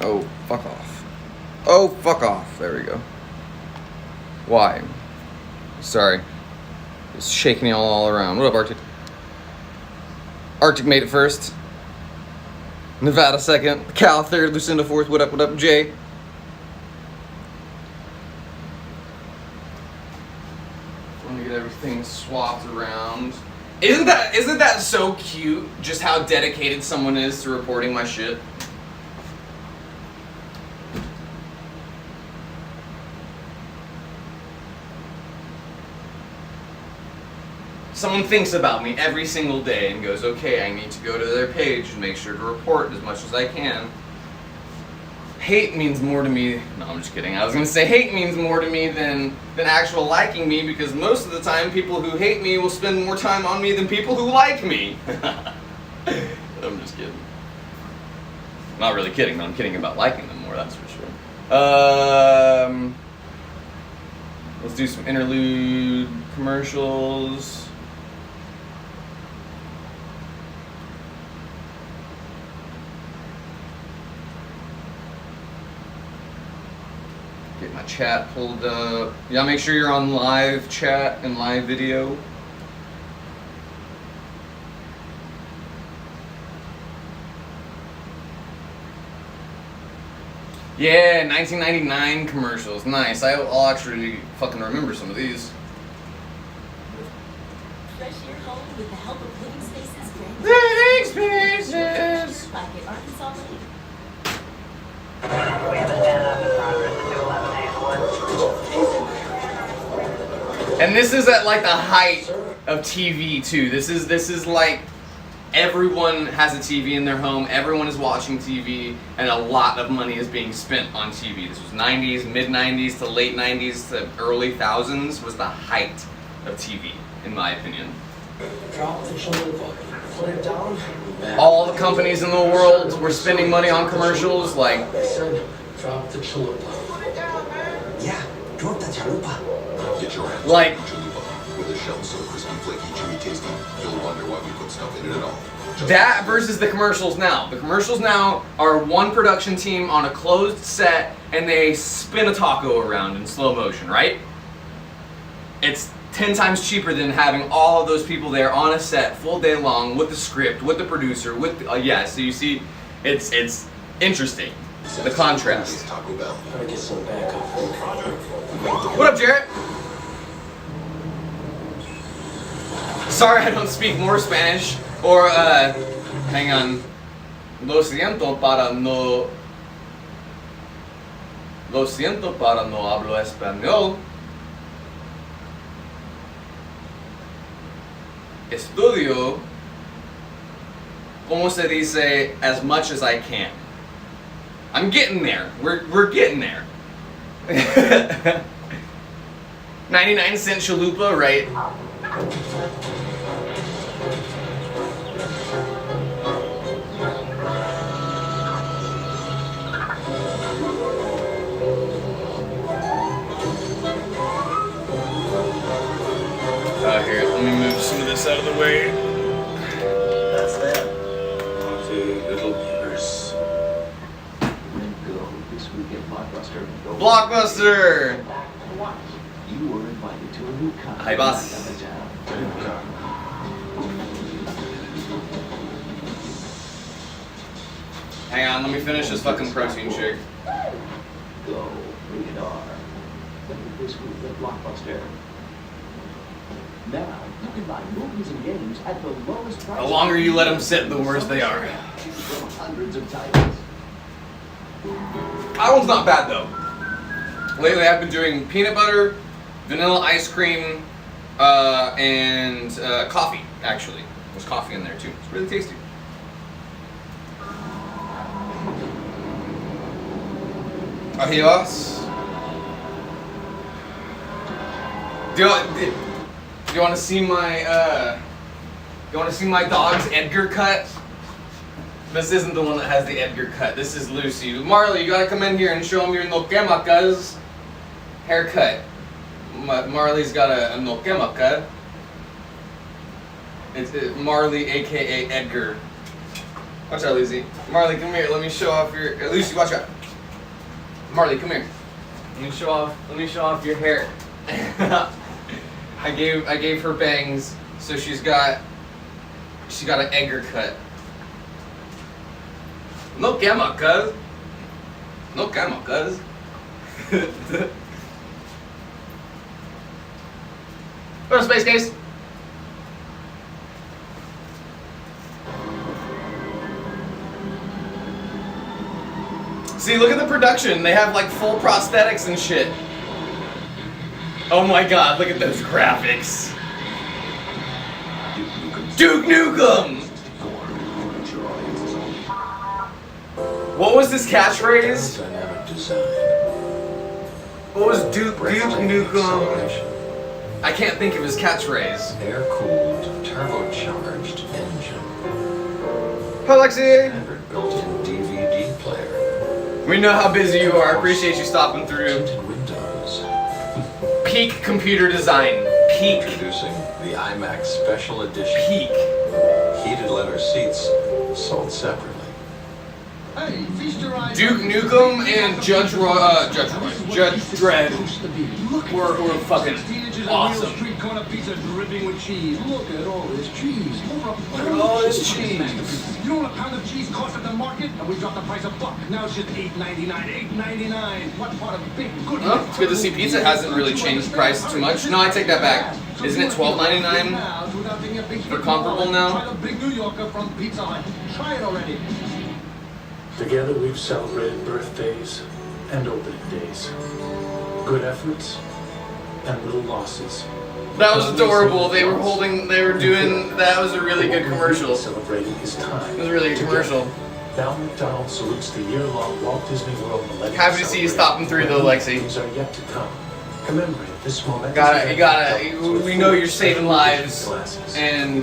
Oh, fuck off. Oh, fuck off. There we go. Why? Sorry. It's shaking all around. What up, Arctic? Arctic made it first. Nevada second. Cal third. Lucinda fourth. What up, Jay? Let me get everything swapped around. Isn't that so cute? Just how dedicated someone is to reporting my shit. Someone thinks about me every single day and goes, okay, I need to go to their page and make sure to report as much as I can. Hate means more to me. No, I'm just kidding. I was gonna say hate means more to me than actual liking me, because most of the time people who hate me will spend more time on me than people who like me. I'm just kidding. Not really kidding, but I'm kidding about liking them more, that's for sure. Let's do some interlude commercials. Get my chat pulled up. Y'all make sure you're on live chat and live video. Yeah, 1999 commercials. Nice. I'll actually fucking remember some of these. Fresh your home with the help of Living Spaces. Living Spaces! Back at Arkansas Lake. We understand the progress of 211 And this is at like the height of TV too. This is like everyone has a TV in their home, everyone is watching TV, and a lot of money is being spent on TV. This was 90s, mid-90s to late 90s to early thousands was the height of TV, in my opinion. Drop the chalupa. Put it down. All the companies in the world were spending money on commercials, like... I said, drop the chalupa. Yeah, drop the chalupa. Get your hands Like- on chalupa. With a shell so crispy, flaky, chewy, tasty, you'll wonder why we put stuff in it at all. That versus the commercials now. The commercials now are one production team on a closed set, and they spin a taco around in slow motion, right? It's 10 times cheaper than having all of those people there on a set full day long with the script, with the producer, with yeah. So you see, it's interesting, the contrast. Taco Bell. Gotta get some backup. What up, Jarrett? Sorry, I don't speak more Spanish. Or hang on. Lo siento para no hablo español. Estudio, como se dice, as much as I can. I'm getting there. We're getting there. 99-cent chalupa, right? Here, let me move some of this out of the way. That's that. Naughty little beavers. Go this week at Blockbuster. Blockbuster! You were invited to a new concert. Hi, boss. Hang on, let me finish this fucking protein shake. Go, rated R. This week at Blockbuster. Now, you can buy movies and games at the lowest price. The longer you let them sit, the worse they are. From hundreds of titles. That one's not bad though. Lately I've been doing peanut butter, vanilla ice cream, and coffee, actually. There's coffee in there too. It's really tasty. Adios. Do you want to see my dog's Edgar cut? This isn't the one that has the Edgar cut. This is Lucy. Marley, you gotta come in here and show him your Nokemaka's haircut. Marley's got a Nokemaka. It's Marley, aka Edgar. Watch out, Lucy. Marley, come here. Let me show off your. Lucy, watch out. Marley, come here. Let me show off your hair. I gave her bangs, so she got an Edgar cut. No camera, cuz. No camera, cuz. Go to space case. See, look at the production. They have like full prosthetics and shit. Oh my god, look at those graphics. Duke Nukem! What was this catchphrase? Dynamic design. What was Duke Nukem? I can't think of his catchphrase. Air-cooled, turbocharged engine. Hi, Lexi! Standard built-in DVD player. We know how busy you are. Appreciate you stopping through. Tinted windows. Peak computer design. Peak. Introducing the iMac Special Edition. Peak. Heated leather seats sold separately. Duke Nukem and Judge Dredd were fucking awesome. Street corner pizza dripping with cheese. Look at all this cheese. Look at all this cheese. You know what a pound of cheese costs at the market? And we dropped the price $1. Now it's just $8.99. $8.99. What part of big good? Well, it's good to see pizza hasn't really changed price too much. No, I take that back. Isn't it $12.99 for comparable now? Try the big New Yorker from Pizza Hut. Try it already. Together we've celebrated birthdays and opening days. Good efforts and little losses. That was adorable. They were doing, that was a really good commercial. Celebrating his time. It was a really good commercial. Now McDonald's salutes the year-long Walt Disney World Millennium. Happy to see you stopping through though, Lexi. Things are yet to come. Commemorate this moment. We know you're saving lives and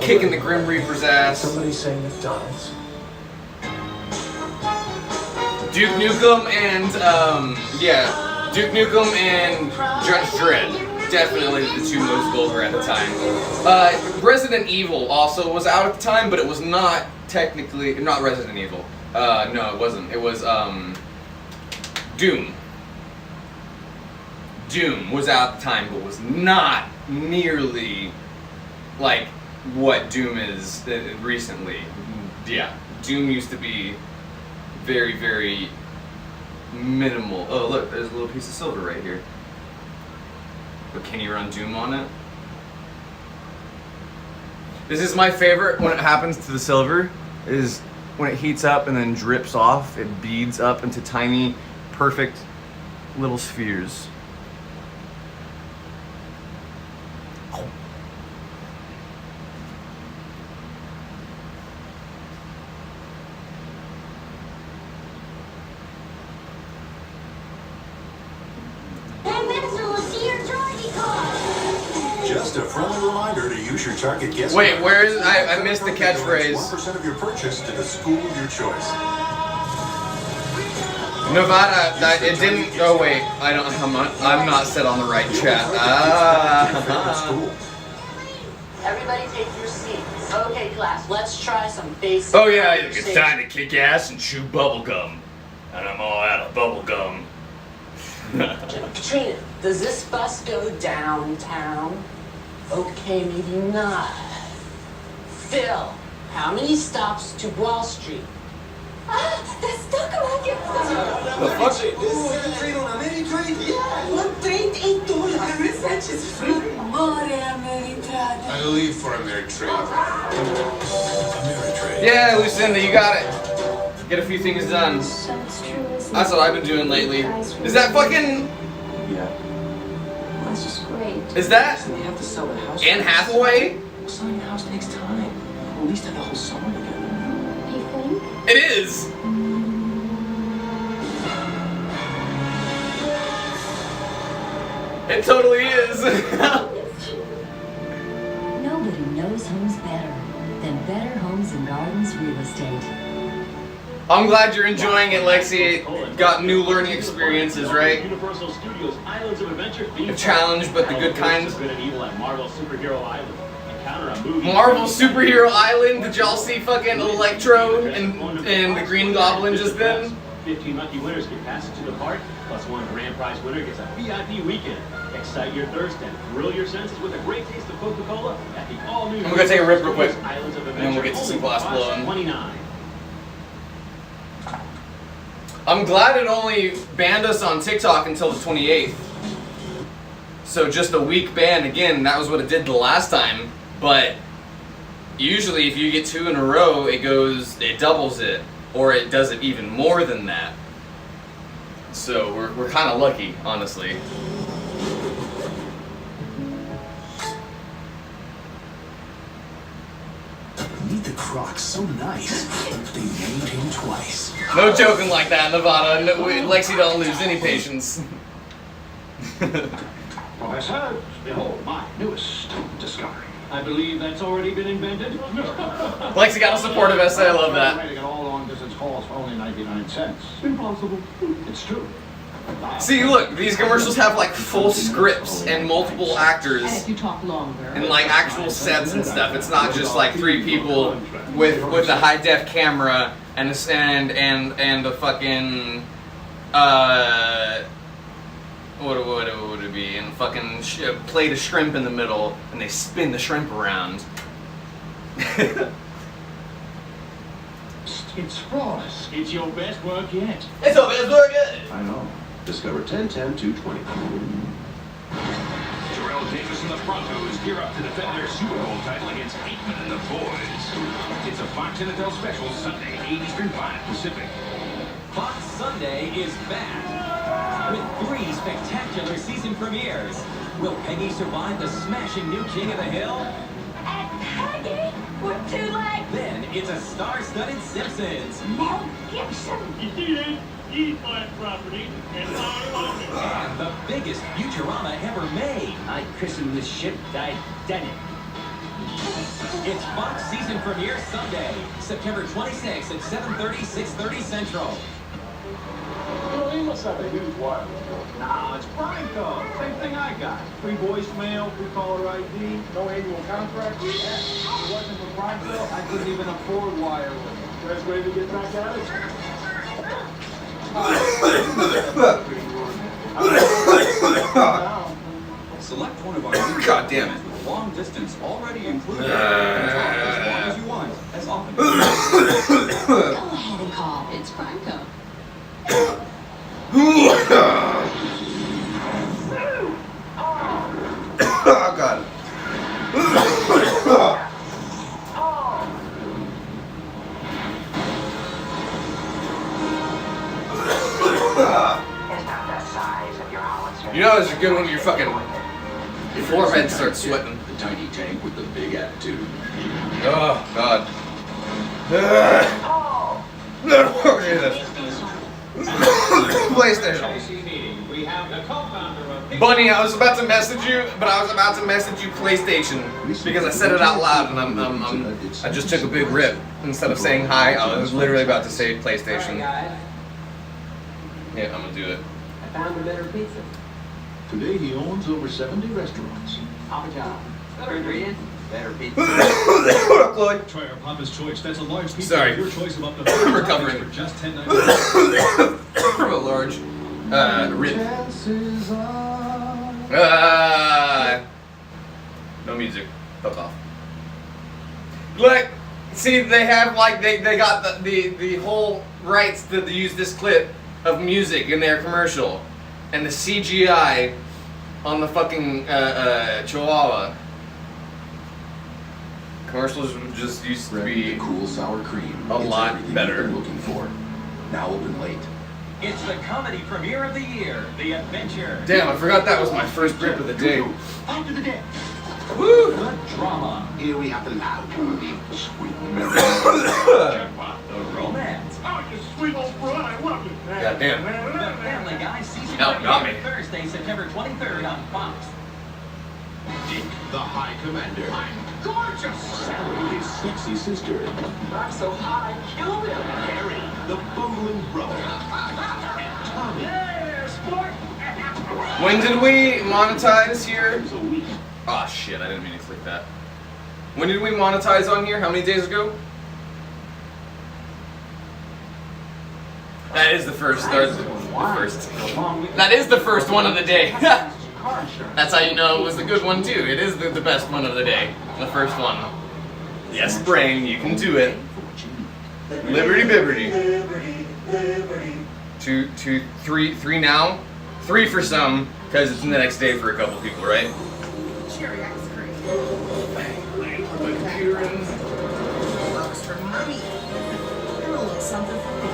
kicking the Grim Reaper's ass. Somebody say McDonald's. Duke Nukem and Duke Nukem and Judge Dredd, definitely the two most vulgar at the time. Resident Evil also was out at the time, but it was not technically not Resident Evil. No, it wasn't. It was Doom. Doom was out at the time, but was not nearly like what Doom is recently. Yeah, Doom used to be very, very minimal. Oh, look, there's a little piece of silver right here. But can you run Doom on it? This is my favorite when it happens to the silver, is when it heats up and then drips off, it beads up into tiny, perfect little spheres. Just a friendly reminder to use your Target guest. Wait, where is I missed the catchphrase. 1% of your purchase to the school of your choice. Nevada, it didn't. Oh wait, I'm not set on the right chat. Everybody take your seats. Okay, class, let's try some basic. Oh yeah, it's time to kick ass and chew bubblegum, and I'm all out of bubblegum. Katrina, does this bus go downtown? Okay, maybe not. Phil, how many stops to Wall Street? The fuck? I leave for Ameritrade. Ameritrade. Yeah, Lucinda, you got it. Get a few things done. That's what I've been doing lately. Is that fucking? Yeah. That's just great. Is that We have to sell the house. Anne Hathaway? Selling the house takes time. We'll at least have the whole summer together. You think? It is. It totally is. Nobody knows homes better than Better Homes and Gardens Real Estate. I'm glad you're enjoying it, Lexi. Got new learning experiences, right? Universal Studios Islands of Adventure A challenge, but the good kind. Good and evil at Marvel Superhero Island. Marvel Superhero Island. Did y'all see fucking Electro and the Green Goblin just then? 15 lucky winners get passes to the park, plus one grand prize winner gets a VIP weekend. Excite your thirst and thrill your senses with a great taste of Coca-Cola at the all-new. I'm gonna take a rip real quick, Islands of and then we'll get to some glass blowing. 29. I'm glad it only banned us on TikTok until the 28th. So just a week ban again. That was what it did the last time. But usually, if you get 2 in a row, it doubles it, or it does it even more than that. So we're kind of lucky, honestly. Meet the Crocs, so nice. They named him twice. No joking like that, Nevada. No, Lexi don't lose any patience. Professor, behold my newest discovery. I believe that's already been invented. Lexi got a supportive essay. I love that. Making all long-distance calls for only 99 cents. Impossible. It's true. See, look, these commercials have like full scripts and multiple actors And if you talk longer. and like actual sets and stuff. It's not just like 3 people with a high def camera and a a fucking what would it be? And fucking plate of shrimp in the middle, and they spin the shrimp around. It's flawless. It's your best work yet. It's our best work yet. I know. Discover 10-10-220. Terrell Davis and the Broncos gear up to defend their Super Bowl title against Aikman and the boys. It's a Fox NFL special Sunday, 8 Eastern, 5 Pacific. Fox Sunday is back with 3 spectacular season premieres. Will Peggy survive the smashing new King of the Hill? And Peggy with 2 legs. Then it's a star-studded Simpsons. Mel Gibson. You did. He's my property, and I own it. And the biggest Futurama ever made. I christened this ship Titanic. It's Fox season premiere Sunday, September 26th at 7:30, 6:30 Central. He must have a huge wire. Nah, it's Franco. Same thing I got. Free voicemail, free caller ID, no annual contract. Yeah. If it wasn't for Franco, I couldn't even afford wireless. Best way to get back at it? Select one of our God damn it. long distance already included. As long as you want, as often as you want. Go ahead and call. It's Franco. Oh God. You know it's good when your fucking forehead starts sweating. The tiny tank with the big attitude. Oh God. PlayStation. Bunny, I was about to message you, but I was about to message you PlayStation because I said it out loud, and I just took a big rip instead of saying hi. I was literally about to say PlayStation. Yeah, I'm gonna do it. I found a better pizza. Today he owns over 70 restaurants. Papa John. Better ingredients, better pizza. What up, Chloe? Try our Papa's Choice. That's a large pizza. Sorry. Your choice of up to I'm recovering. for just $10.99. From a large rib. No music. Fuck off. Look, see, they have like they got the whole rights to use this clip of music in their commercial, and the CGI on the fucking Chihuahua. Commercials just used to be cool sour cream. A lot better. Looking for. Now open late. It's the comedy premiere of the year, The Adventure. Damn, I forgot that was my first rip of the day. After the day. Woo! The drama. Here we have the loud movie. Sweet memories. The romance. Oh, you sweet old broad, I love you. God damn. The Family Guy season Hell, got me. Thursday, September 23rd on Fox. Dick, the High Commander. I'm gorgeous. Sally, his sexy sister. I'm so hot I killed him. Harry, the bumbling brother. And Tommy. Yeah, sport. When did we monetize here? Times a week. Oh shit, I didn't mean to click that. When did we monetize on here? How many days ago? That is the first. That is the first one of the day. That's how you know it was the good one too. It is the best one of the day. The first one. Yes, brain, you can do it. Liberty Bibberty. Two, three now. 3 for some, because it's the next day for a couple people, right? Cherry ice cream. Put my computer in. Looks for mommy. And a little something for me.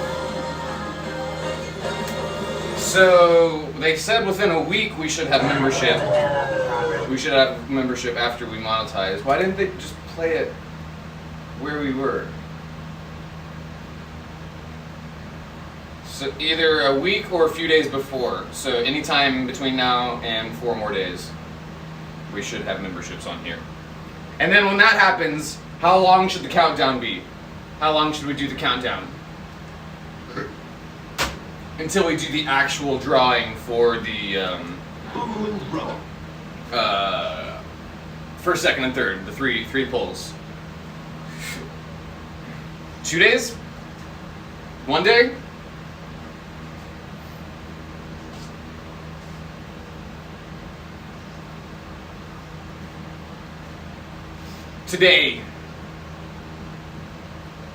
So they said within a week we should have membership. We should have membership after we monetize. Why didn't they just play it where we were? So either a week or a few days before. So anytime between now and 4 more days, we should have memberships on here. And then when that happens, how long should the countdown be? How long should we do the countdown? Until we do the actual drawing for the first, second, and third, the three polls. 2 days? 1 day? Today.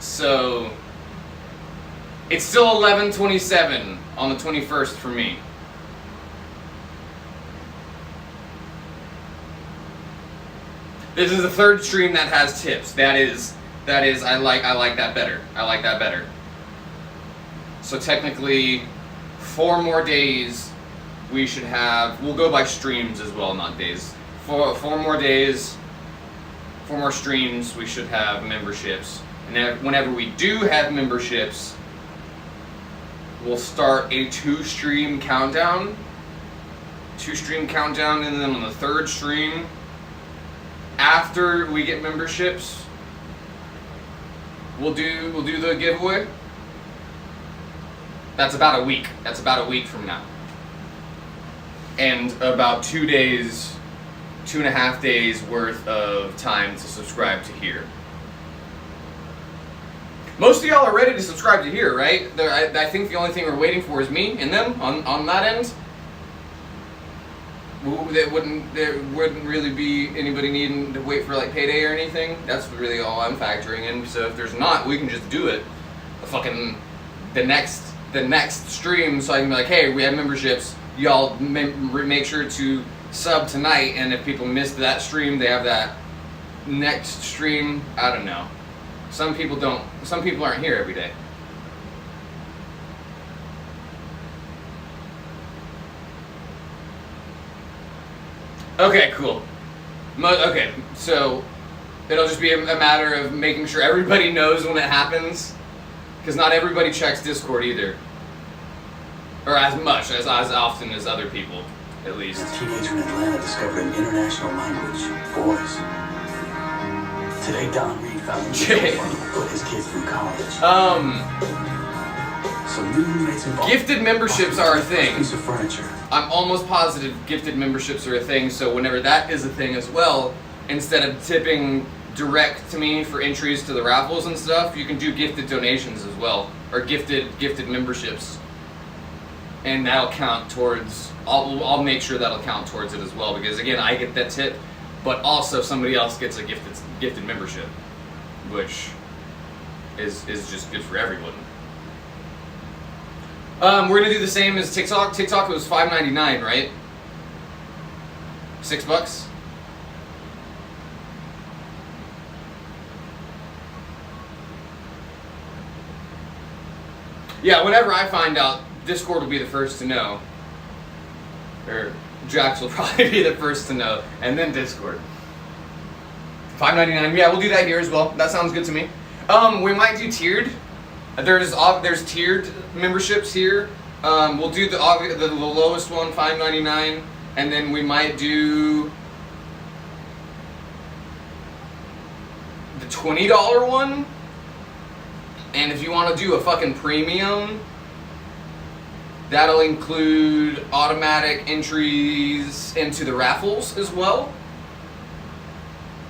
So it's still 11:27 on the 21st for me. This is the third stream that has tips. That is I like that better. I like that better. So technically 4 more days we should have. We'll go by streams as well, not days. 4 more days. 4 more streams, we should have memberships. And whenever we do have memberships, we'll start a 2-stream countdown. 2-stream countdown, and then on the 3rd stream, after we get memberships, we'll do the giveaway. That's about a week. That's about a week from now. And about 2 days, 2.5 days worth of time to subscribe to here. Most of y'all are ready to subscribe to here, right? I think the only thing we're waiting for is me and them on that end. There wouldn't really be anybody needing to wait for like payday or anything. That's really all I'm factoring in. So if there's not, we can just do it. The next stream, so I can be like, hey, we have memberships. Y'all make sure to sub tonight, and if people missed that stream, they have that next stream. I don't know. Some people don't. Some people aren't here every day. Okay, cool. Okay, so it'll just be a matter of making sure everybody knows when it happens, because not everybody checks Discord either, or as much as often as other people. At least. A teenager in Atlanta discovered an international language, boys. Today, Don Reed found a new fund to put his kids through college. Some new roommates involved. Gifted memberships are a thing. Piece of furniture. I'm almost positive gifted memberships are a thing. So whenever that is a thing as well, instead of tipping direct to me for entries to the raffles and stuff, you can do gifted donations as well, or gifted gifted memberships, and that'll count towards. I'll make sure that'll count towards it as well, because again, I get that tip, but also somebody else gets a gifted membership, which is just good for everyone. We're gonna do the same as TikTok. TikTok was $5.99, right? $6. Yeah, whenever I find out, Discord will be the first to know. Or Jax will probably be the first to know, and then Discord. $5.99. Yeah, we'll do that here as well. That sounds good to me. We might do tiered. There's tiered memberships here. We'll do the lowest one, $5.99, and then we might do the $20 one. And if you want to do a fucking premium, that'll include automatic entries into the raffles as well.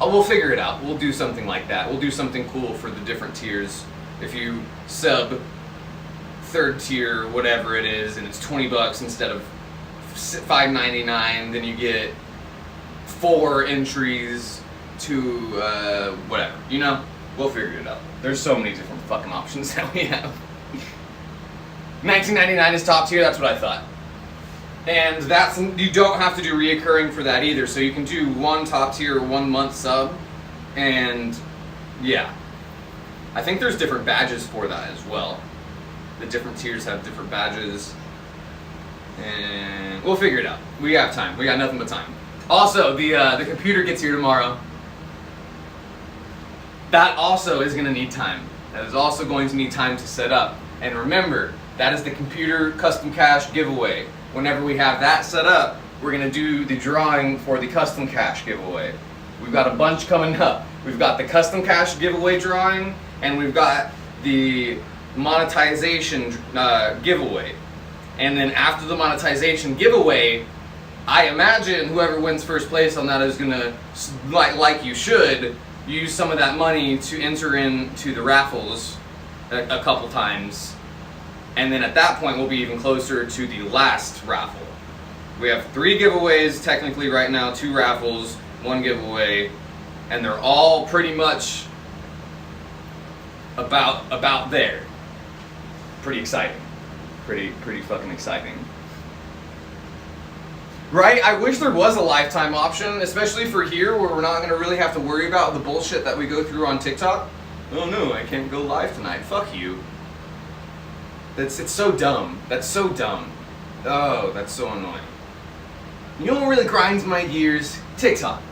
we'll figure it out. We'll do something like that. We'll do something cool for the different tiers. If you sub 3rd tier, whatever it is, and it's $20 instead of $5.99, then you get 4 entries to whatever. You know, we'll figure it out. There's so many different fucking options that we have. $19.99 is top tier. That's what I thought. And that's, you don't have to do reoccurring for that either. So you can do 1 top tier, 1 month sub, and yeah. I think there's different badges for that as well. The different tiers have different badges, and we'll figure it out. We have time. We got nothing but time. Also, the computer gets here tomorrow. That also is going to need time. That is also going to need time to set up. And remember, that is the computer custom cash giveaway. Whenever we have that set up, we're going to do the drawing for the custom cash giveaway. We've got a bunch coming up. We've got the custom cash giveaway drawing, and we've got the monetization giveaway. And then after the monetization giveaway, I imagine whoever wins first place on that is going to, like you should, use some of that money to enter into the raffles a couple times. And then at that point, we'll be even closer to the last raffle. We have 3 giveaways technically right now, 2 raffles, 1 giveaway, and they're all pretty much about there. Pretty exciting. Pretty fucking exciting. Right? I wish there was a lifetime option, especially for here where we're not going to really have to worry about the bullshit that we go through on TikTok. Oh no, I can't go live tonight. Fuck you. It's so dumb. That's so dumb. Oh, that's so annoying. You know what really grinds my gears? TikTok.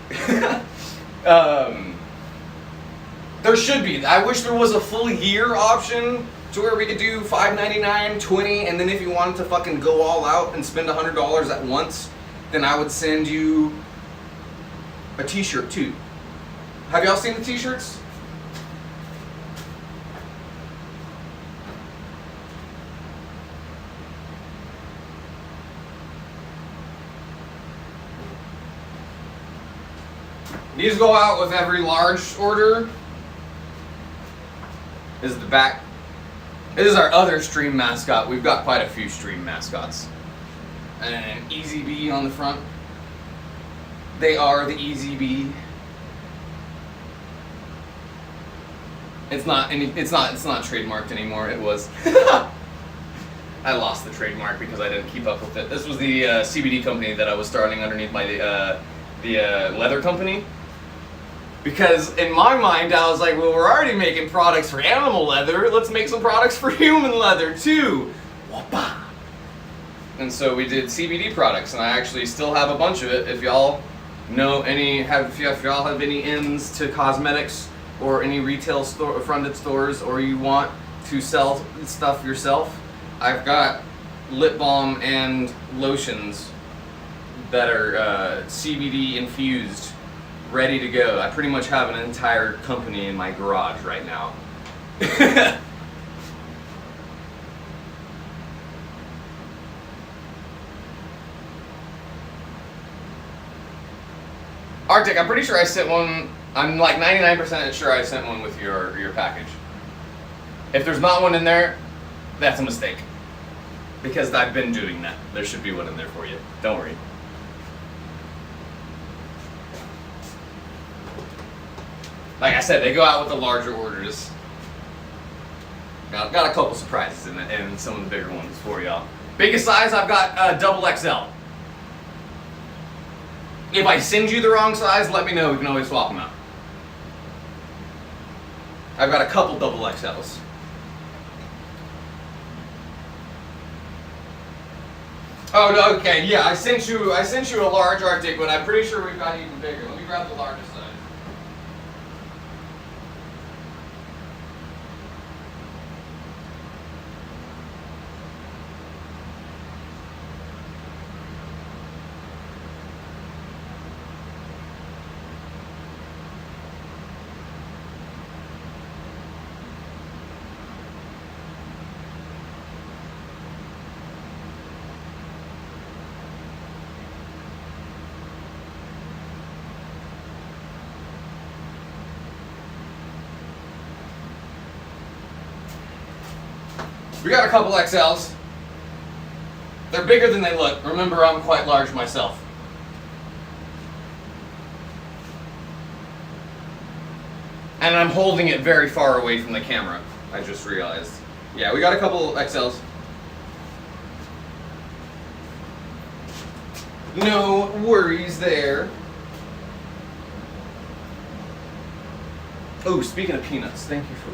There should be. I wish there was a full year option to where we could do $5.99, $20, and then if you wanted to fucking go all out and spend $100 at once, then I would send you a t-shirt too. Have y'all seen the t-shirts? These go out with every large order. This is the back. This is our other stream mascot. We've got quite a few stream mascots. And an Easy Bee on the front. They are the Easy Bee. It's not trademarked anymore. It was. I lost the trademark because I didn't keep up with it. This was the CBD company that I was starting underneath my the leather company. Because in my mind, I was like, well, we're already making products for animal leather. Let's make some products for human leather too. Whoppa. And so we did CBD products, and I actually still have a bunch of it. If y'all know if y'all have any ins to cosmetics or any retail store, fronted stores, or you want to sell stuff yourself, I've got lip balm and lotions that are CBD infused, ready to go. I pretty much have an entire company in my garage right now. Arctic, I'm pretty sure I sent one. I'm like 99% sure I sent one with your package. If there's not one in there, that's a mistake. Because I've been doing that. There should be one in there for you. Don't worry. Like I said, they go out with the larger orders. Got a couple surprises in some of the bigger ones for y'all. Biggest size, I've got double XL. If I send you the wrong size, let me know. We can always swap them out. I've got a couple double XLs. Oh, no, okay, yeah, I sent you a large Arctic, but I'm pretty sure we've got even bigger. Let me grab the largest size. We got a couple XLs. They're bigger than they look. Remember, I'm quite large myself. And I'm holding it very far away from the camera, I just realized. Yeah, we got a couple XLs. No worries there. Oh, speaking of peanuts, thank you for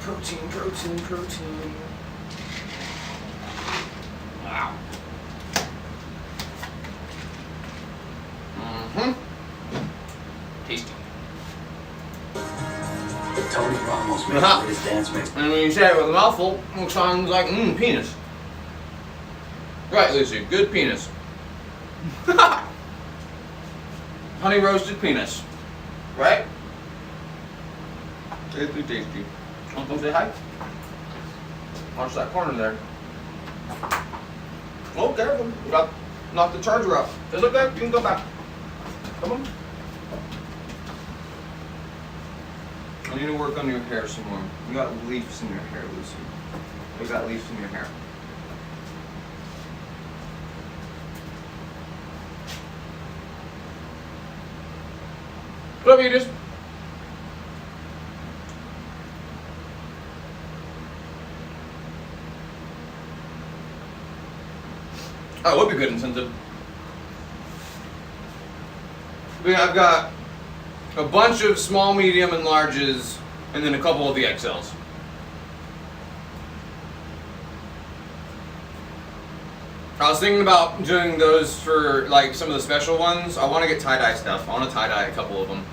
protein, protein, protein. Wow. Tasty. Tony Ramos made the latest dance mix. And when you say it with a mouthful, it sounds like, penis. Right, Lucy, good penis. Honey roasted penis. Right? Tasty, tasty. Want to come say hi? Watch that corner there. Oh, careful. You got knock the charger out. It's okay, you can go back. Come on. I need to work on your hair some more. You got leaves in your hair, Lucy. You got leaves in your hair. What up, you just? Oh, it would be good incentive. I've got a bunch of small, medium, and larges, and then a couple of the XLs. I was thinking about doing those for like some of the special ones. I want to get tie-dye stuff. I want to tie-dye a couple of them.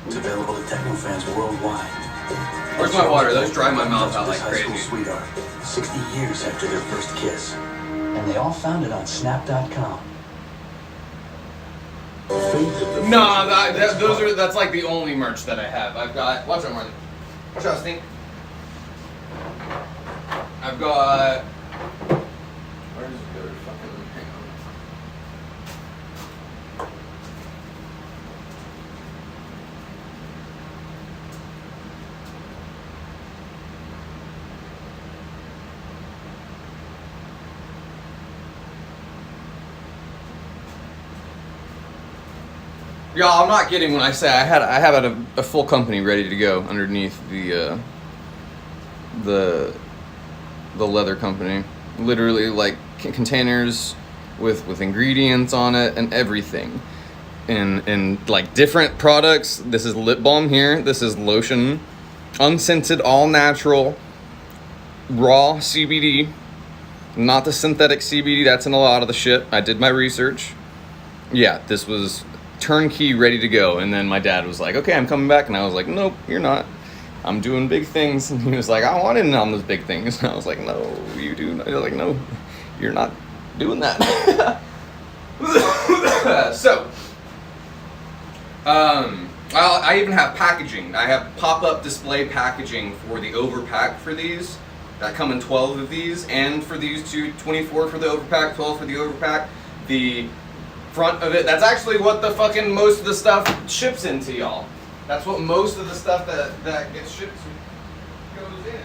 It's available to techno fans worldwide. Where's my water? Those dry my mouth out like High crazy. school sweetheart, 60 years after their first kiss. And they all found it on snap.com. No, that's like the only merch that I have. I've got, watch out, Marley. Watch out, Stink. I've got, where's the other fucking, hang on. Y'all, I'm not kidding when I say I have a full company ready to go underneath the leather company. Literally, like containers with ingredients on it and everything, and like different products. This is lip balm here. This is lotion, unscented, all natural, raw CBD, not the synthetic CBD. That's in a lot of the shit. I did my research. Yeah, this was turnkey, ready to go. And then my dad was like, okay, I'm coming back. And I was like, nope, you're not. I'm doing big things. And he was like, I want in on those big things. And I was like, no, you do. He was like, no, you're not doing that. So, I even have packaging. I have pop-up display packaging for the overpack for these. That come in 12 of these. And for these 24 for the overpack, 12 for the overpack. The front of it, that's actually what the fucking most of the stuff ships into, y'all. That's what most of the stuff that gets shipped goes in.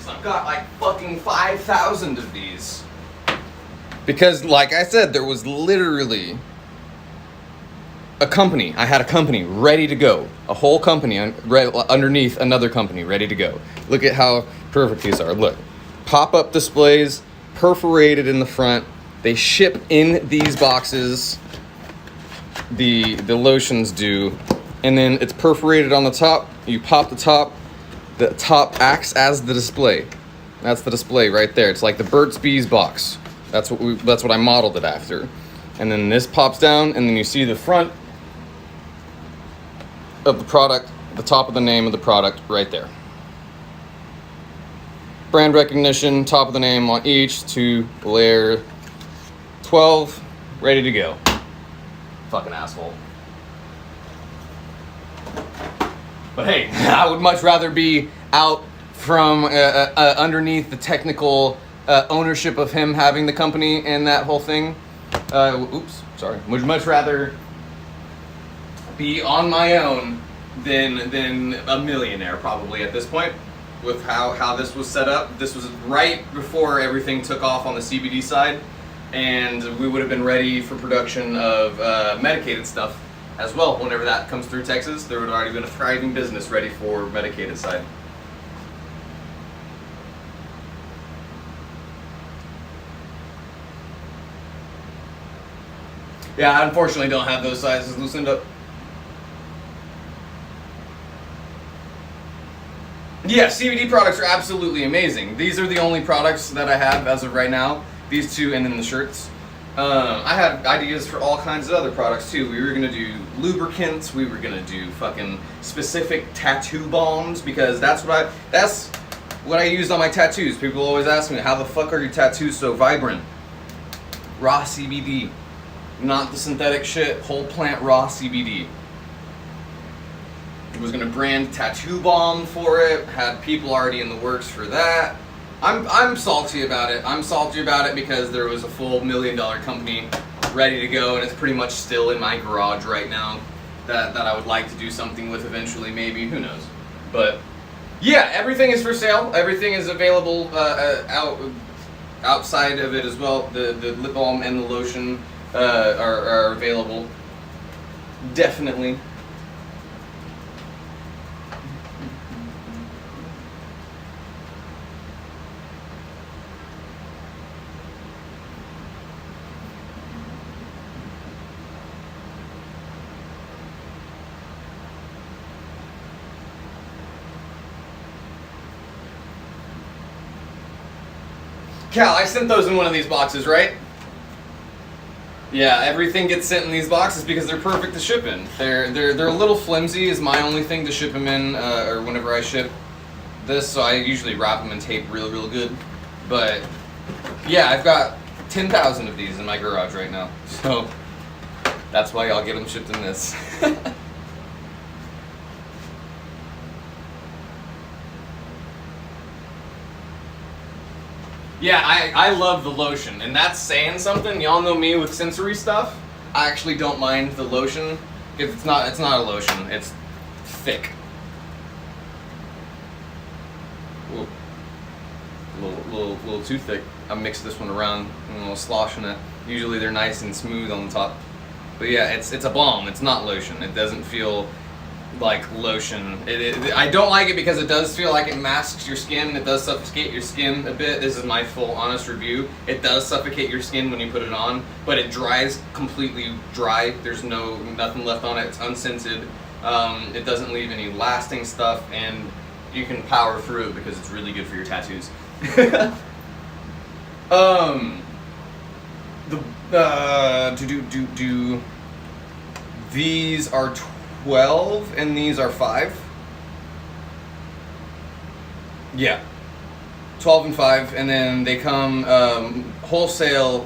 So I've got like fucking 5,000 of these. Because like I said, there was literally a company. I had a company ready to go. A whole company underneath another company ready to go. Look at how perfect these are. Look, pop-up displays, perforated in the front. They ship in these boxes. The lotions do, and then it's perforated on the top. You pop the top. The top acts as the display. That's the display right there. It's like the Burt's Bees box. That's what I modeled it after. And then this pops down, and then you see the front of the product, the top of the name of the product right there. Brand recognition, top of the name on each, to layer 12, ready to go. Fucking asshole. But hey, I would much rather be out from underneath the technical ownership of him having the company and that whole thing. Oops, sorry. Would much rather be on my own than a millionaire probably at this point. With how this was set up, this was right before everything took off on the CBD side, and we would have been ready for production of medicated stuff as well. Whenever that comes through Texas, there would have already been a thriving business ready for medicated side. Yeah, I unfortunately don't have those sizes loosened up. Yeah, CBD products are absolutely amazing. These are the only products that I have as of right now. These two and then the shirts. I had ideas for all kinds of other products too. We were gonna do lubricants. We were gonna do fucking specific tattoo balms because that's what I used on my tattoos. People always ask me, how the fuck are your tattoos so vibrant? Raw CBD. Not the synthetic shit, whole plant raw CBD. Was gonna brand tattoo balm for it, had people already in the works for that. I'm salty about it. I'm salty about it because there was a full $1 million company ready to go, and it's pretty much still in my garage right now that I would like to do something with eventually, maybe, who knows. But yeah, everything is for sale. Everything is available outside of it as well. The lip balm and the lotion are available. Definitely. Cal, I sent those in one of these boxes, right? Yeah, everything gets sent in these boxes because they're perfect to ship in. They're a little flimsy is my only thing to ship them in, or whenever I ship this, so I usually wrap them in tape real good. But yeah, I've got 10,000 of these in my garage right now, so that's why I'll get them shipped in this. Yeah, I love the lotion, and that's saying something. Y'all know me with sensory stuff. I actually don't mind the lotion because it's not a lotion. It's thick. Ooh. A little too thick. I mixed this one around and a little slosh in it. Usually they're nice and smooth on the top. But yeah, it's a balm. It's not lotion. It doesn't feel like lotion. I don't like it because it does feel like it masks your skin. It does suffocate your skin a bit. This is my full honest review. It does suffocate your skin when you put it on, but it dries completely dry. There's nothing left on it. It's unscented. It doesn't leave any lasting stuff, and you can power through it because it's really good for your tattoos. These are 12 and these are 5. Yeah, 12 and 5, and then they come wholesale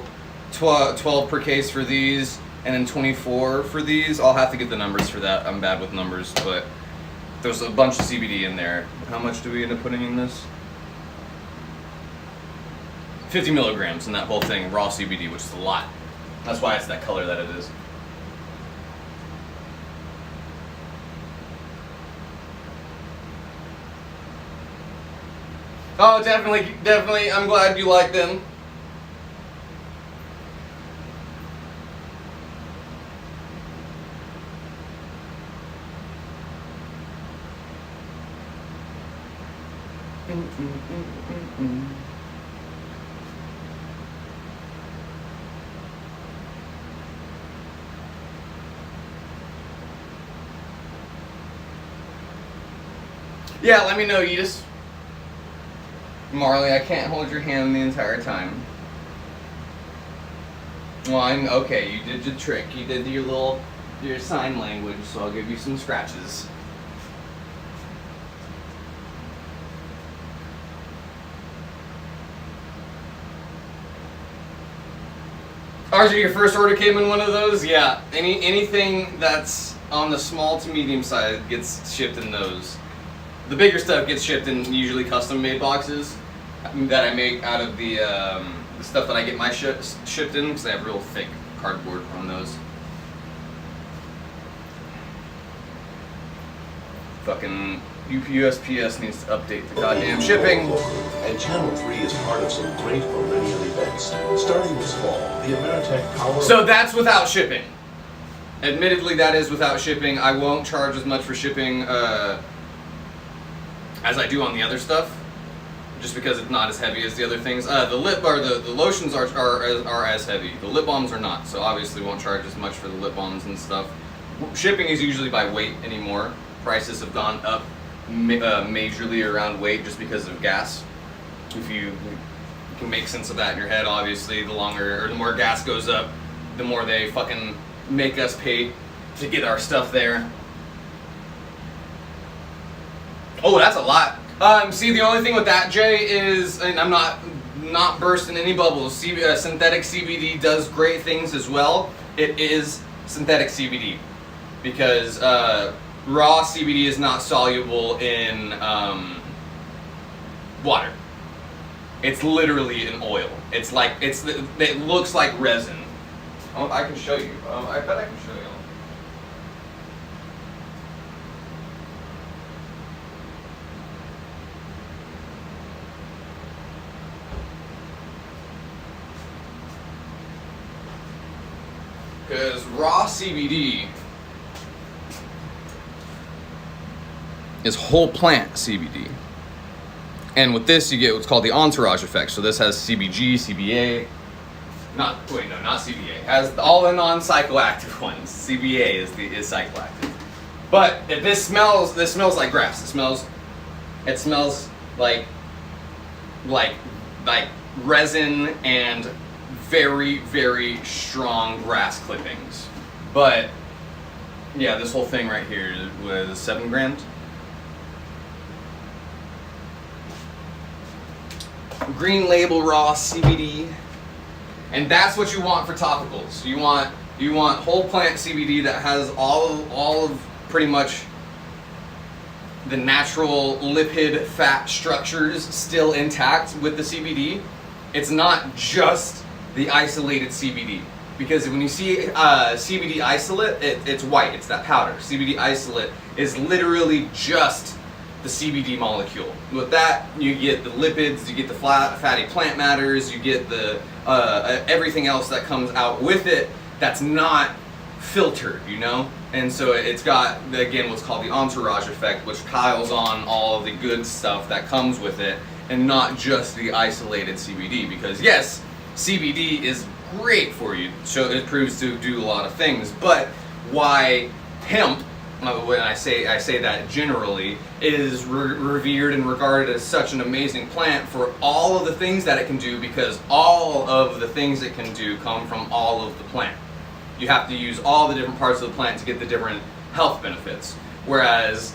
12 per case for these, and then 24 for these. I'll have to get the numbers for that. I'm bad with numbers, but there's a bunch of CBD in there. How much do we end up putting in this? 50 milligrams in that whole thing, raw CBD, which is a lot. That's why it's that color that it is. Oh, definitely. I'm glad you like them. Yeah, let me know, Edis. Marley, I can't hold your hand the entire time. Well, okay, you did your trick. You did your sign language, so I'll give you some scratches. RJ, your first order came in one of those? Yeah. Anything that's on the small to medium side gets shipped in those. The bigger stuff gets shipped in usually custom made boxes. that I make out of the stuff that I get my shipped in, because they have real thick cardboard on those. Fucking USPS needs to update the goddamn shipping. And Channel 3 is part of some great millennial events. Starting this fall, the Ameritech Power... So that's without shipping. Admittedly, that is without shipping. I won't charge as much for shipping as I do on the other stuff, just because it's not as heavy as the other things. The lotions are as heavy. The lip balms are not, so obviously won't charge as much for the lip balms and stuff. Shipping is usually by weight anymore. Prices have gone up majorly around weight just because of gas. If you can make sense of that in your head, obviously, the more gas goes up, the more they fucking make us pay to get our stuff there. Oh, that's a lot. See, the only thing with that, Jay, is, and I'm not bursting any bubbles, synthetic CBD does great things as well. It is synthetic CBD because raw CBD is not soluble in water. It's literally an oil. It looks like resin. Oh, I can show you. I bet I can show you. Because raw CBD is whole plant CBD. And with this, you get what's called the entourage effect. So this has CBG, CBA. Not CBA. Has all the non-psychoactive ones. CBA is psychoactive. But this smells like grass. It smells like resin and very, very strong grass clippings. But yeah, this whole thing right here was $7 grand. Green label raw CBD. And that's what you want for topicals. You want whole plant CBD that has all of pretty much the natural lipid fat structures still intact with the CBD. It's not just the isolated CBD, because when you see CBD isolate, it's white. It's that powder. CBD isolate is literally just the CBD molecule. With that, you get the lipids, you get the fatty plant matters, you get the everything else that comes out with it that's not filtered, you know? And so it's got, again, what's called the entourage effect, which piles on all of the good stuff that comes with it, and not just the isolated CBD. Because yes, CBD is great for you, so it proves to do a lot of things, but why hemp, when I say that generally, is revered and regarded as such an amazing plant for all of the things that it can do, because all of the things it can do come from all of the plant. You have to use all the different parts of the plant to get the different health benefits. Whereas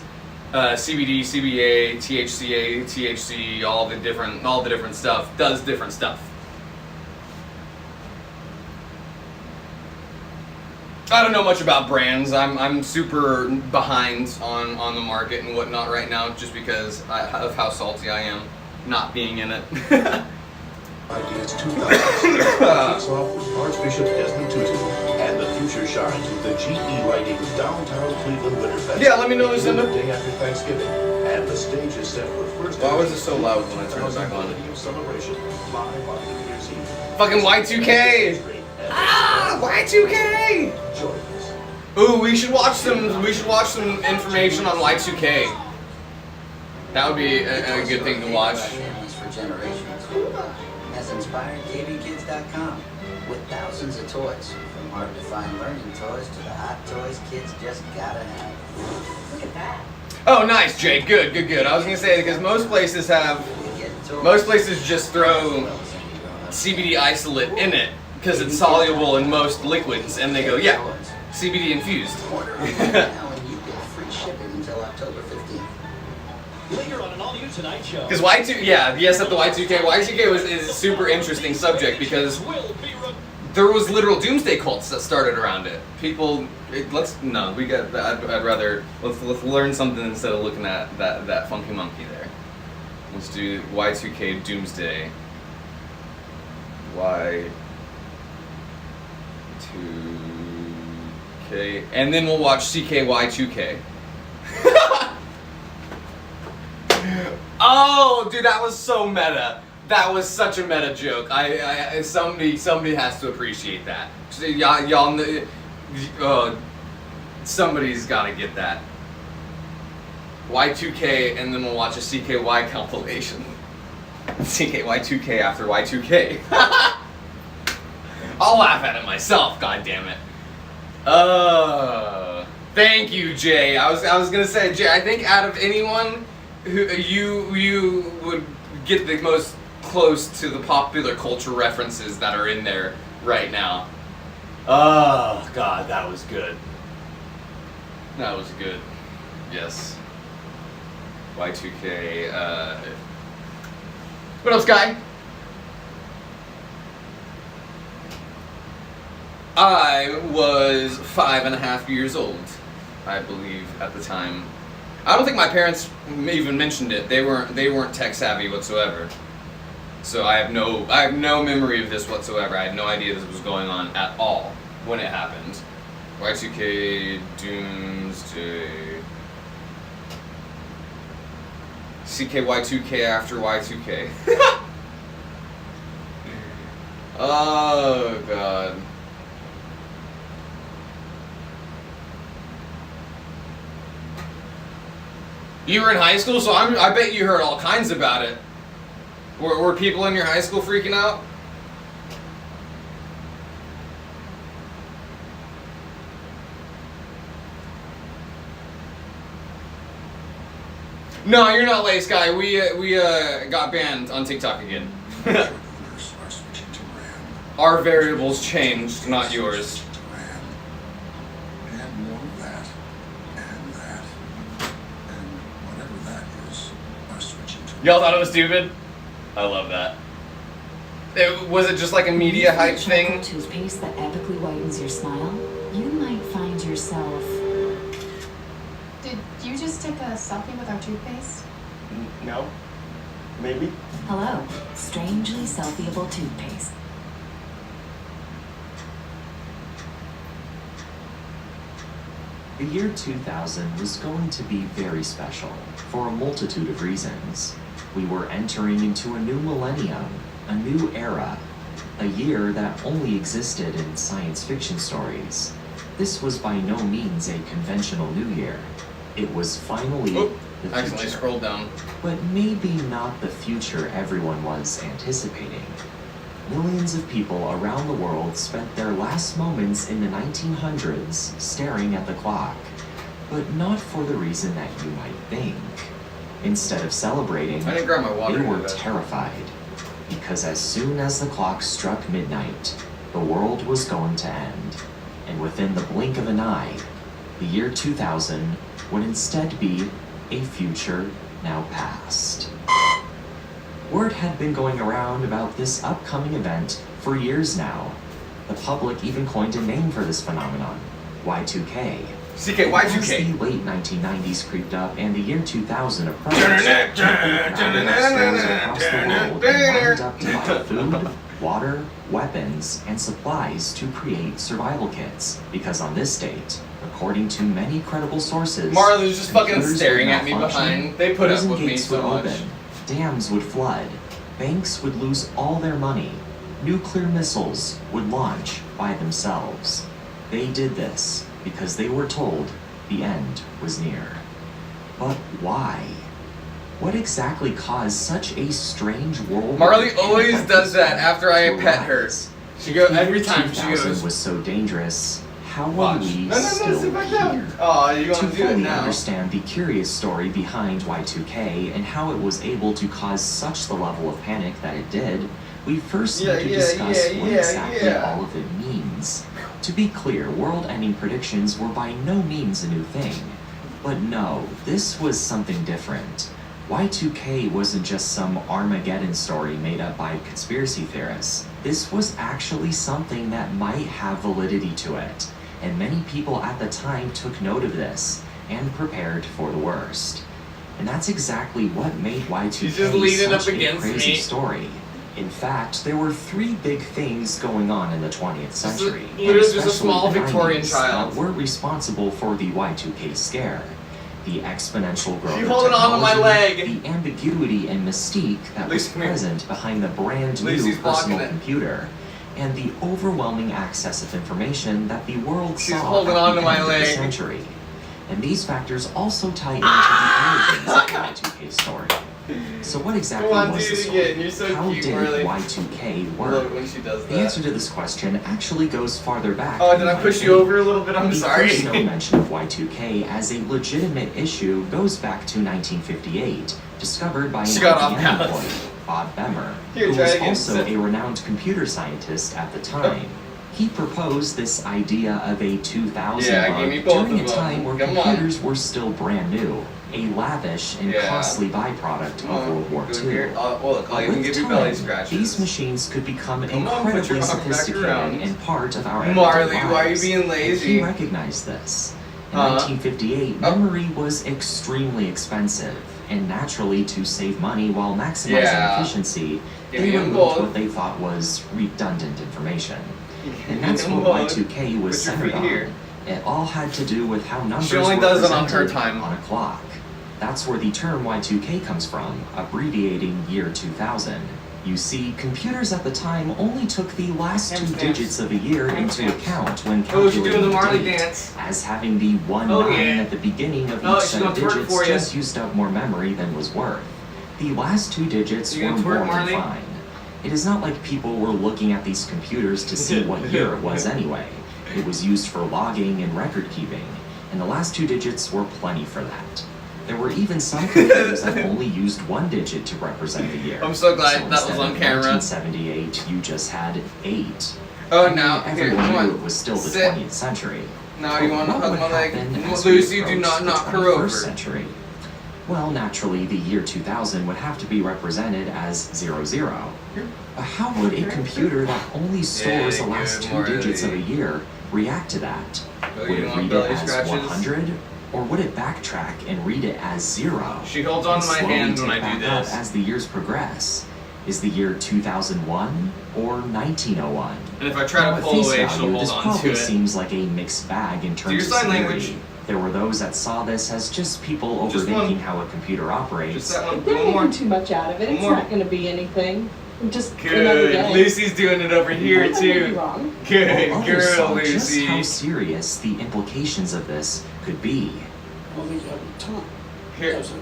CBD, CBA, THCA, THC, all the different stuff does different stuff. I don't know much about brands. I'm super behind on the market and whatnot right now, just because of how salty I am not being in it. Ideas 2006 kicks off with Archbishop Desmond Tutu, and the future shines with the GE Lighting's Downtown Cleveland Winter Fest. Yeah, let me know this in the day after Thanksgiving, and the stage is set for first. Why was it so loud when I turned it back on? Celebration live on New Year's Eve. Fucking Y2K! Ah, Y2K! Ooh, we should watch some information on Y2K. That would be a good thing to watch. For generations. Has inspired KBKids.com with thousands of toys, from hard-to-find learning toys to the hot toys kids just gotta have. Look at that. Oh, nice, Jay. Good. I was gonna say, because most places just throw CBD isolate in it because it's soluble in most liquids, and they go, yeah, CBD infused. Order now and you get free shipping until October 15th. Later on an all-new Tonight Show. Because at the Y2K. Y2K is a super interesting subject because there was literal doomsday cults that started around it. Let's learn something instead of looking at that funky monkey there. Let's do Y2K Doomsday. Y2K, and then we'll watch CKY2K. Oh, dude, that was so meta. That was such a meta joke. Somebody has to appreciate that. Y'all, somebody's got to get that. Y2K, and then we'll watch a CKY compilation. CKY2K after Y2K. I'll laugh at it myself. God damn it. Thank you, Jay. I was gonna say, Jay. I think out of anyone, who you would get the most close to the popular culture references that are in there right now. Oh God, that was good. That was good. Yes. Y2K. What else, Guy? I was 5.5 years old, I believe, at the time. I don't think my parents even mentioned it. They weren't tech savvy whatsoever. So I have no memory of this whatsoever. I had no idea this was going on at all when it happened. Y2K Doomsday. CKY2K after Y2K. Oh God. You were in high school, so I bet you heard all kinds about it. Were people in your high school freaking out? No, you're not Lace Guy. We got banned on TikTok again. Our variables changed, not yours. Y'all thought it was stupid? I love that. Was it just like a media hype thing? Toothpaste that epically whitens your smile? You might find yourself. Did you just take a selfie with our toothpaste? No. Maybe. Hello, strangely selfieable toothpaste. The year 2000 was going to be very special for a multitude of reasons. We were entering into a new millennium, a new era, a year that only existed in science fiction stories. This was by no means a conventional new year. It was finally the future. Accidentally scrolled down. But maybe not the future everyone was anticipating. Millions of people around the world spent their last moments in the 1900s staring at the clock, but not for the reason that you might think. Instead of celebrating, I didn't grab my water they were either. terrified, because as soon as the clock struck midnight, the world was going to end, and within the blink of an eye, the year 2000 would instead be a future now past. Word had been going around about this upcoming event for years now. The public even coined a name for this phenomenon, Y2K. CKY2K. As the late 1990s creeped up and the year 2000 approached, people crowded up stores across the world and lined up to buy food, water, weapons, and supplies to create survival kits. Because on this date, according to many credible sources, Marley's just fucking computers staring would at me malfunction, behind. They put up prison with me gates so would much. open, dams would flood, banks would lose all their money, nuclear missiles would launch by themselves. They did this because they were told the end was near. But why? What exactly caused such a strange world? Marley always does that after I pet her. She goes every time. She 2000 goes. was so dangerous. How are Watch. we No, still sit back here? down. Oh, you To want to do it fully now? understand the curious story behind Y2K and how it was able to cause such the level of panic that it did, we first need to discuss what exactly all of it means. To be clear, world-ending predictions were by no means a new thing. But no, this was something different. Y2K wasn't just some Armageddon story made up by conspiracy theorists. This was actually something that might have validity to it, and many people at the time took note of this and prepared for the worst. And that's exactly what made She's just Y2K leaning up such a against crazy me. story. In fact, there were 3 big things going on in the 20th century, and literally just a especially small the Victorian 90s, child. that were responsible for the Y2K scare. The exponential growth She's of holding on to my technology, leg. the ambiguity and mystique that was Lucy, come here. present behind the brand new Lucy's blocking personal it. computer, and the overwhelming access of information that the world She's saw holding at on the to my end of the leg. century. And these factors also tie into the origins of the Y2K story. So what exactly Come on, was do the it story? again. You're so How cute, did Marley. Y2K I love work? it when she does The that. answer to this question actually goes farther back. Oh, than did I might push you think. over a little bit? I'm The sorry. first known mention of Y2K as a legitimate issue goes back to 1958, discovered by an She got off IBM balance. employee, Bob Bemer, Here, who try was it again. also Sit. a renowned computer scientist at the time. He proposed this idea of a 2000 Yeah, give me both during a of them. time where Come on. computers were still brand new, a lavish and Yeah. costly byproduct Come of on, World War go II. here. Oh, look, I'll even With give you time, belly scratches. these machines could become Come on, put your incredibly arm back sophisticated around. and part of our everyday Marley, why are you lives. being And lazy? he recognized this. In Uh-huh. 1958, memory was extremely expensive, and naturally, to save money while maximizing Yeah. efficiency, Give they me 'em removed both. what they thought was redundant information. And me that's 'em what both. Y2K was Put your centered feet on. here. It all had to do with how numbers She only were does it on her presented time. on a clock. That's where the term Y2K comes from, abbreviating year 2000. You see, computers at the time only took the last 2 digits of a year into account when Oh, she's doing calculating the Marley date, dance. as having the 1 Oh, 9 yeah. at the beginning of Oh, each she's set of gonna twerk digits for you. just used up more memory than was worth. The last 2 digits You were gonna more twerk, than Marley? fine. It is not like people were looking at these computers to see what year it was anyway. It was used for logging and record keeping, and the last 2 digits were plenty for that. There were even some computers that only used 1 digit to represent the year. I'm so glad that was instead on of camera. 1978, you just had 8. Oh, I mean, now, here, everyone come knew on. it was still the Sit. 20th century. Now But you want to what hug would my leg? happen as we Lucy, do approached not the knock her 21st over. century? Well, naturally, the year 2000 would have to be represented as 00. But how would a computer that only stores the last 2 digits of a year react to that? Oh, Would you it want read belly it as scratches? 100? Or would it backtrack and read it as 0? She holds on and to my slowly hand when tick I do back up this. as the years progress? Is the year 2001 or 1901? And if I try to Now, at pull face away, she'll value, hold this on probably to it. seems like a mixed bag in terms your of sign severity. language. There were those that saw this as just people Just one. overthinking how a computer operates. Just that one. They're One more. making too much out of it. One It's more. not going to be anything. Just another Good. day. Lucy's doing it over here I may be too. wrong. Good While others girl, saw just Lucy. how serious the implications of this could be. I don't think you have any time. Here. There's a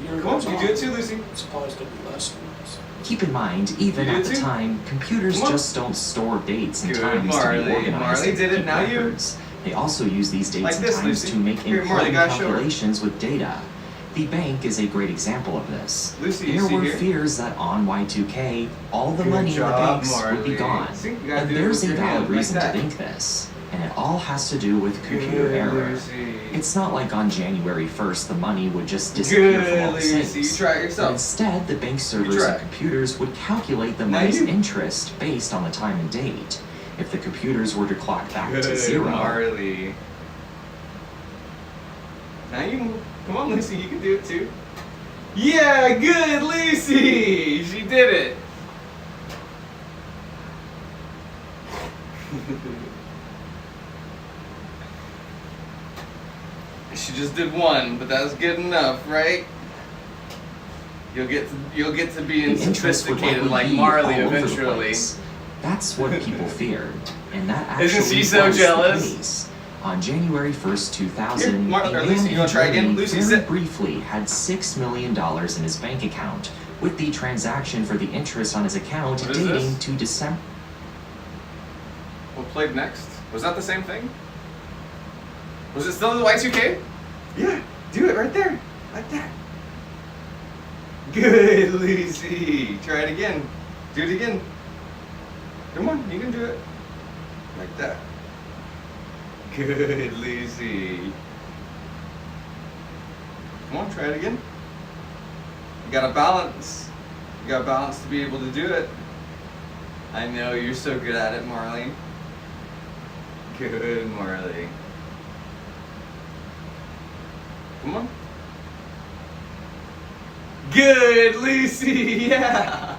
year Come on, goes you do it too, Lucy. It's supposed to be less than this. Keep in mind, even You at did the too? time, computers Come on. just don't store dates and Good, times to Marley. be organized Marley and did it, keep now you. records. They also use these dates Like and this, times Lucy. to make Here, Marley, important gotta show her. calculations with data. The bank is a great example of this. Lucy, you There see were here? fears that on Y2K, all the Good money job, in the banks would Marley. be gone. See, you gotta And do it there's with a your hand, valid like reason to that. think this. And it all has to do with computer Good, error. Lucy. It's not like on January 1st the money would just disappear from all Good, the Lucy. safes. You try it But yourself. instead, the bank servers try. and computers would calculate the Now money's you. interest based on the time and date. If the computers were to clock back to Good, 0, Marley. Now you move. Come on, Lucy. You can do it too. Yeah, good, Lucy. She did it. She just did 1, but that was good enough, right? You'll get to being the interest would sophisticated likely like be Marley all over the eventually. place. That's what people feared, and that actually Isn't she so was jealous? the case. On January 1st, 2000, Here, Mar- a or man Lucy, you in wanna try again? Germany Lucy, very sit. briefly had $6 million in his bank account, with the transaction for the interest on his account What is dating this? to December. What played next? Was that the same thing? Was it still the Y2K? Yeah, do it right there, like that. Good, Lucy. Try it again. Do it again. Come on, you can do it. Like that. Good, Lucy. Come on, try it again. You gotta balance. You gotta balance to be able to do it. I know, you're so good at it, Marley. Good, Marley. Come on. Good, Lucy, yeah.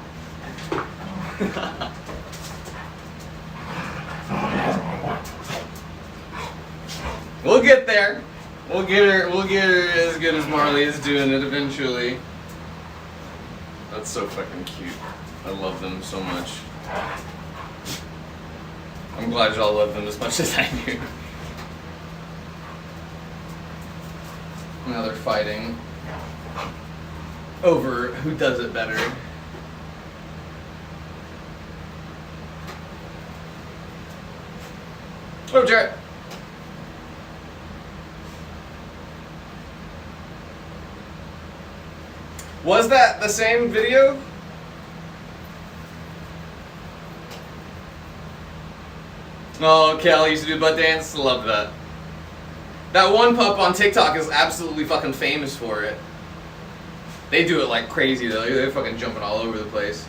We'll get there. We'll get her as good as Marley is doing it eventually. That's so fucking cute. I love them so much. I'm glad y'all love them as much as I do. Now they're fighting over who does it better. Oh, Jarrett. Was that the same video? Oh, Cal used to do butt dance. Love that. That one pup on TikTok is absolutely fucking famous for it. They do it like crazy though. They're fucking jumping all over the place.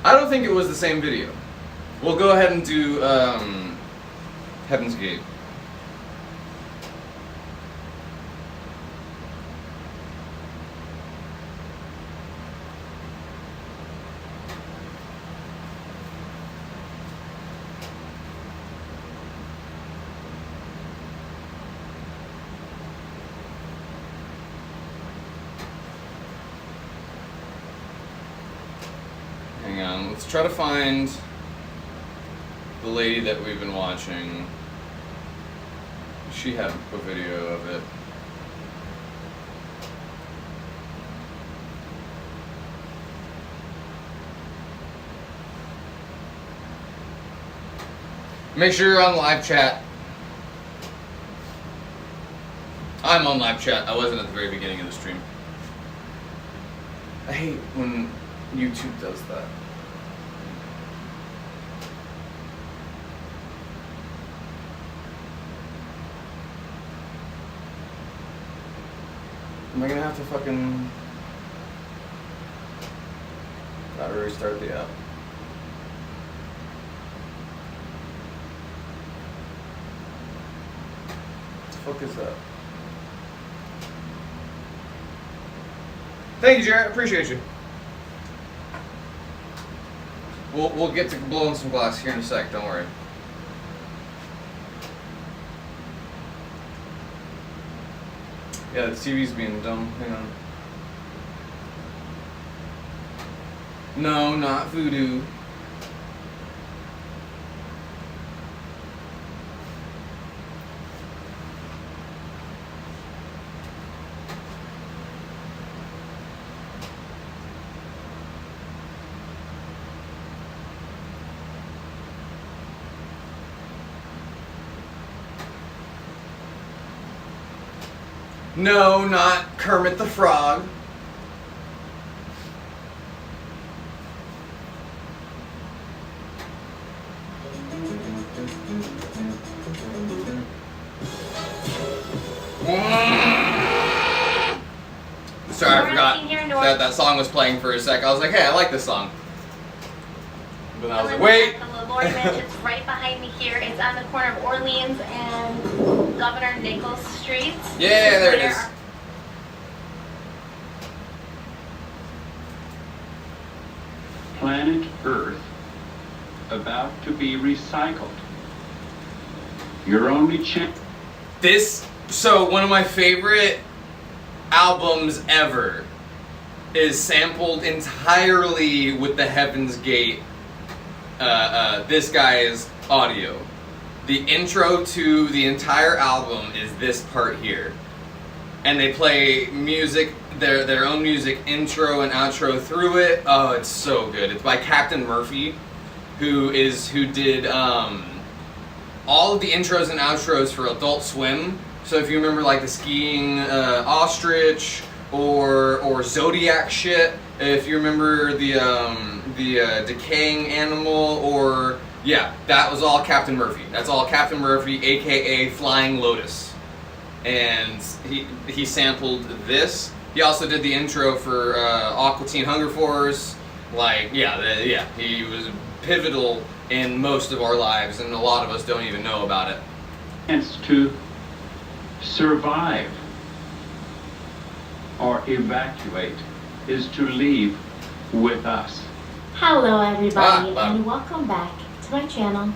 I don't think it was the same video. We'll go ahead and do Heaven's Gate. Hang on, let's try to find the lady that we've been watching. She had a video of it. Make sure you're on live chat. I'm on live chat. I wasn't at the very beginning of the stream. I hate when YouTube does that. Am I gonna have to fucking gotta restart the app? What the fuck is that? Thank you, Jarrett. Appreciate you. We'll get to blowing some glass here in a sec. Don't worry. Yeah, the TV's being dumb. Hang on. No, not voodoo. No, not Kermit the Frog. Sorry, I forgot that song was playing for a sec. I was like, hey, I like this song. But I was like, wait. The Lord Mansion's right behind me here. It's on the corner of Orleans and Governor Nichols Streets. Yeah, there it is. Planet Earth about to be recycled. Your only chance. So one of my favorite albums ever is sampled entirely with the Heaven's Gate. This guy's audio. The intro to the entire album is this part here. And they play music, their own music, intro and outro through it. Oh, it's so good. It's by Captain Murphy, who did all of the intros and outros for Adult Swim. So if you remember like the skiing ostrich or Zodiac shit, if you remember the decaying animal, or yeah, that was all Captain Murphy. That's all Captain Murphy, aka Flying Lotus. And he sampled this. He also did the intro for Aqua Teen Hunger Force. Like, yeah, he was pivotal in most of our lives, and a lot of us don't even know about it. Chance to survive or evacuate is to leave with us. Hello everybody and welcome back to my channel.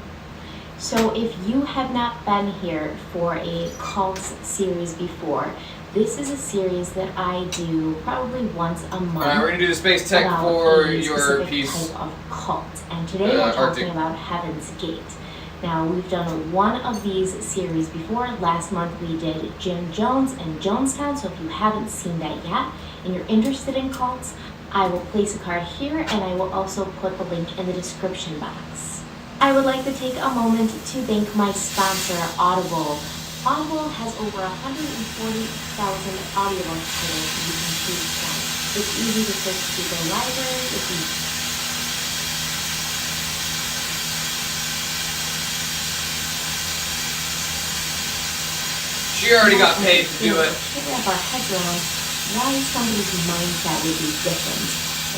So if you have not been here for a cults series before, this is a series that I do probably once a month. Alright, we're gonna do the space tech for your piece. Type of cult. And today we're talking about Heaven's Gate. Now we've done one of these series before. Last month we did Jim Jones and Jonestown, so if you haven't seen that yet and you're interested in cults, I will place a card here and I will also put the link in the description box. I would like to take a moment to thank my sponsor, Audible. Audible has over 140,000 audiobook titles you can choose from. It's easy to search through the library if you She already got paid to do it. Can't wrap our heads around why somebody's mindset would be different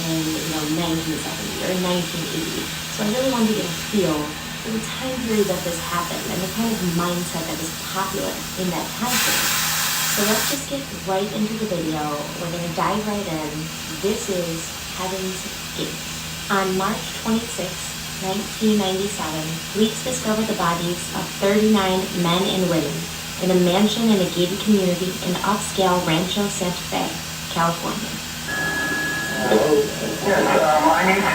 in 1970 or 1980. So I really wanted to get a feel for the time period that this happened and the kind of mindset that was popular in that time period. So let's just get right into the video. We're going to dive right in. This is Heaven's Gate. On March 26, 1997, police discovered the bodies of 39 men and women in a mansion in a gated community in upscale Rancho Santa Fe, California.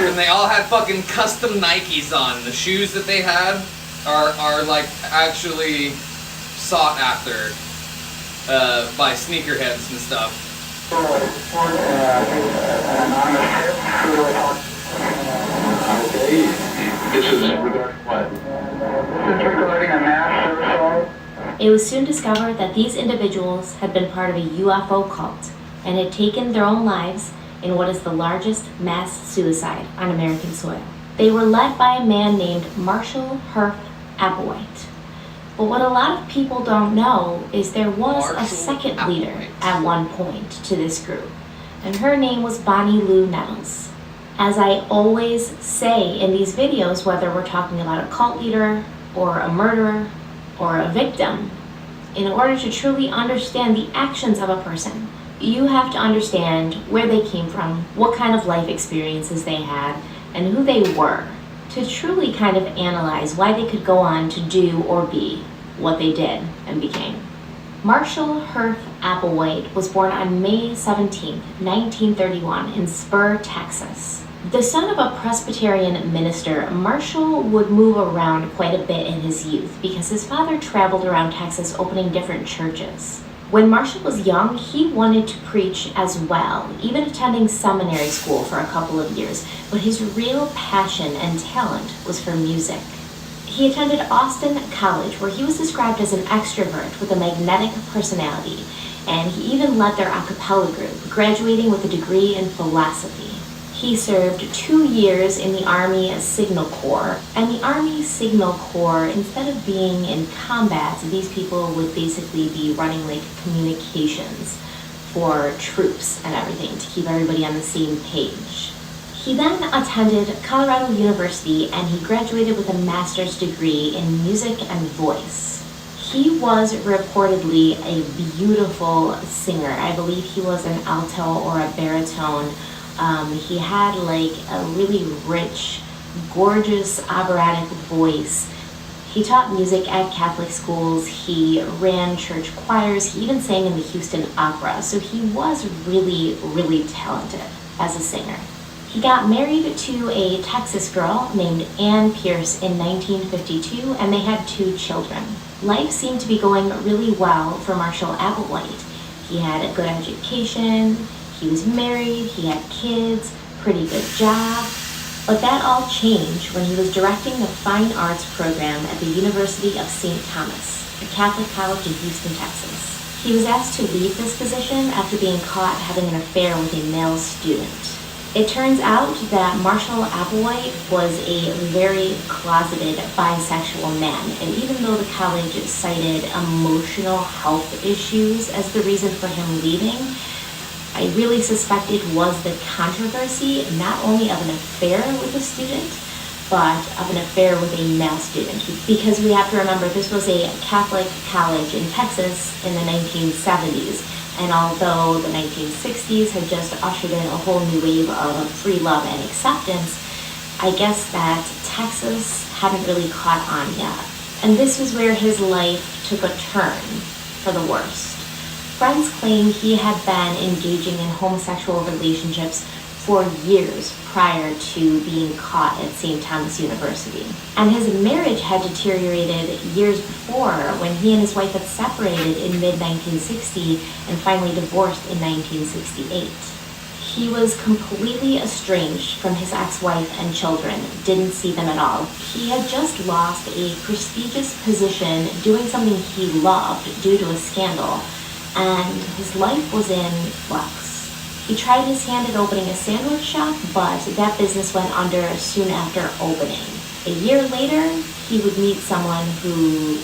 And they all had fucking custom Nikes on. The shoes that they had are like actually sought after by sneakerheads and stuff. Okay, this is regarding what? This is regarding a mass suicide. It was soon discovered that these individuals had been part of a UFO cult and had taken their own lives in what is the largest mass suicide on American soil. They were led by a man named Marshall Herff Applewhite. But what a lot of people don't know is there was a second leader at one point to this group, and her name was Bonnie Lou Nettles. As I always say in these videos, whether we're talking about a cult leader or a murderer or a victim, in order to truly understand the actions of a person, you have to understand where they came from, what kind of life experiences they had, and who they were, to truly kind of analyze why they could go on to do or be what they did and became. Marshall Herff Applewhite was born on May 17, 1931 in Spur, Texas. The son of a Presbyterian minister, Marshall would move around quite a bit in his youth because his father traveled around Texas opening different churches. When Marshall was young, he wanted to preach as well, even attending seminary school for a couple of years, but his real passion and talent was for music. He attended Austin College, where he was described as an extrovert with a magnetic personality, and he even led their a cappella group, graduating with a degree in philosophy. He served 2 years in the Army Signal Corps, and the Army Signal Corps, instead of being in combat, these people would basically be running like communications for troops and everything to keep everybody on the same page. He then attended Colorado University and he graduated with a master's degree in music and voice. He was reportedly a beautiful singer. I believe he was an alto or a baritone. He had like a really rich, gorgeous operatic voice. He taught music at Catholic schools. He ran church choirs. He even sang in the Houston Opera. So he was really, really talented as a singer. He got married to a Texas girl named Ann Pierce in 1952, and they had 2 children. Life seemed to be going really well for Marshall Applewhite. He had a good education, he was married, he had kids, pretty good job. But that all changed when he was directing the Fine Arts program at the University of St. Thomas, a Catholic college in Houston, Texas. He was asked to leave this position after being caught having an affair with a male student. It turns out that Marshall Applewhite was a very closeted bisexual man, and even though the college cited emotional health issues as the reason for him leaving, I really suspect it was the controversy not only of an affair with a student, but of an affair with a male student. Because we have to remember this was a Catholic college in Texas in the 1970s. And although the 1960s had just ushered in a whole new wave of free love and acceptance, I guess that Texas hadn't really caught on yet. And this was where his life took a turn for the worst. Friends claim he had been engaging in homosexual relationships for years prior to being caught at St. Thomas University. And his marriage had deteriorated years before when he and his wife had separated in mid-1960 and finally divorced in 1968. He was completely estranged from his ex-wife and children, didn't see them at all. He had just lost a prestigious position doing something he loved due to a scandal, and his life was in flux. He tried his hand at opening a sandwich shop, but that business went under soon after opening. A year later, he would meet someone who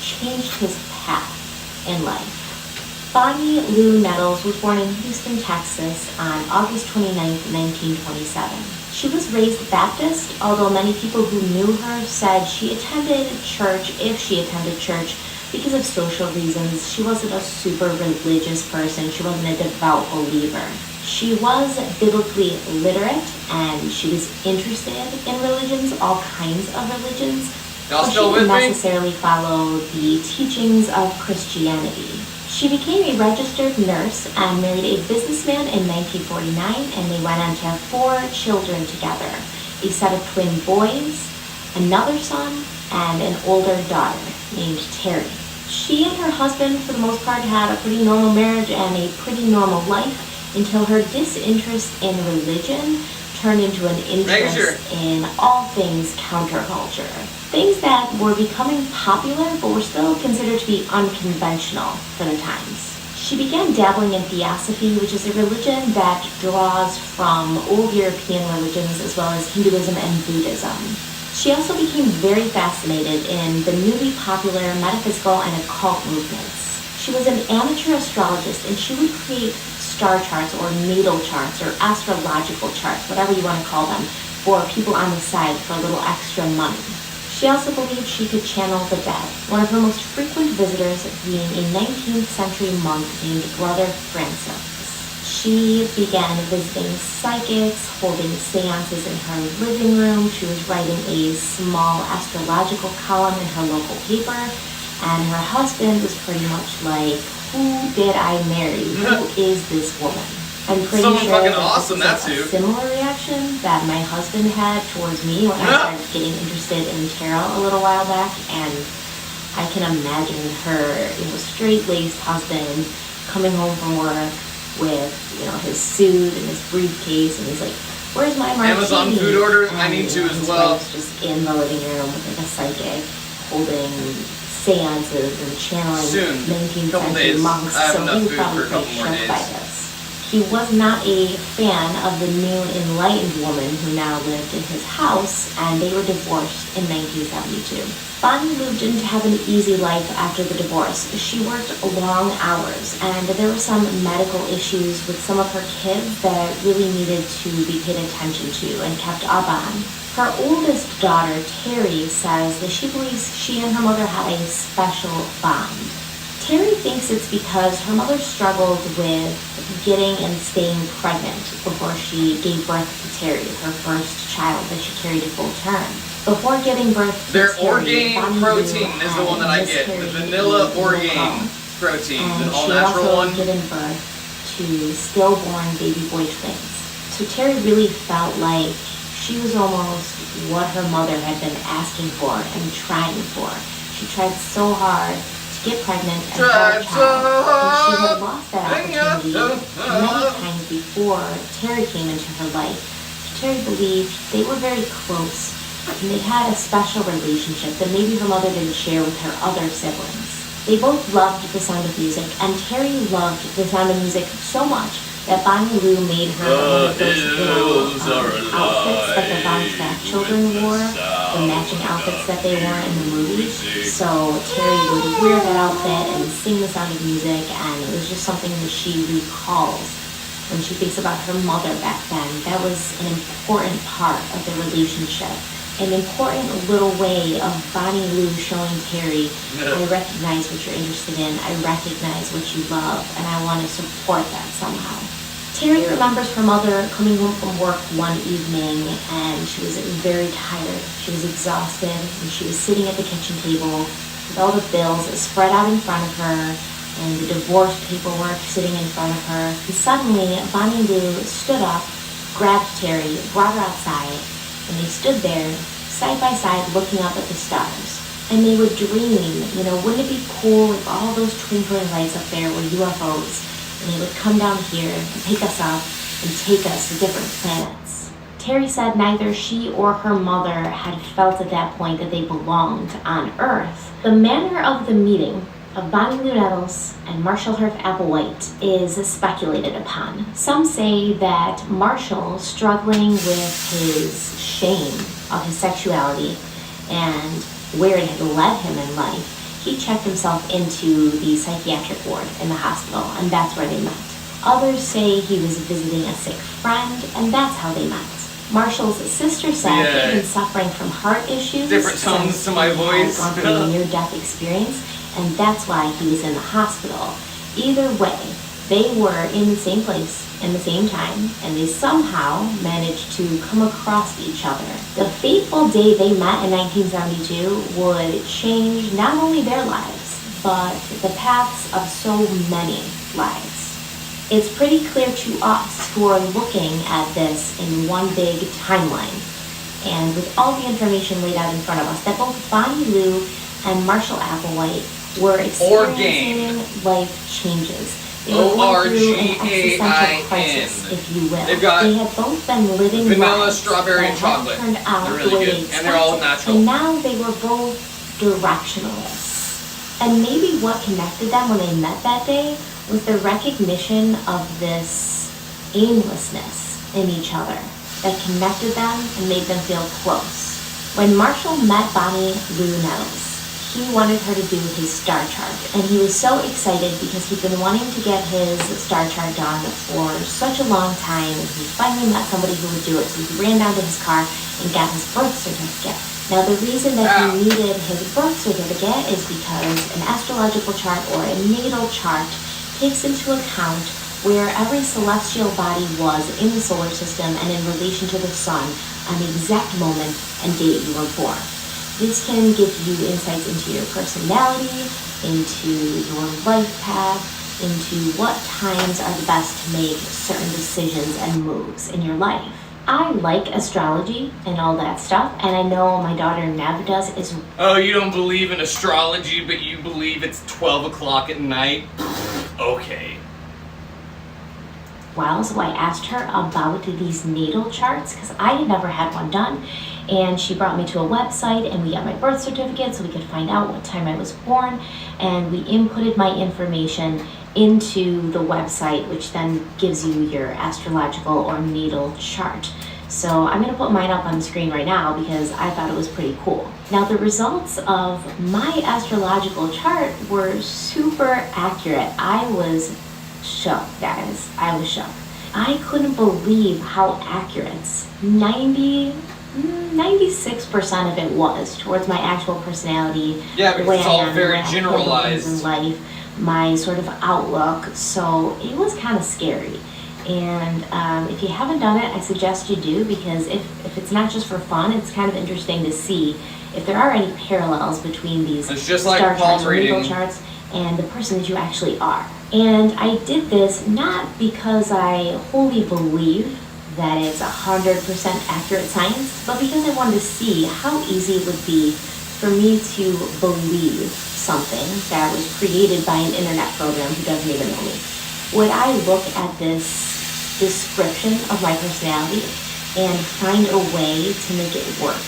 changed his path in life. Bonnie Lou Nettles was born in Houston, Texas on August 29, 1927. She was raised Baptist, although many people who knew her said she attended church, if she attended church, because of social reasons. She wasn't a super religious person. She wasn't a devout believer. She was biblically literate, and she was interested in religions, all kinds of religions. Y'all but still she didn't with me? necessarily follow the teachings of Christianity. She became a registered nurse and married a businessman in 1949, and they went on to have 4 children together, a set of twin boys, another son, and an older daughter named Terry. She and her husband, for the most part, had a pretty normal marriage and a pretty normal life until her disinterest in religion turned into an interest in all things counterculture. Things that were becoming popular but were still considered to be unconventional for the times. She began dabbling in theosophy, which is a religion that draws from old European religions as well as Hinduism and Buddhism. She also became very fascinated in the newly popular metaphysical and occult movements. She was an amateur astrologist, and she would create star charts or natal charts or astrological charts, whatever you want to call them, for people on the side for a little extra money. She also believed she could channel the dead, one of her most frequent visitors being a 19th century monk named Brother Francis. She began visiting psychics, holding seances in her living room. She was writing a small astrological column in her local paper, and her husband was pretty much like, who did I marry? Who is this woman? I'm pretty Someone sure fucking that awesome, this that is a too. similar reaction that my husband had towards me when I started getting interested in tarot a little while back, and I can imagine her, straight-laced husband coming home from work with, his suit and his briefcase, and he's like, where's my martini? Amazon food order? I And, need to as his well. wife's just in the living room with like a psychic holding seances and channeling Soon. 19th Couple century days. monks, I have so enough he was food probably for a couple quite more shook by days. this. He was not a fan of the new enlightened woman who now lived in his house, and they were divorced in 1972. Bonnie Lou didn't have an easy life after the divorce. She worked long hours, and there were some medical issues with some of her kids that really needed to be paid attention to and kept up on. Her oldest daughter, Terry, says that she believes she and her mother had a special bond. Terry thinks it's because her mother struggled with getting and staying pregnant before she gave birth to Terry, her first child that she carried to full term. Before giving birth to Their Terry, Orgain protein is the one that I get. The vanilla Orgain protein, and the all she natural also one. given birth to stillborn baby boy twins. So Terry really felt like she was almost what her mother had been asking for and trying for. She tried so hard to get pregnant and have a child, and she had lost that opportunity many times before Terry came into her life. Terry believed they were very close, and they had a special relationship that maybe her mother didn't share with her other siblings. They both loved the sound of music, and Terry loved the sound of music so much that Bonnie Lou made her one of those little outfits that the Von Trapp children wore, the matching outfits that they wore in the movies. So Terry would wear that outfit and sing the sound of music, and it was just something that she recalls when she thinks about her mother back then. That was an important part of their relationship. an important little way of Bonnie Lou showing Terry, I recognize what you're interested in, I recognize what you love, and I want to support that somehow. Terry remembers her mother coming home from work one evening, and she was very tired. She was exhausted, and she was sitting at the kitchen table with all the bills spread out in front of her, and the divorce paperwork sitting in front of her. And suddenly, Bonnie Lou stood up, grabbed Terry, brought her outside, and they stood there, side by side, looking up at the stars. And they would dream, wouldn't it be cool if all those twinkling lights up there were UFOs, and they would come down here and pick us up and take us to different planets. Terry said neither she or her mother had felt at that point that they belonged on Earth. The manner of the meeting of Bonnie Lou Nettles and Marshall Herff Applewhite is speculated upon. Some say that Marshall, struggling with his shame of his sexuality and where it had led him in life, he checked himself into the psychiatric ward in the hospital, and that's where they met. Others say he was visiting a sick friend, and that's how they met. Marshall's sister said he had been suffering from heart issues. Different tones to my voice. Gone through a near-death experience, and that's why he was in the hospital. Either way, they were in the same place in the same time, and they somehow managed to come across each other. The fateful day they met in 1972 would change not only their lives, but the paths of so many lives. It's pretty clear to us who are looking at this in one big timeline, and with all the information laid out in front of us, that both Bonnie Lou and Marshall Applewhite were experiencing life changes. They were going through an existential crisis, if you will. They've got they had both been living vanilla, lives strawberry, and that chocolate. turned out They're the really way good, they expected, and they're all natural. and now they were both directionalists. And maybe what connected them when they met that day was the recognition of this aimlessness in each other that connected them and made them feel close. When Marshall met Bonnie Lou Nettles, he wanted her to do his star chart, and he was so excited because he'd been wanting to get his star chart done for such a long time, and he finally met somebody who would do it, so he ran down to his car and got his birth certificate. Now, the reason that he needed his birth certificate is because an astrological chart or a natal chart takes into account where every celestial body was in the solar system and in relation to the sun on the exact moment and date you were born. This can give you insights into your personality, into your life path, into what times are the best to make certain decisions and moves in your life. I like astrology and all that stuff, and I know my daughter Nev does as well. Oh, you don't believe in astrology, but you believe it's 12 o'clock at night? Okay. So I asked her about these natal charts because I had never had one done, and she brought me to a website and we got my birth certificate so we could find out what time I was born, and we inputted my information into the website, which then gives you your astrological or natal chart. So I'm going to put mine up on the screen right now because I thought it was pretty cool. Now, the results of my astrological chart were super accurate. I was shocked, guys. I was shocked. I couldn't believe how accurate 96% of it was towards my actual personality. Yeah, because it's all very in generalized. life, my sort of outlook. So it was kind of scary. And if you haven't done it, I suggest you do, because if it's not just for fun, it's kind of interesting to see if there are any parallels between these it's just like star charts or natal reading. charts and the person that you actually are. And I did this not because I wholly believe that it's 100% accurate science, but because I wanted to see how easy it would be for me to believe something that was created by an internet program who doesn't even know me. Would I look at this description of my personality and find a way to make it work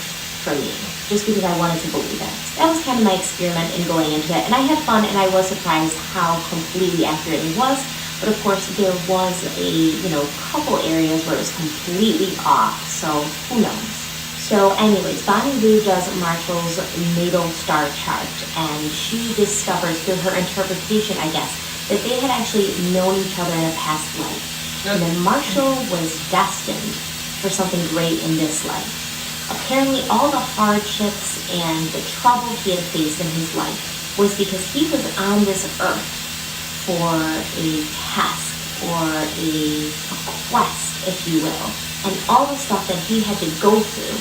for me, just because I wanted to believe it? That was kind of my experiment in going into it, and I had fun, and I was surprised how completely accurate it was. But of course, there was a couple areas where it was completely off, so who knows? So anyways, Bonnie Lou does Marshall's natal star chart, and she discovers through her interpretation, I guess, that they had actually known each other in a past life. And then Marshall was destined for something great in this life. Apparently all the hardships and the trouble he had faced in his life was because he was on this earth for a task or a quest, if you will. And all the stuff that he had to go through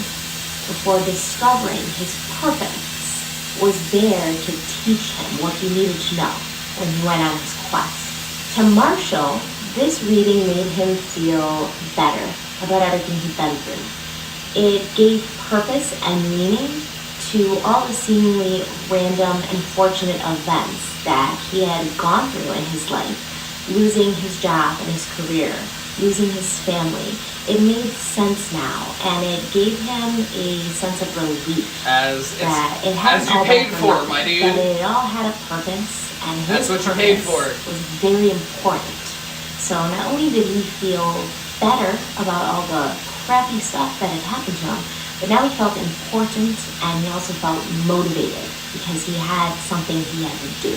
before discovering his purpose was there to teach him what he needed to know when he went on his quest. To Marshall, this reading made him feel better about everything he'd been through. It gave purpose and meaning to all the seemingly random and fortunate events that he had gone through in his life. Losing his job and his career, losing his family. It made sense now, and it gave him a sense of relief that it hadn't all been for nothing, my dude. that it all had a purpose, and his That's what you paid for. was very important. So not only did he feel better about all the crappy stuff that had happened to him, but now he felt important, and he also felt motivated because he had something he had to do.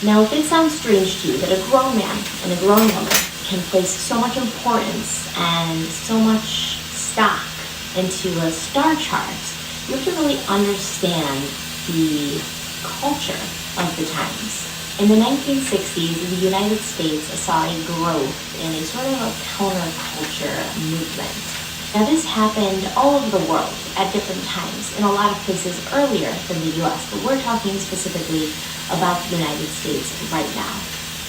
Now, if it sounds strange to you that a grown man and a grown woman can place so much importance and so much stock into a star chart, you have to really understand the culture of the times. In the 1960s, the United States saw a growth in a sort of a counterculture movement. Now, this happened all over the world at different times, in a lot of places earlier than the US, but we're talking specifically about the United States right now.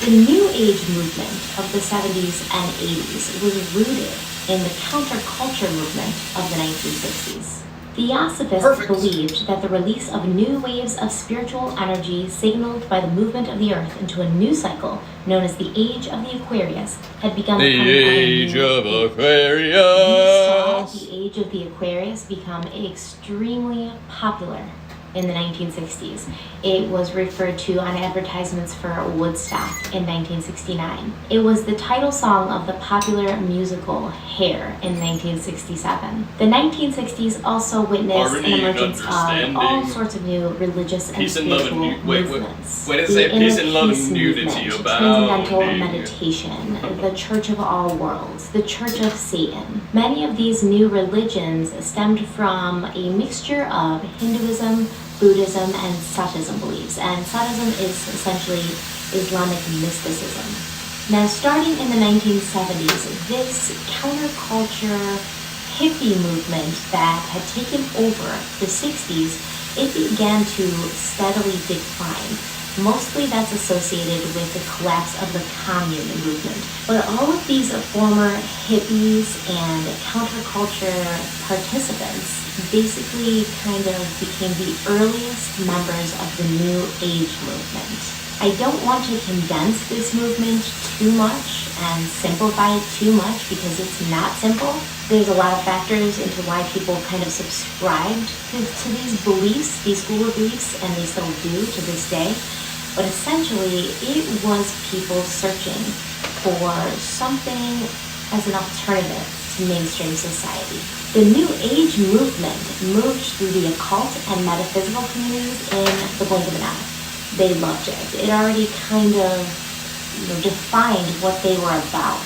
The New Age movement of the 70s and 80s was rooted in the counterculture movement of the 1960s. Theosophists believed that the release of new waves of spiritual energy signaled by the movement of the Earth into a new cycle, known as the Age of the Aquarius, had begun the Age of Aquarius. We saw the Age of the Aquarius become extremely popular in the 1960s. It was referred to on advertisements for Woodstock in 1969. It was the title song of the popular musical Hair in 1967. The 1960s also witnessed an emergence of all sorts of new religious and spiritual movements. Wait, say peace and love and nudity about Transcendental meditation, the Church of All Worlds, the Church of Satan. Many of these new religions stemmed from a mixture of Hinduism, Buddhism, and Sufism beliefs. And Sufism is essentially Islamic mysticism. Now, starting in the 1970s, this counterculture hippie movement that had taken over the 60s, it began to steadily decline. Mostly that's associated with the collapse of the commune movement. But all of these former hippies and counterculture participants basically kind of became the earliest members of the New Age movement. I don't want to condense this movement too much and simplify it too much because it's not simple. There's a lot of factors into why people kind of subscribed to these beliefs, these school of beliefs, and they still do to this day. But essentially, it was people searching for something as an alternative to mainstream society. The New Age movement moved through the occult and metaphysical communities in the blink of an eye. They loved it. It already kind of defined what they were about.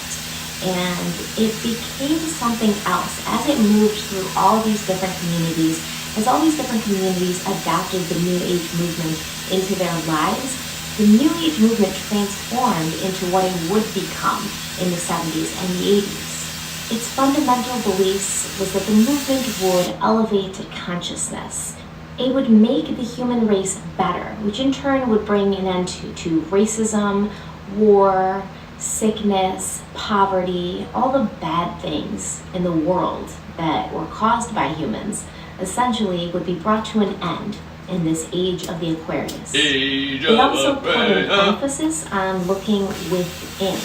And it became something else. As it moved through all these different communities, as all these different communities adopted the New Age movement into their lives, the New Age movement transformed into what it would become in the 70s and the 80s. Its fundamental beliefs was that the movement would elevate consciousness. It would make the human race better, which in turn would bring an end to racism, war, sickness, poverty, all the bad things in the world that were caused by humans, essentially would be brought to an end in this Age of the Aquarius. It also put an emphasis on looking within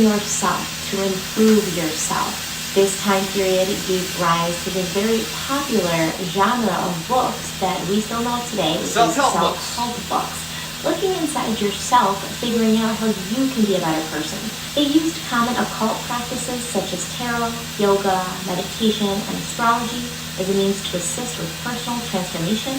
yourself to improve yourself. This time period gave rise to this very popular genre of books that we still know today, which is self-help books. Looking inside yourself, figuring out how you can be a better person. They used common occult practices such as tarot, yoga, meditation, and astrology as a means to assist with personal transformation,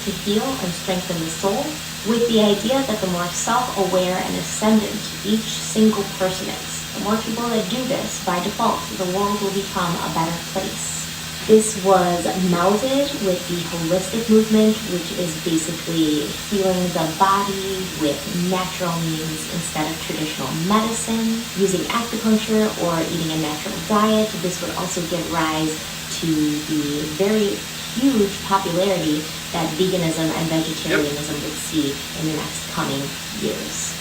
to heal and strengthen the soul, with the idea that the more self-aware and ascendant each single person is, the more people that do this, by default, the world will become a better place. This was melded with the holistic movement, which is basically healing the body with natural means instead of traditional medicine, using acupuncture or eating a natural diet. This would also give rise to the very huge popularity that veganism and vegetarianism would see in the next coming years.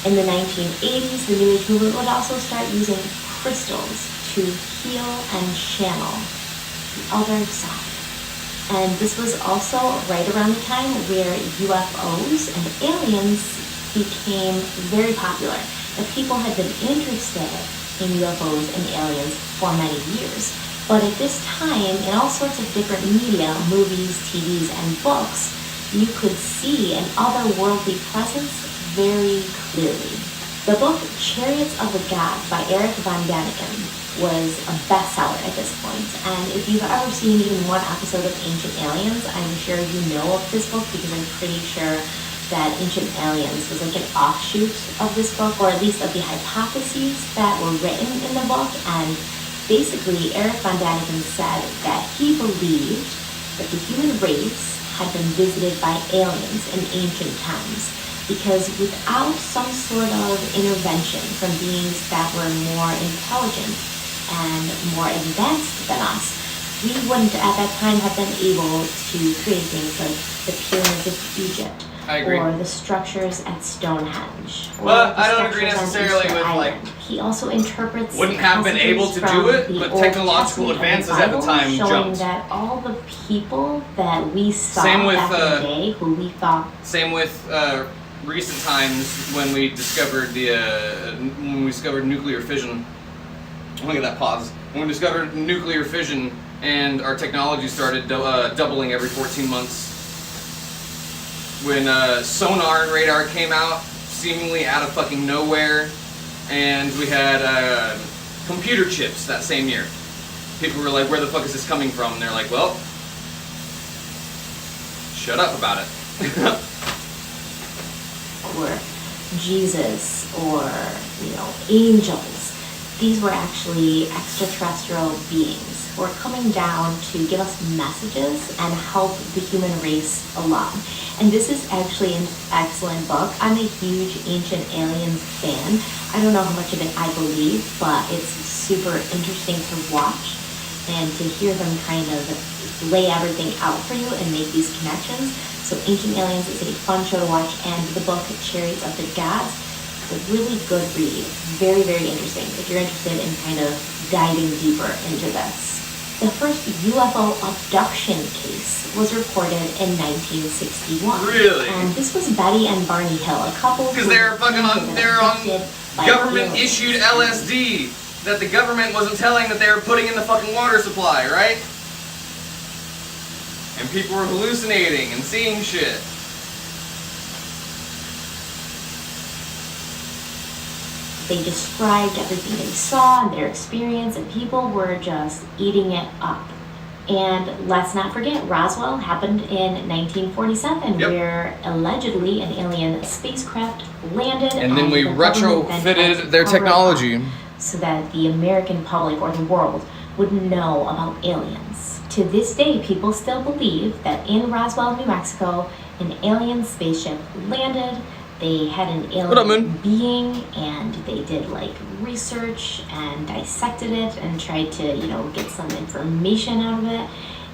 In the 1980s, the New Age movement would also start using crystals to heal and channel the other side. And this was also right around the time where UFOs and aliens became very popular. And people had been interested in UFOs and aliens for many years. But at this time, in all sorts of different media, movies, TVs, and books, you could see an otherworldly presence very clearly. The book Chariots of the Gods by Eric von Däniken was a bestseller at this point. And if you've ever seen even one episode of Ancient Aliens, I'm sure you know of this book because I'm pretty sure that Ancient Aliens was like an offshoot of this book, or at least of the hypotheses that were written in the book. And basically, Eric von Däniken said that he believed that the human race had been visited by aliens in ancient times, because without some sort of intervention from beings that were more intelligent and more advanced than us, we wouldn't at that time have been able to create things like the pyramids of Egypt, or the structures at Stonehenge. Well, I don't agree necessarily with like. He also interprets. Wouldn't have been able to do it, but technological advances at the time showing jumped. That all the people that we saw back in the day, who we thought. Same with recent times when we discovered nuclear fission. Look at that pause. When we discovered nuclear fission and our technology started doubling every 14 months. When sonar and radar came out, seemingly out of fucking nowhere, and we had computer chips that same year. People were like, where the fuck is this coming from? And they're like, well, shut up about it. Or Jesus, or, angels. These were actually extraterrestrial beings who are coming down to give us messages and help the human race along. And this is actually an excellent book. I'm a huge Ancient Aliens fan. I don't know how much of it I believe, but it's super interesting to watch and to hear them kind of lay everything out for you and make these connections. So Ancient Aliens is a fun show to watch, and the book Chariots of the Gods, a really good read. Very, very interesting if you're interested in kind of diving deeper into this. The first UFO abduction case was reported in 1961. Really? And this was Betty and Barney Hill, a couple. Because they're on government-issued LSD that the government wasn't telling that they were putting in the fucking water supply, right? And people were hallucinating and seeing shit. They described everything they saw and their experience, and people were just eating it up. And let's not forget, Roswell happened in 1947, where allegedly an alien spacecraft landed. And then we retrofitted their technology so that the American public or the world would know about aliens. To this day, people still believe that in Roswell, New Mexico, an alien spaceship landed. They had an alien being, and they did research and dissected it and tried to, get some information out of it.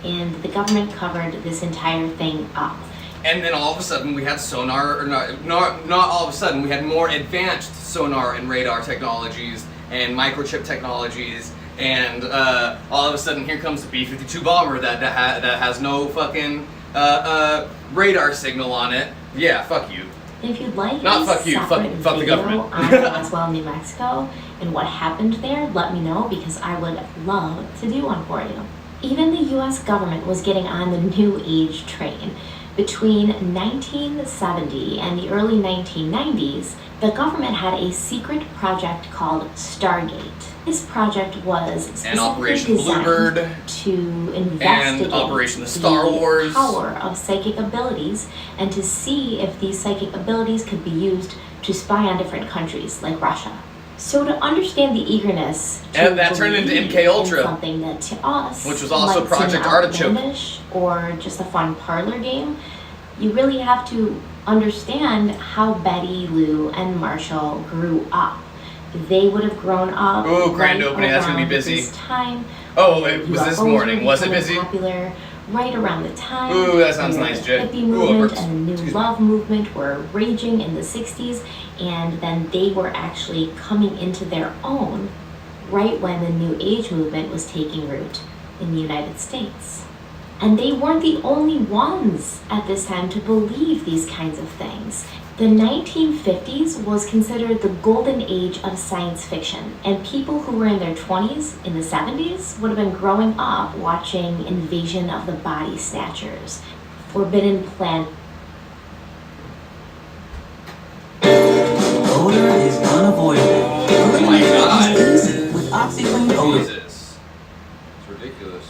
And the government covered this entire thing up. And then all of a sudden we had sonar, or not all of a sudden, we had more advanced sonar and radar technologies and microchip technologies. And all of a sudden here comes the B-52 bomber that has no fucking radar signal on it. Yeah, fuck you. If you'd like not fuck you, fuck the government. On Roswell, New Mexico, and what happened there, let me know, because I would love to do one for you. Even the U.S. government was getting on the New Age train. Between 1970 and the early 1990s, the government had a secret project called Stargate. This project was specifically designed to investigate and Operation Star Wars. The power of psychic abilities and to see if these psychic abilities could be used to spy on different countries like Russia. So to understand the eagerness to And that turned into believe MK Ultra, in something that to us, which was also might Project seem Artichoke, outlandish or just a fun parlor game, you really have to understand how Betty, Lou, and Marshall grew up. They would have grown up. Ooh, grand opening. That's gonna be busy. This time. Oh, it was this morning. Was it busy? Popular right around the time. Ooh, that sounds nice, Jay. The hippie movement and the New Love movement were raging in the 60s, and then they were actually coming into their own right when the New Age movement was taking root in the United States. And they weren't the only ones at this time to believe these kinds of things. The 1950s was considered the golden age of science fiction, and people who were in their 20s in the 70s would have been growing up watching Invasion of the Body Snatchers, Forbidden Planet. Odor is unavoidable. Oh my God. With OxyClean odor. Jesus. It's ridiculous.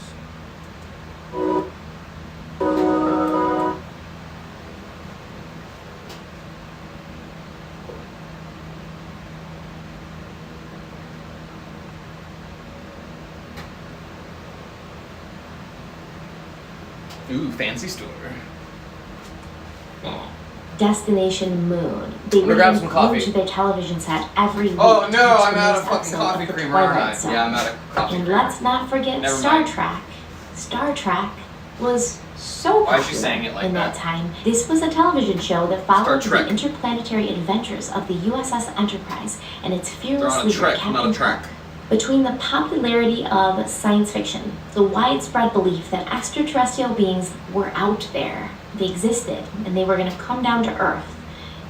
Ooh, fancy store. Destination Moon. They would grab some go coffee. to their television set every week. Oh to no, catch I'm the out newest of fucking episode coffee of the creamer, aren't Twilight I? Zone. Yeah, I'm out of coffee And creamer. let's not forget Never Star mind. Trek. Star Trek was so Why is she popular saying it like in that that? time. This was a television show that followed Star the Trek. interplanetary adventures of the USS Enterprise and its They're fearless on a leader, trek, Captain not a track. Kirk. Between the popularity of science fiction, the widespread belief that extraterrestrial beings were out there, they existed, and they were going to come down to Earth,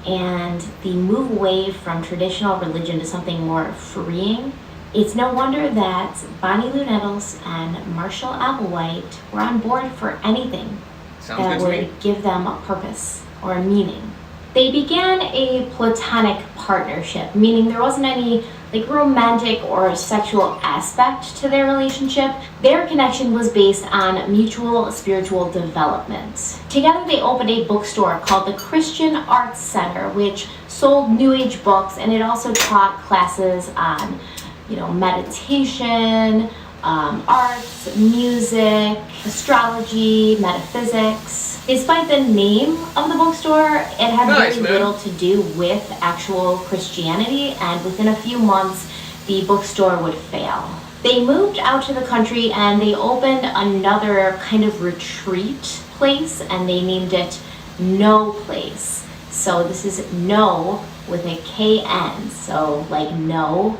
and the move away from traditional religion to something more freeing, it's no wonder that Bonnie Lou Nettles and Marshall Applewhite were on board for anything Sounds that good to me. would give them a purpose or a meaning. They began a platonic partnership, meaning there wasn't any romantic or sexual aspect to their relationship. Their connection was based on mutual spiritual development. Together they opened a bookstore called the Christian Arts Center, which sold New Age books, and it also taught classes on meditation, arts, music, astrology, metaphysics. Despite the name of the bookstore, it had very little to do with actual Christianity, and within a few months, the bookstore would fail. They moved out to the country and they opened another kind of retreat place, and they named it No Place. So this is no with a KN, so like know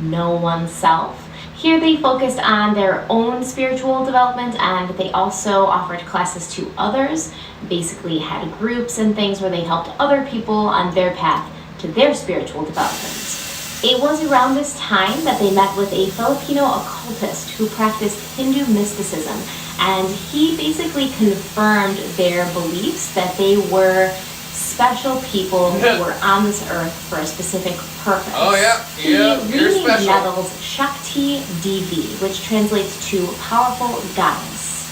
oneself. Here they focused on their own spiritual development, and they also offered classes to others, basically had groups and things where they helped other people on their path to their spiritual development. It was around this time that they met with a Filipino occultist who practiced Hindu mysticism, and he basically confirmed their beliefs that they were special people who were on this earth for a specific purpose. Oh yeah, yeah, He you're renamed special. Nettles Shakti Devi, which translates to powerful goddess.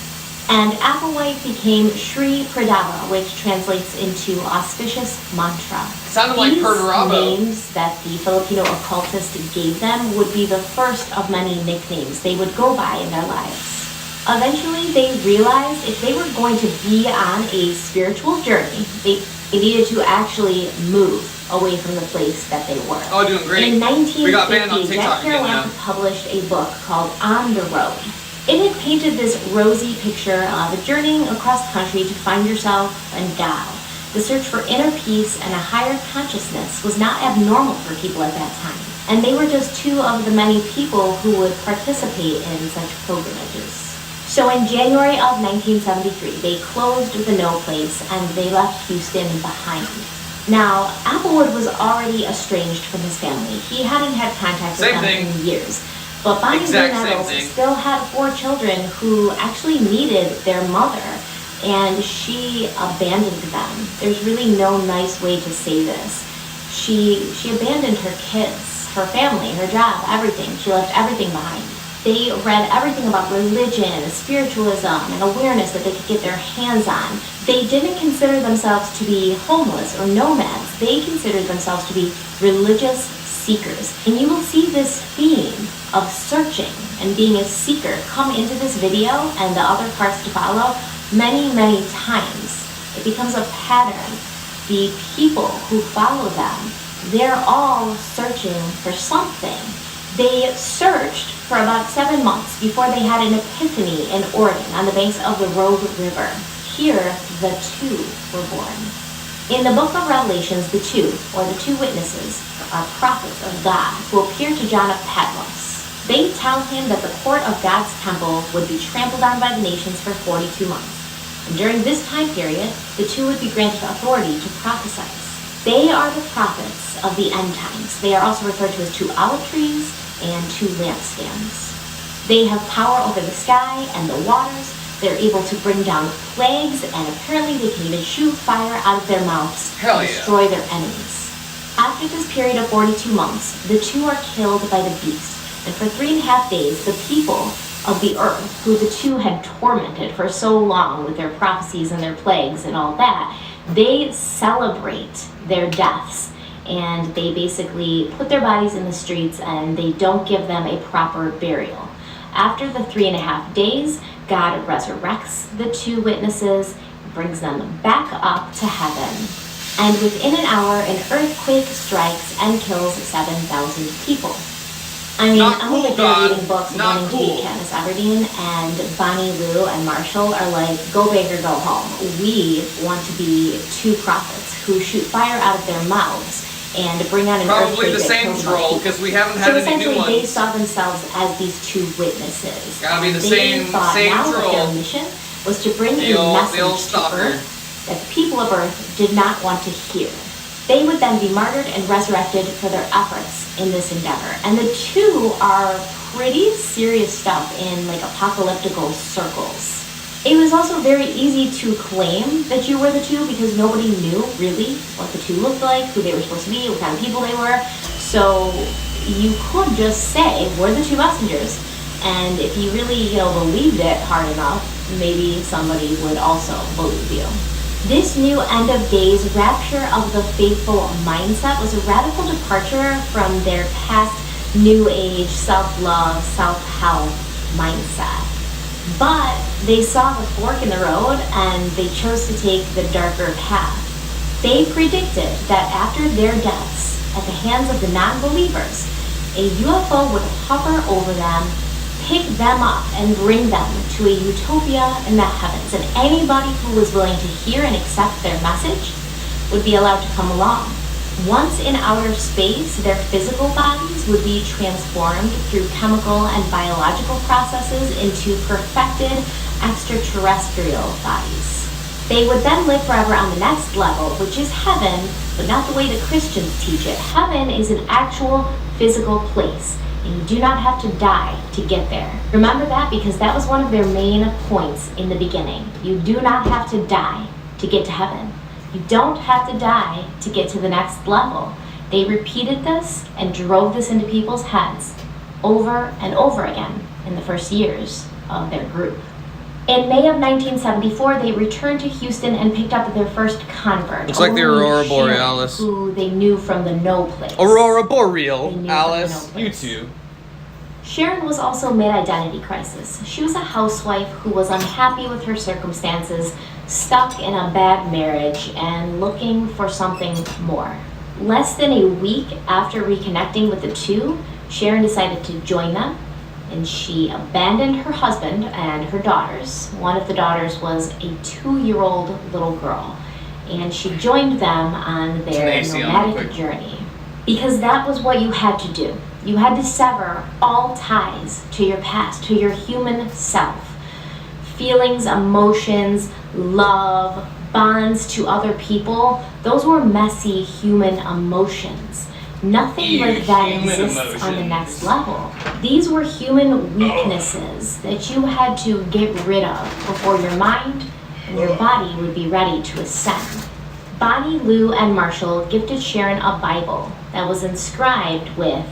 And Applewhite became Shri Pradava, which translates into auspicious mantra. Sounded like These Perdurabo. names that the Filipino occultist gave them would be the first of many nicknames they would go by in their lives. Eventually, they realized if they were going to be on a spiritual journey, they needed to actually move away from the place that they were. Oh, doing great. In We got banned on 1950, TikTok Jack again Kerouac now. published a book called On the Road. It had painted this rosy picture of a journeying across the country to find yourself and God. The search for inner peace and a higher consciousness was not abnormal for people at that time, and they were just two of the many people who would participate in such pilgrimages. So in January of 1973, they closed the No Place and they left Houston behind. Now, Applewood was already estranged from his family. He hadn't had contact with them in years. But Bonnie Lou Nettles still had 4 children who actually needed their mother, and she abandoned them. There's really no nice way to say this. She abandoned her kids, her family, her job, everything. She left everything behind. They read everything about religion, spiritualism, and awareness that they could get their hands on. They didn't consider themselves to be homeless or nomads. They considered themselves to be religious seekers. And you will see this theme of searching and being a seeker come into this video and the other parts to follow many, many times. It becomes a pattern. The people who follow them, they're all searching for something. They searched for about 7 months before they had an epiphany in Oregon on the banks of the Rogue River. Here, the two were born. In the book of Revelations, the two witnesses, are prophets of God who appear to John of Patmos. They tell him that the court of God's temple would be trampled on by the nations for 42 months. And during this time period, the two would be granted authority to prophesy. They are the prophets of the end times. They are also referred to as 2 olive trees and 2 lampstands. They have power over the sky and the waters. They're able to bring down plagues, and apparently they can even shoot fire out of their mouths to destroy their enemies. After this period of 42 months, the two are killed by the beast. And for 3.5 days, the people of the earth, who the two had tormented for so long with their prophecies and their plagues and all that, they celebrate their deaths. And they basically put their bodies in the streets and they don't give them a proper burial. After the 3.5 days, God resurrects the 2 witnesses, brings them back up to heaven. And within an hour, an earthquake strikes and kills 7,000 people. I mean, I'm over here reading books wanting to be Katniss Everdeen, and Bonnie, Lou, and Marshall are like, go big or go home. We want to be 2 prophets who shoot fire out of their mouths and bring on an probably earthquake the same troll, because we haven't had any new ones. So essentially, they saw themselves as these 2 witnesses. Gotta be the they thought now troll. That their mission was to bring a message to Earth that the people of Earth did not want to hear. They would then be martyred and resurrected for their efforts in this endeavor. And the 2 are pretty serious stuff in like apocalyptical circles. It was also very easy to claim that you were the 2 because nobody knew really what the 2 looked like, who they were supposed to be, what kind of people they were. So you could just say, we're the 2 messengers. And if you really, believed it hard enough, maybe somebody would also believe you. This new end of days rapture of the faithful mindset was a radical departure from their past new age self-love, self-help mindset. But they saw the fork in the road and they chose to take the darker path. They predicted that after their deaths at the hands of the non-believers, a UFO would hover over them, pick them up, and bring them to a utopia in the heavens. And anybody who was willing to hear and accept their message would be allowed to come along. Once in outer space, their physical bodies would be transformed through chemical and biological processes into perfected extraterrestrial bodies. They would then live forever on the next level, which is heaven, but not the way the Christians teach it. Heaven is an actual physical place, and you do not have to die to get there. Remember that, because that was one of their main points in the beginning. You do not have to die to get to heaven. You don't have to die to get to the next level. They repeated this and drove this into people's heads over and over again in the first years of their group. In May of 1974, they returned to Houston and picked up their first convert. Looks like the Aurora Borealis. Who they knew from the No Place. Aurora Borealis, YouTube. Sharon was also mid-identity crisis. She was a housewife who was unhappy with her circumstances, stuck in a bad marriage, and looking for something more. Less than a week after reconnecting with the 2, Sharon decided to join them, and she abandoned her husband and her daughters. One of the daughters was a 2-year-old little girl, and she joined them on their nomadic journey. Because that was what you had to do. You had to sever all ties to your past, to your human self. Feelings, emotions, love, bonds to other people, those were messy human emotions. Nothing like that exists on the next level. These were human weaknesses that you had to get rid of before your mind and your body would be ready to ascend. Bonnie, Lou, and Marshall gifted Sharon a Bible that was inscribed with,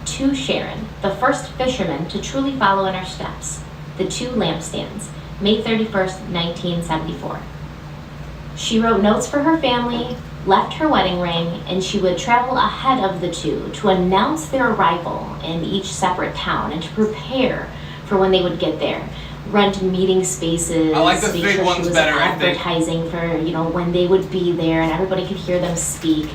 "To Sharon, the first fisherman to truly follow in our steps, the 2 lampstands, May 31st, 1974. She wrote notes for her family, left her wedding ring, and she would travel ahead of the two to announce their arrival in each separate town and to prepare for when they would get there. Rent meeting spaces. I like the make fig sure ones she was better, I think. advertising for, when they would be there and everybody could hear them speak.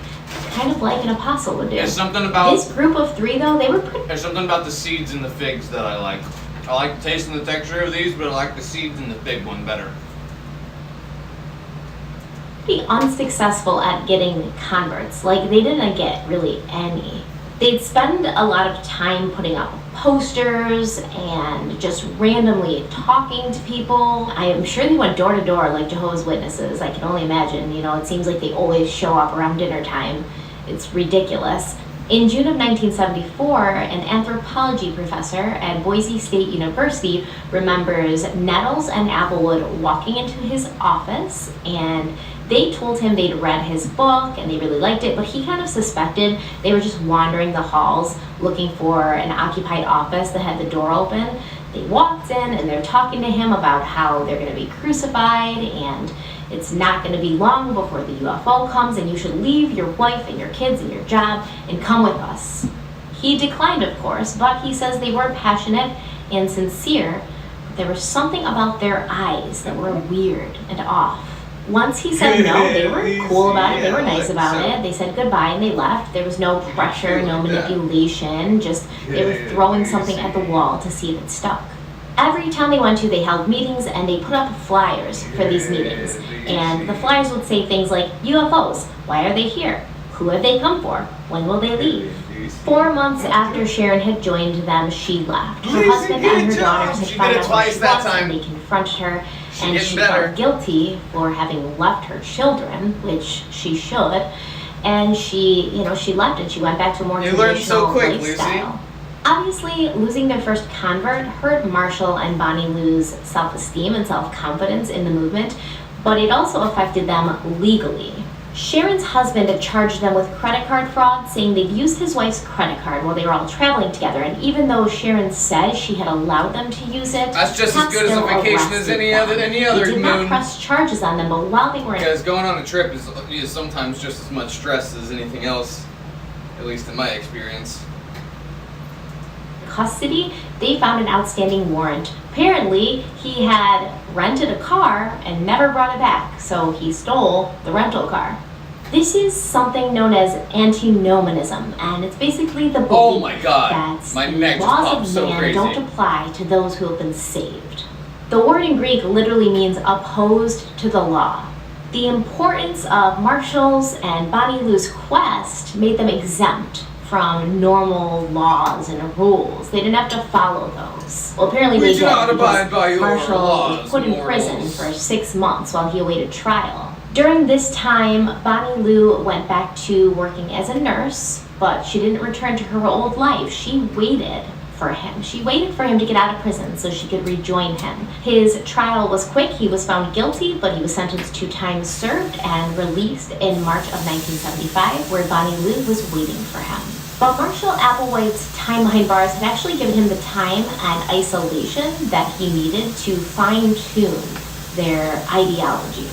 Kind of like an apostle would do. There's something about This group of three, though, they were There's something about the seeds in the figs that I like. I like the taste and the texture of these, but I like the seeds in the fig one better. pretty unsuccessful at getting converts. Like, they didn't get really any. They'd spend a lot of time putting up posters and just randomly talking to people. I am sure they went door to door like Jehovah's Witnesses. I can only imagine. It seems like they always show up around dinner time. It's ridiculous. In June of 1974, an anthropology professor at Boise State University remembers Nettles and Applewood walking into his office, and they told him they'd read his book and they really liked it, but he kind of suspected they were just wandering the halls looking for an occupied office that had the door open. They walked in and they're talking to him about how they're going to be crucified and it's not going to be long before the UFO comes and you should leave your wife and your kids and your job and come with us. He declined, of course, but he says they were passionate and sincere. But there was something about their eyes that were weird and off. Once he said no, they were cool about it, they were nice about it, they said goodbye and they left. There was no pressure, no manipulation, just they were throwing something at the wall to see if it stuck. Every town they went to, they held meetings and they put up flyers for these meetings. And the flyers would say things like, UFOs, why are they here? Who have they come for? When will they leave? 4 months after Sharon had joined them, she left. Her husband and her daughters had found out where she was and they confronted her. And she felt guilty for having left her children, which she should. And she left and she went back to a more traditional lifestyle. Obviously, losing their first convert hurt Marshall and Bonnie Lou's self-esteem and self-confidence in the movement, but it also affected them legally. Sharon's husband had charged them with credit card fraud, saying they'd used his wife's credit card while they were all traveling together, and even though Sharon said she had allowed them to use it, that's just as good as a vacation as any other They did not press charges on them, but while they were because going on a trip is sometimes just as much stress as anything else, at least in my experience. Custody, they found an outstanding warrant. Apparently, he had rented a car and never brought it back, so he stole the rental car. This is something known as antinomianism, and it's basically the belief that the laws of man don't apply to those who have been saved. The word in Greek literally means opposed to the law. The importance of Marshall's and Bonnie Lou's quest made them exempt from normal laws and rules. They didn't have to follow those. Well, apparently they did, because Marshall was put in prison for 6 months while he awaited trial. During this time, Bonnie Lou went back to working as a nurse, but she didn't return to her old life. She waited for him. She waited for him to get out of prison so she could rejoin him. His trial was quick. He was found guilty, but he was sentenced to time served and released in March of 1975, where Bonnie Lou was waiting for him. But Marshall Applewhite's time behind bars had actually given him the time and isolation that he needed to fine-tune their ideology.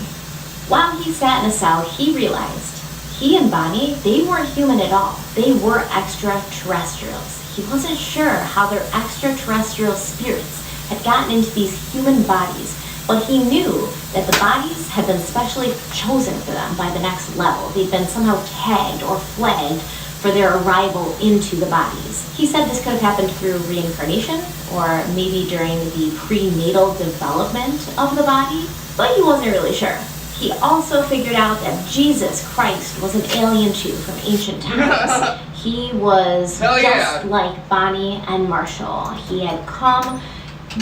While he sat in a cell, he realized he and Bonnie, they weren't human at all. They were extraterrestrials. He wasn't sure how their extraterrestrial spirits had gotten into these human bodies, but he knew that the bodies had been specially chosen for them by the next level. They'd been somehow tagged or flagged for their arrival into the bodies. He said this could have happened through reincarnation or maybe during the prenatal development of the body, but he wasn't really sure. He also figured out that Jesus Christ was an alien too from ancient times. He was just like Bonnie and Marshall. He had come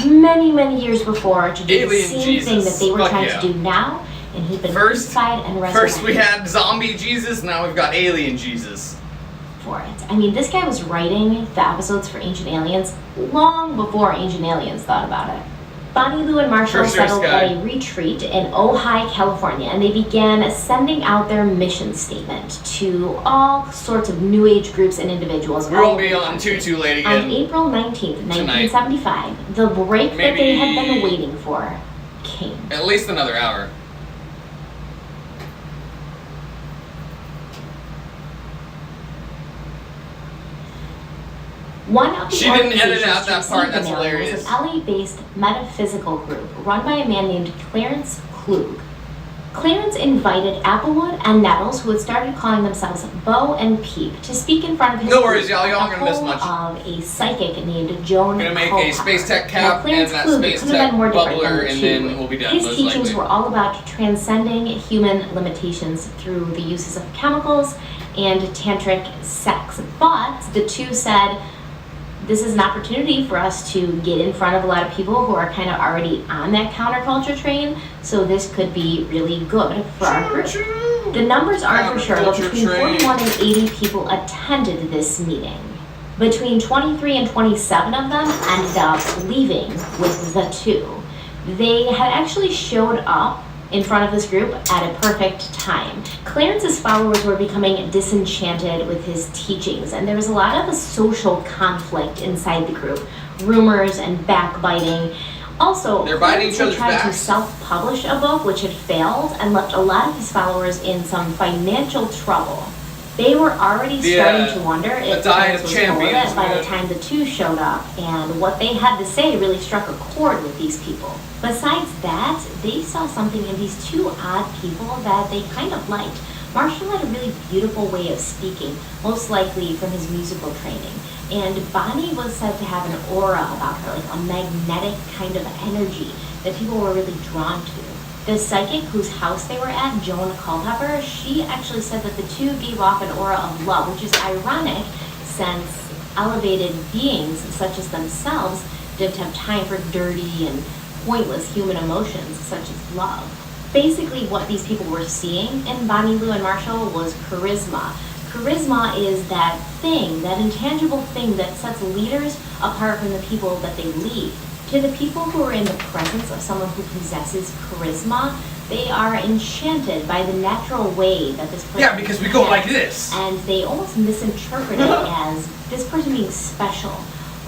many, many years before to do the same thing that they were trying to do now, and he'd been crucified and resurrected. First we had zombie Jesus, now we've got alien Jesus. For it. I mean, this guy was writing the episodes for Ancient Aliens long before Ancient Aliens thought about it. Bonnie Lou and Marshall settled at a retreat in Ojai, California, and they began sending out their mission statement to all sorts of New Age groups and individuals. We'll be on Tutu Late again. On April 19th, 1975, the break that they had been waiting for came. At least another hour. One of the She didn't edit out organizations that to part, receive the that's mailing hilarious. was an LA-based metaphysical group run by a man named Clarence Klug. Clarence invited Applewood and Nettles, who had started calling themselves Bo and Peep, to speak in front of his No worries, group y'all. Y'all at aren't the gonna miss home much. of a psychic named Joan I'm gonna make a Culpepper. space tech Now, cap and Clarence that Klug space couldn't have tech been more different than bubbler, the and two. then we'll be done. His Most teachings likely. were all about transcending human limitations through the uses of chemicals and tantric sex. But the two said, this is an opportunity for us to get in front of a lot of people who are kind of already on that counterculture train, so this could be really good for our group. The numbers aren't for sure, but between 41 and 80 people attended this meeting. Between 23 and 27 of them ended up leaving with the two. They had actually showed up in front of this group at a perfect time. Clarence's followers were becoming disenchanted with his teachings, and there was a lot of social conflict inside the group, rumors and backbiting. Also, They're biting Clarence each had other's tried to backs. self-publish a book which had failed and left a lot of his followers in some financial trouble. They were already starting to wonder if diet Clarence of was full of champions, it by the man. time the two showed up, and what they had to say really struck a chord with these people. Besides that, they saw something in these two odd people that they kind of liked. Marshall had a really beautiful way of speaking, most likely from his musical training. And Bonnie was said to have an aura about her, like a magnetic kind of energy that people were really drawn to. The psychic whose house they were at, Joan Culpepper, she actually said that the two gave off an aura of love, which is ironic since elevated beings such as themselves didn't have time for dirty and pointless human emotions such as love. Basically what these people were seeing in Bonnie, Lou, and Marshall was charisma. Charisma is that thing, that intangible thing that sets leaders apart from the people that they lead. To the people who are in the presence of someone who possesses charisma, they are enchanted by the natural way that this person Yeah, because we go like acts, this. and they almost misinterpret it as this person being special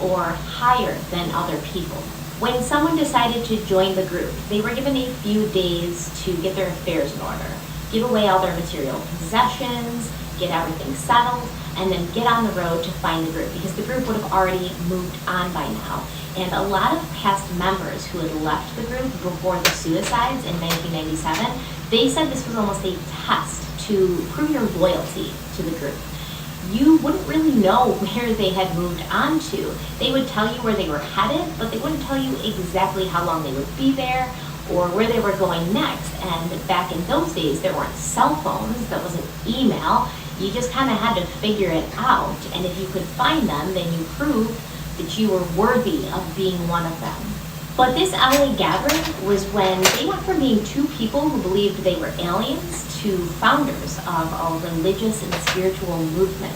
or higher than other people. When someone decided to join the group, they were given a few days to get their affairs in order, give away all their material possessions, get everything settled, and then get on the road to find the group, because the group would have already moved on by now. And a lot of past members who had left the group before the suicides in 1997, they said this was almost a test to prove your loyalty to the group. You wouldn't really know where they had moved on to. They would tell you where they were headed, but they wouldn't tell you exactly how long they would be there or where they were going next. And back in those days, there weren't cell phones, there wasn't email. You just kind of had to figure it out. And if you could find them, then you proved that you were worthy of being one of them. But this LA gathering was when they went from being two people who believed they were aliens to founders of a religious and spiritual movement.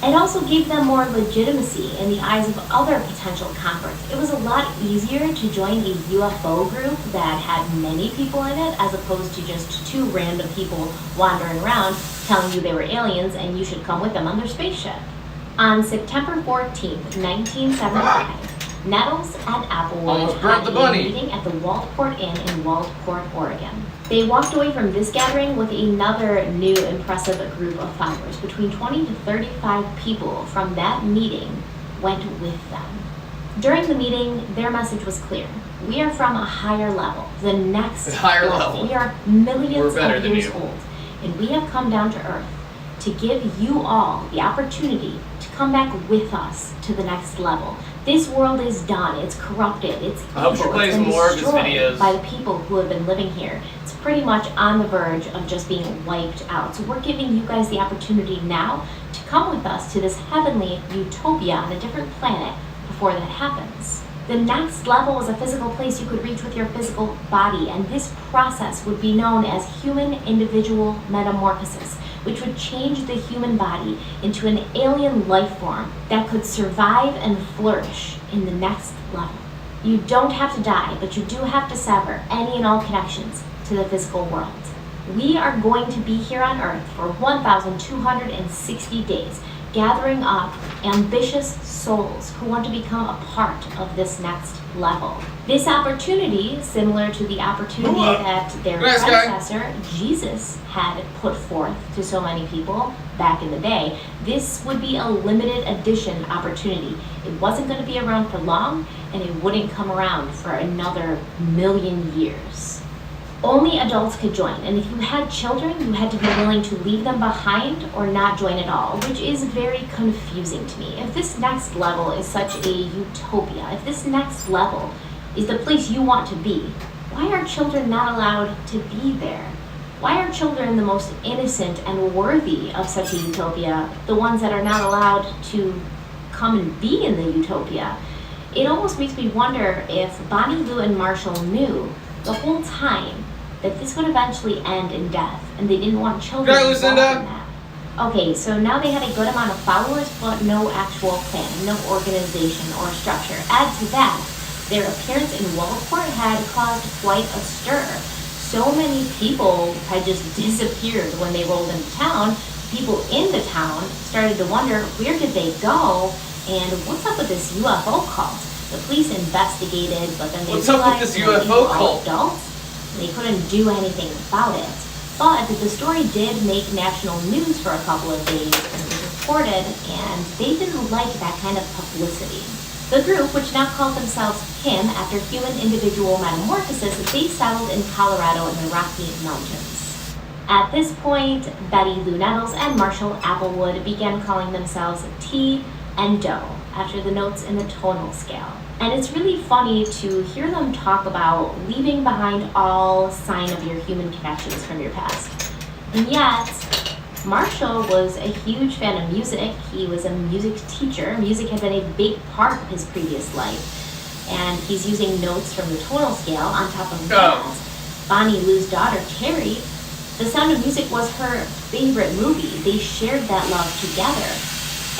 It also gave them more legitimacy in the eyes of other potential converts. It was a lot easier to join a UFO group that had many people in it as opposed to just two random people wandering around telling you they were aliens and you should come with them on their spaceship. On September 14th, 1975, Nettles and Applewood Almost burnt had the bunny. a meeting at the Waldport Inn in Waldport, Oregon. They walked away from this gathering with another new impressive group of followers. Between 20 to 35 people from that meeting went with them. During the meeting, their message was clear. We are from a higher level, the next level. We are millions of years old, and we have come down to Earth to give you all the opportunity to come back with us to the next level. This world is done. It's corrupted. It's evil. I hope she plays it's been more of his destroyed videos. by the people who have been living here. It's pretty much on the verge of just being wiped out. So we're giving you guys the opportunity now to come with us to this heavenly utopia on a different planet before that happens. The next level is a physical place you could reach with your physical body, and this process would be known as human individual metamorphosis, which would change the human body into an alien life form that could survive and flourish in the next level. You don't have to die, but you do have to sever any and all connections to the physical world. We are going to be here on Earth for 1,260 days, gathering up ambitious souls who want to become a part of this next level. This opportunity, similar to the opportunity that their predecessor, Jesus, had put forth to so many people back in the day, this would be a limited edition opportunity. It wasn't going to be around for long, and it wouldn't come around for another 1,000,000 years. Only adults could join, and if you had children, you had to be willing to leave them behind or not join at all, which is very confusing to me. If this next level is such a utopia, if this next level is the place you want to be, why are children not allowed to be there? Why are children the most innocent and worthy of such a utopia, the ones that are not allowed to come and be in the utopia? It almost makes me wonder if Bonnie, Lou, and Marshall knew the whole time that this would eventually end in death, and they didn't want children involved in that. Okay, so now they had a good amount of followers, but no actual plan, no organization or structure. Add to that, their appearance in Waldport had caused quite a stir. So many people had just disappeared when they rolled into town. People in the town started to wonder, where did they go, and what's up with this UFO cult? The police investigated, but then they What's up with this UFO cult? Adults, they couldn't do anything about it. But the story did make national news for a couple of days, and it was reported, and they didn't like that kind of publicity. The group, which now called themselves HIM after Human Individual Metamorphosis, they settled in Colorado in the Rocky Mountains. At this point, Betty Lou Nettles and Marshall Applewood began calling themselves T and Doe, after the notes in the tonal scale. And it's really funny to hear them talk about leaving behind all sign of your human connections from your past. And yet, Marshall was a huge fan of music. He was a music teacher. Music had been a big part of his previous life. And he's using notes from the tonal scale on top of that. Bonnie Lou's daughter, Terry, The Sound of Music was her favorite movie. They shared that love together.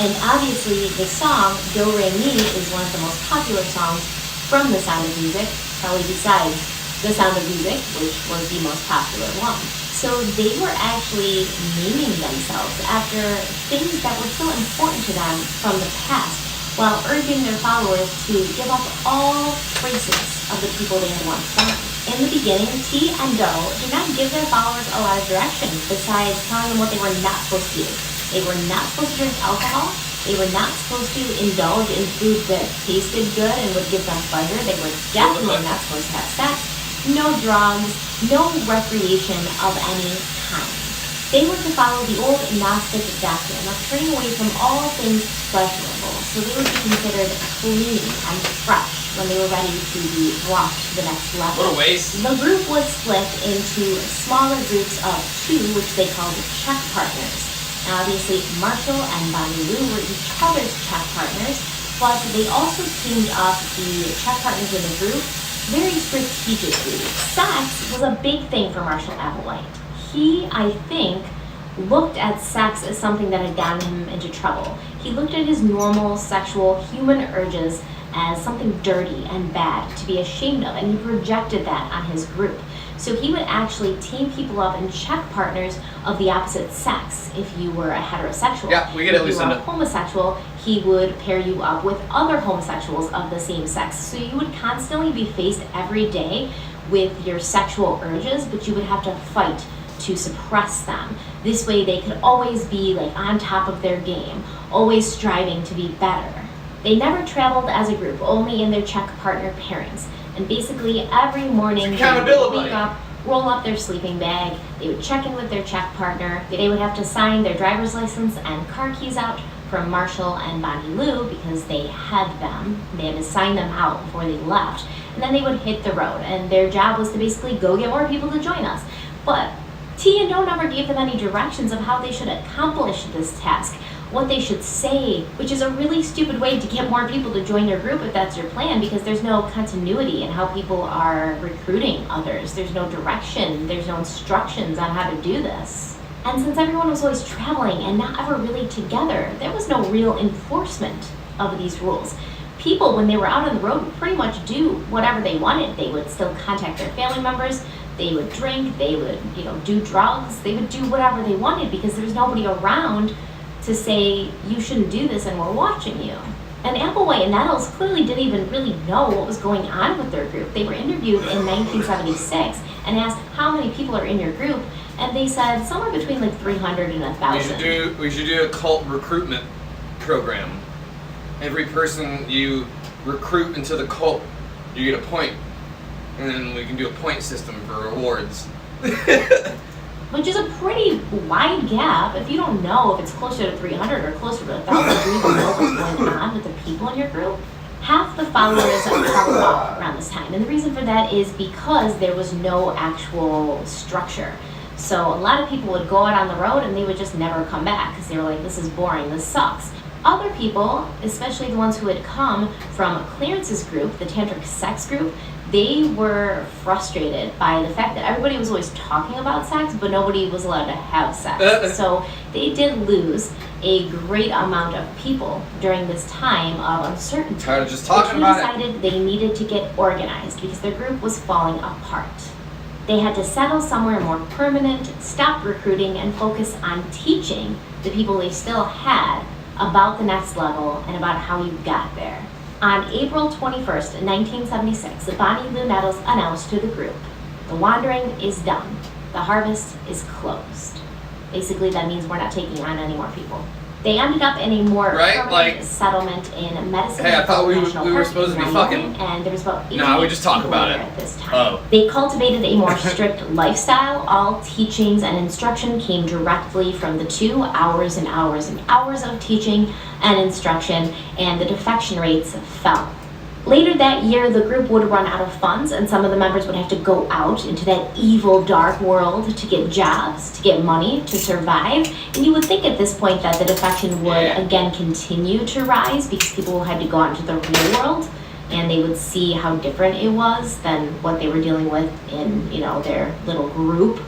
And obviously, the song Do Re Mi is one of the most popular songs from The Sound of Music, probably besides The Sound of Music, which was the most popular one. So they were actually naming themselves after things that were so important to them from the past, while urging their followers to give up all traces of the people they had once known. In the beginning, T and Doe did not give their followers a lot of direction besides telling them what they were not supposed to do. They were not supposed to drink alcohol. They were not supposed to indulge in food that tasted good and would give them pleasure. They were definitely not supposed to have sex. No drugs, no recreation of any kind. They were to follow the old Gnostic doctrine of turning away from all things pleasurable, so they would be considered clean and fresh when they were ready to be brought to the next level. What a waste. The group was split into smaller groups of 2, which they called check partners. Now, obviously, Marshall and Bonnie Lou were each other's check partners, but they also teamed up the check partners in the group very strategically. Sex was a big thing for Marshall Applewhite. He, I think, looked at sex as something that had gotten him into trouble. He looked at his normal sexual human urges as something dirty and bad to be ashamed of, and he projected that on his group. So he would actually team people up and check partners of the opposite sex. If you were a heterosexual, yeah, we get it, if you were Lucinda. a homosexual, he would pair you up with other homosexuals of the same sex. So you would constantly be faced every day with your sexual urges, but you would have to fight to suppress them. This way they could always be like on top of their game, always striving to be better. They never traveled as a group, only in their check partner pairings. And basically every morning they would wake up, roll up their sleeping bag, they would check in with their check partner, they would have to sign their driver's license and car keys out from Marshall and Bonnie Lou because they had them. They had to sign them out before they left. And then they would hit the road, and their job was to basically go get more people to join us. But T and Doe never gave them any directions of how they should accomplish this task, what they should say, which is a really stupid way to get more people to join your group if that's your plan, because there's no continuity in how people are recruiting others. There's no direction, there's no instructions on how to do this. And since everyone was always traveling and not ever really together, there was no real enforcement of these rules. People, when they were out on the road, would pretty much do whatever they wanted. They would still contact their family members, they would drink, they would, do drugs, they would do whatever they wanted because there's nobody around to say, you shouldn't do this and we're watching you. And Applewhite and Nettles clearly didn't even really know what was going on with their group. They were interviewed in 1976 and asked how many people are in your group, and they said somewhere between like 300 and 1,000. We should do a cult recruitment program. Every person you recruit into the cult, you get a point, and then we can do a point system for rewards. Which is a pretty wide gap. If you don't know if it's closer to 300 or closer to 1,000, do you even know what's going on with the people in your group? Half the followers fell off around this time, and the reason for that is because there was no actual structure. So a lot of people would go out on the road and they would just never come back because they were like, this is boring, this sucks. Other people, especially the ones who had come from Clarence's group, the tantric sex group, they were frustrated by the fact that everybody was always talking about sex, but nobody was allowed to have sex. So they did lose a great amount of people during this time of uncertainty. Tired of just talking about it. They decided they needed to get organized because their group was falling apart. They had to settle somewhere more permanent, stop recruiting, and focus on teaching the people they still had about the next level and about how you got there. On April 21st, 1976, Bonnie Lou Nettles announced to the group, the wandering is done. The harvest is closed. Basically, that means we're not taking on any more people. They ended up in a more permanent settlement in Medicine. Hey, I thought we were supposed to be fucking. And there was about 80 no, we just talk people about there it. At this time. Oh. They cultivated a more strict lifestyle. All teachings and instruction came directly from the 2 hours and hours and hours of teaching and instruction, and the defection rates fell. Later that year, the group would run out of funds, and some of the members would have to go out into that evil, dark world to get jobs, to get money, to survive. And you would think at this point that the defection would again continue to rise because people had to go out into the real world and they would see how different it was than what they were dealing with in, their little group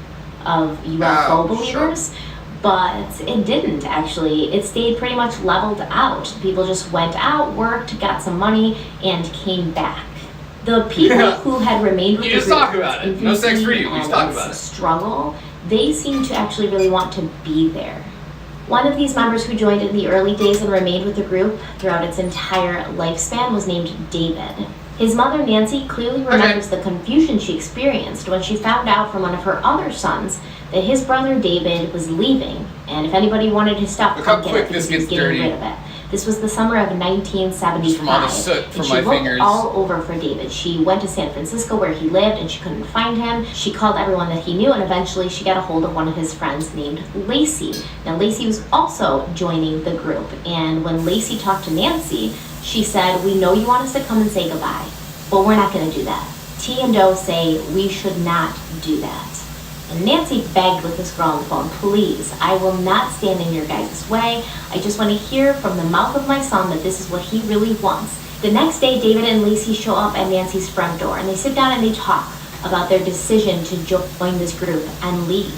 of UFO believers. Sure. But it didn't actually. It stayed pretty much leveled out. People just went out, worked, got some money, and came back. The people who had remained with the group, talk about it. No sex for you. We just talk about it. Struggle, they seemed to actually really want to be there. One of these members who joined in the early days and remained with the group throughout its entire lifespan was named David. His mother, Nancy, clearly remembers the confusion she experienced when she found out from one of her other sons that his brother David was leaving, and if anybody wanted his stuff, come get it because he was getting rid of it. This was the summer of 1975, from all the soot from my fingers. All over for David. She went to San Francisco where he lived and she couldn't find him. She called everyone that he knew, and eventually she got a hold of one of his friends named Lacey. Now Lacey was also joining the group, and when Lacey talked to Nancy, she said, we know you want us to come and say goodbye, but we're not going to do that. T and Doe say we should not do that. And Nancy begged with this girl on the phone, please, I will not stand in your guys' way. I just want to hear from the mouth of my son that this is what he really wants. The next day, David and Lacey show up at Nancy's front door, and they sit down and they talk about their decision to join this group and leave.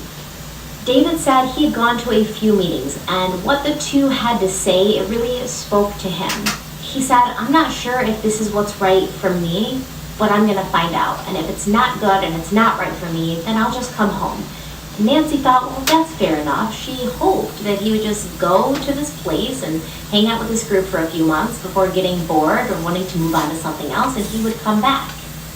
David said he had gone to a few meetings, and what the two had to say, it really spoke to him. He said, I'm not sure if this is what's right for me, but I'm going to find out. And if it's not good and it's not right for me, then I'll just come home. And Nancy thought, well, that's fair enough. She hoped that he would just go to this place and hang out with this group for a few months before getting bored or wanting to move on to something else, and he would come back.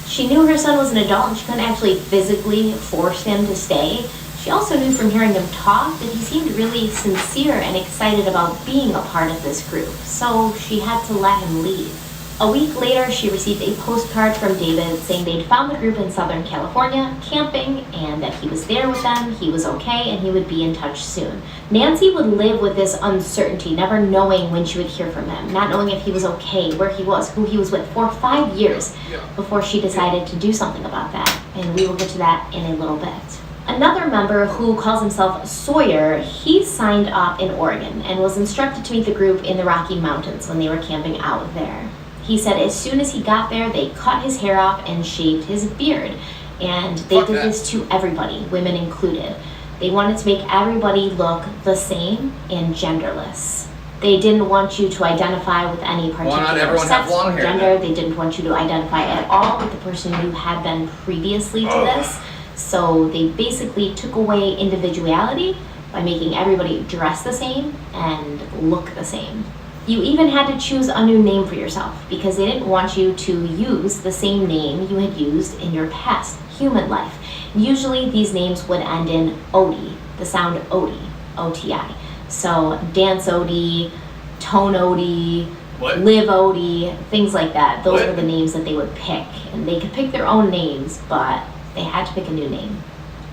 She knew her son was an adult and she couldn't actually physically force him to stay. She also knew from hearing him talk that he seemed really sincere and excited about being a part of this group, so she had to let him leave. A week later, she received a postcard from David saying they'd found the group in Southern California, camping, and that he was there with them, he was okay, and he would be in touch soon. Nancy would live with this uncertainty, never knowing when she would hear from him, not knowing if he was okay, where he was, who he was with, for 5 years before she decided to do something about that. And we will get to that in a little bit. Another member who calls himself Sawyer, he signed up in Oregon and was instructed to meet the group in the Rocky Mountains when they were camping out there. He said as soon as he got there, they cut his hair off and shaved his beard. And they did this to everybody, women included. They wanted to make everybody look the same and genderless. They didn't want you to identify with any particular sex or gender. They didn't want you to identify at all with the person you had been previously to this. So they basically took away individuality by making everybody dress the same and look the same. You even had to choose a new name for yourself because they didn't want you to use the same name you had used in your past human life. Usually these names would end in Odie, the sound Odie, O-T-I. So Dance Odie, Tone Odie, Live Odie, things like that. Those were the names that they would pick. And they could pick their own names, but they had to pick a new name.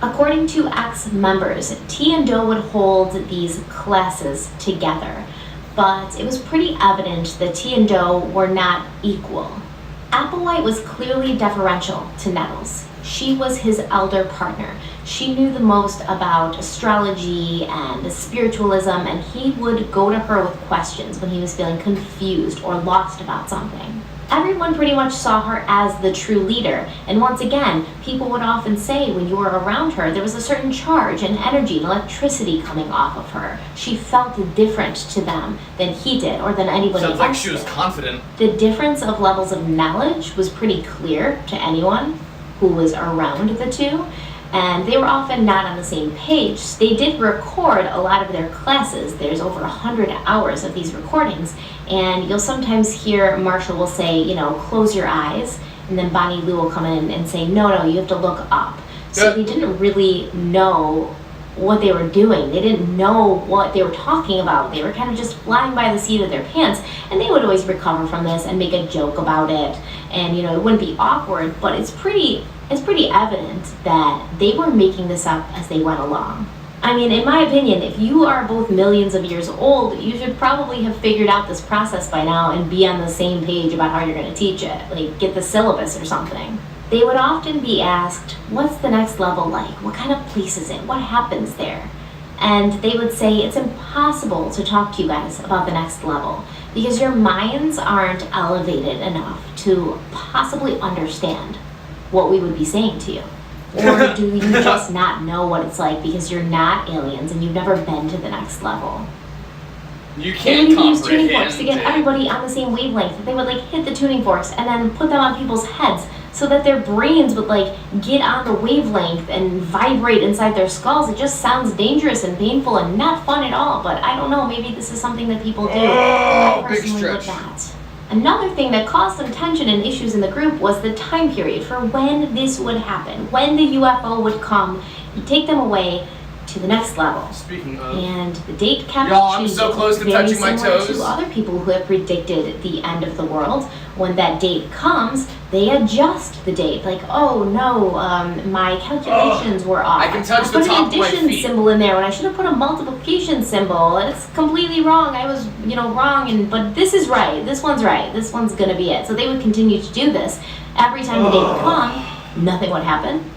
According to ex-members, T and Do would hold these classes together, but it was pretty evident that T and Do were not equal. Applewhite was clearly deferential to Nettles. She was his elder partner. She knew the most about astrology and spiritualism, and he would go to her with questions when he was feeling confused or lost about something. Everyone pretty much saw her as the true leader, and once again, people would often say when you were around her, there was a certain charge and energy and electricity coming off of her. She felt different to them than he did or than anybody else. Sounds like she was confident. The difference of levels of knowledge was pretty clear to anyone who was around the two, and they were often not on the same page. They did record a lot of their classes. There's over 100 hours of these recordings, and you'll sometimes hear Marshall will say, you know, close your eyes, and then Bonnie Lou will come in and say, no, you have to look up. So they didn't really know what they were doing. They didn't know what they were talking about. They were kind of just flying by the seat of their pants, and they would always recover from this and make a joke about it, and you know, it wouldn't be awkward, but it's pretty evident that they were making this up as they went along. I mean, in my opinion, if you are both millions of years old, you should probably have figured out this process by now and be on the same page about how you're going to teach it, like get the syllabus or something. They would often be asked, what's the next level like? What kind of place is it? What happens there? And they would say, it's impossible to talk to you guys about the next level because your minds aren't elevated enough to possibly understand what we would be saying to you. Or do you just not know what it's like because you're not aliens and you've never been to the next level? You can't comprehend use tuning forks to get everybody on the same wavelength. They would like hit the tuning forks and then put them on people's heads so that their brains would like get on the wavelength and vibrate inside their skulls. It just sounds dangerous and painful and not fun at all, but I don't know, maybe this is something that people do. I personally would not. Another thing that caused some tension and issues in the group was the time period for when this would happen, when the UFO would come and take them away to the next level. Speaking of, and the date kept I'm changing. so close to Very touching my similar toes. to other people who have predicted the end of the world. When that date comes, they adjust the date. Like, oh no, my calculations were off. I can touch the top of I my put an addition feet. symbol in there when I should have put a multiplication symbol. It's completely wrong. I was, wrong. But this is right. This one's right. This one's gonna be it. So they would continue to do this every time the date would come. Nothing would happen.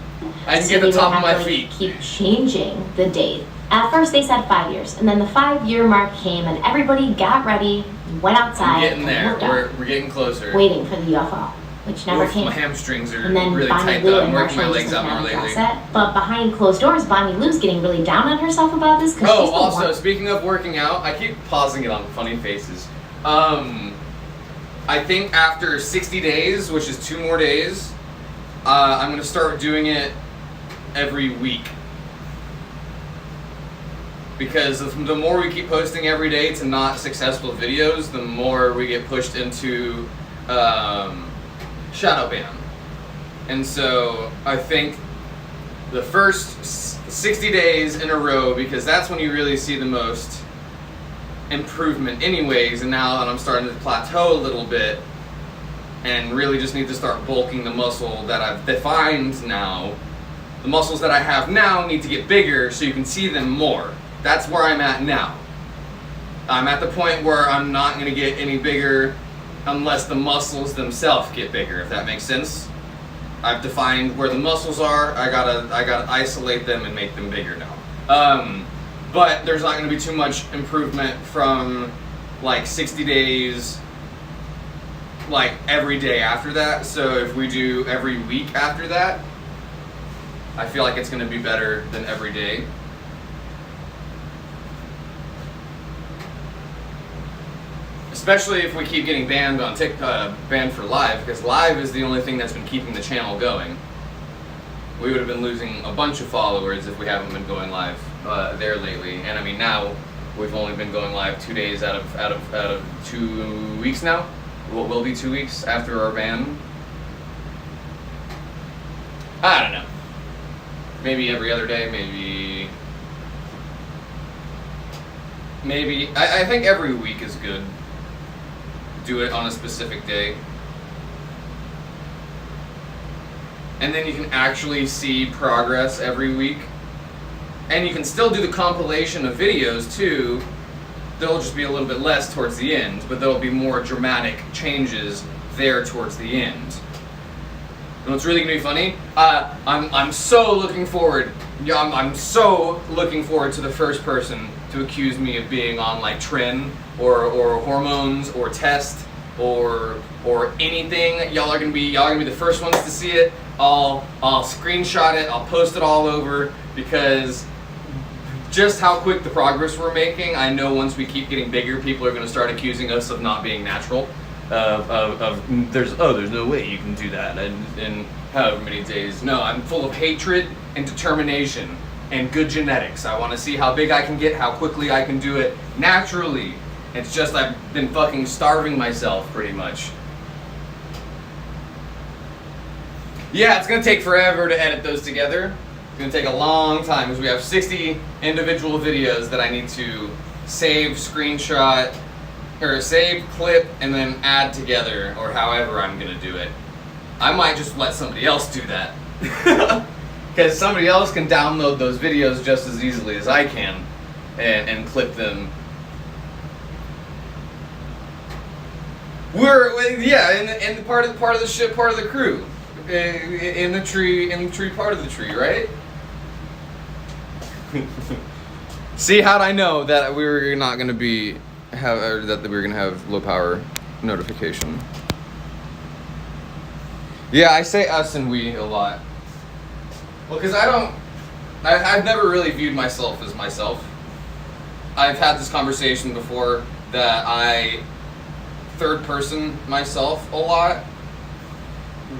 I can get the top of my feet. Keep changing the date. At first they said 5 years, and then the 5-year mark came, and everybody got ready, went outside, I'm getting and there. looked up, We're getting closer. waiting for the UFO, which never Oof, came. my hamstrings are And then really Bonnie tight Lou though. and I'm working my Marshall legs just out more didn't lately. address it. But behind closed doors, Bonnie Lou's getting really down on herself about this because she's the Also, one. speaking of working out, I keep pausing it on funny faces. I think after 60 days, which is 2 more days, I'm gonna start doing it every week. Because the more we keep posting every day to not successful videos, the more we get pushed into shadow ban. And so I think the first 60 days in a row, because that's when you really see the most improvement anyways, and now that I'm starting to plateau a little bit and really just need to start bulking the muscle that I've defined now, the muscles that I have now need to get bigger so you can see them more. That's where I'm at now. I'm at the point where I'm not going to get any bigger unless the muscles themselves get bigger, if that makes sense. I've defined where the muscles are. I gotta isolate them and make them bigger now. But there's not going to be too much improvement from like 60 days, like every day after that. So if we do every week after that, I feel like it's going to be better than every day. Especially if we keep getting banned on TikTok, banned for live, because live is the only thing that's been keeping the channel going. We would have been losing a bunch of followers if we haven't been going live. there lately. And I mean, now we've only been going live 2 days out of 2 weeks now. Will be 2 weeks after our ban. I don't know. Maybe every other day, maybe I think every week is good. Do it on a specific day. And then you can actually see progress every week. And you can still do the compilation of videos too. There'll just be a little bit less towards the end, but there'll be more dramatic changes there towards the end. And what's really gonna be funny? I'm so looking forward. Yeah, I'm so looking forward to the first person to accuse me of being on like tren or hormones or test or anything. Y'all are gonna be the first ones to see it. I'll screenshot it. I'll post it all over because just how quick the progress we're making. I know once we keep getting bigger, people are gonna start accusing us of not being natural. There's no way you can do that in however many days. No, I'm full of hatred and determination and good genetics. I want to see how big I can get, how quickly I can do it naturally. It's just I've been fucking starving myself pretty much. Yeah, it's gonna take forever to edit those together. It's gonna take a long time because we have 60 individual videos that I need to save, screenshot, or save, clip, and then add together, or however I'm gonna do it. I might just let somebody else do that. Because somebody else can download those videos just as easily as I can and clip them. In part of the ship, part of the crew. In the tree part of the tree, right? See, how'd I know that we were not gonna that we were gonna have low power notification? Yeah, I say us and we a lot. Well, because I've never really viewed myself as myself. I've had this conversation before that I third person myself a lot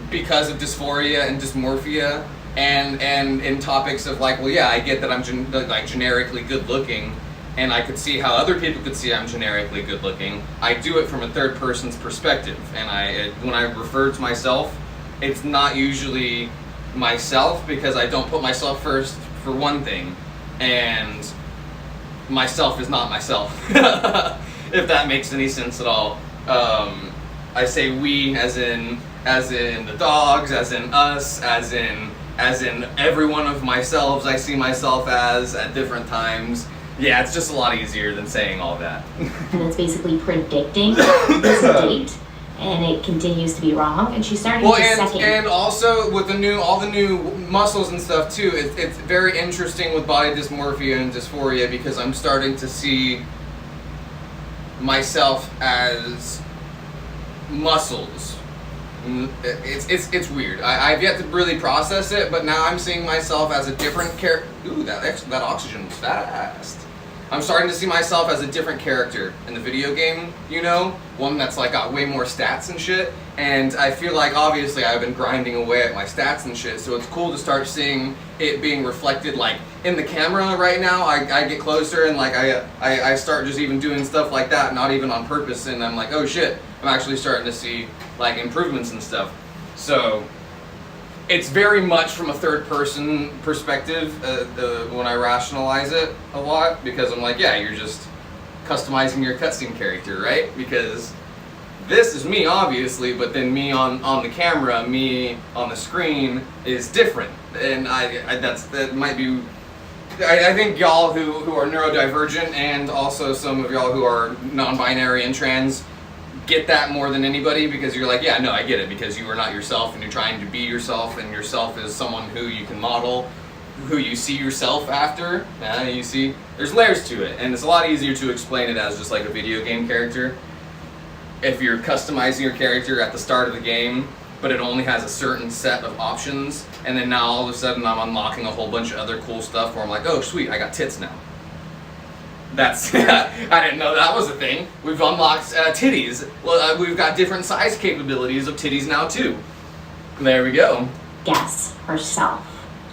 because of dysphoria and dysmorphia and in topics of like, well, yeah, I get that I'm generically good looking, and I could see how other people could see I'm generically good looking. I do it from a third person's perspective, and when I refer to myself, it's not usually myself because I don't put myself first for one thing, and myself is not myself. If that makes any sense at all. I say we as in the dogs, as in us, as in every one of myselves I see myself as at different times. Yeah, it's just a lot easier than saying all that. And it's basically predicting this date, and it continues to be wrong, and she's starting to second. And also with all the new muscles and stuff too, it's very interesting with body dysmorphia and dysphoria because I'm starting to see myself as muscles. It's weird. I've yet to really process it, but now I'm seeing myself as a different character. Ooh, that oxygen was fast. I'm starting to see myself as a different character in the video game, you know? One that's like got way more stats and shit. And I feel like obviously I've been grinding away at my stats and shit, so it's cool to start seeing it being reflected like in the camera right now. I get closer and like I start just even doing stuff like that, not even on purpose, and I'm like, oh shit, I'm actually starting to see like improvements and stuff. So it's very much from a third person perspective when I rationalize it a lot, because I'm like, yeah, you're just customizing your cutscene character, right? Because this is me, obviously, but then me on the camera, me on the screen is different, and that might be. I think y'all who are neurodivergent and also some of y'all who are non-binary and trans get that more than anybody, because you're like, yeah, no, I get it, because you are not yourself and you're trying to be yourself, and yourself is someone who you can model, who you see yourself after. You see, there's layers to it, and it's a lot easier to explain it as just like a video game character. If you're customizing your character at the start of the game, but it only has a certain set of options, and then now all of a sudden I'm unlocking a whole bunch of other cool stuff where I'm like, oh sweet, I got tits now. That's, I didn't know that was a thing. We've unlocked titties. Well, we've got different size capabilities of titties now too. There we go. Guess herself.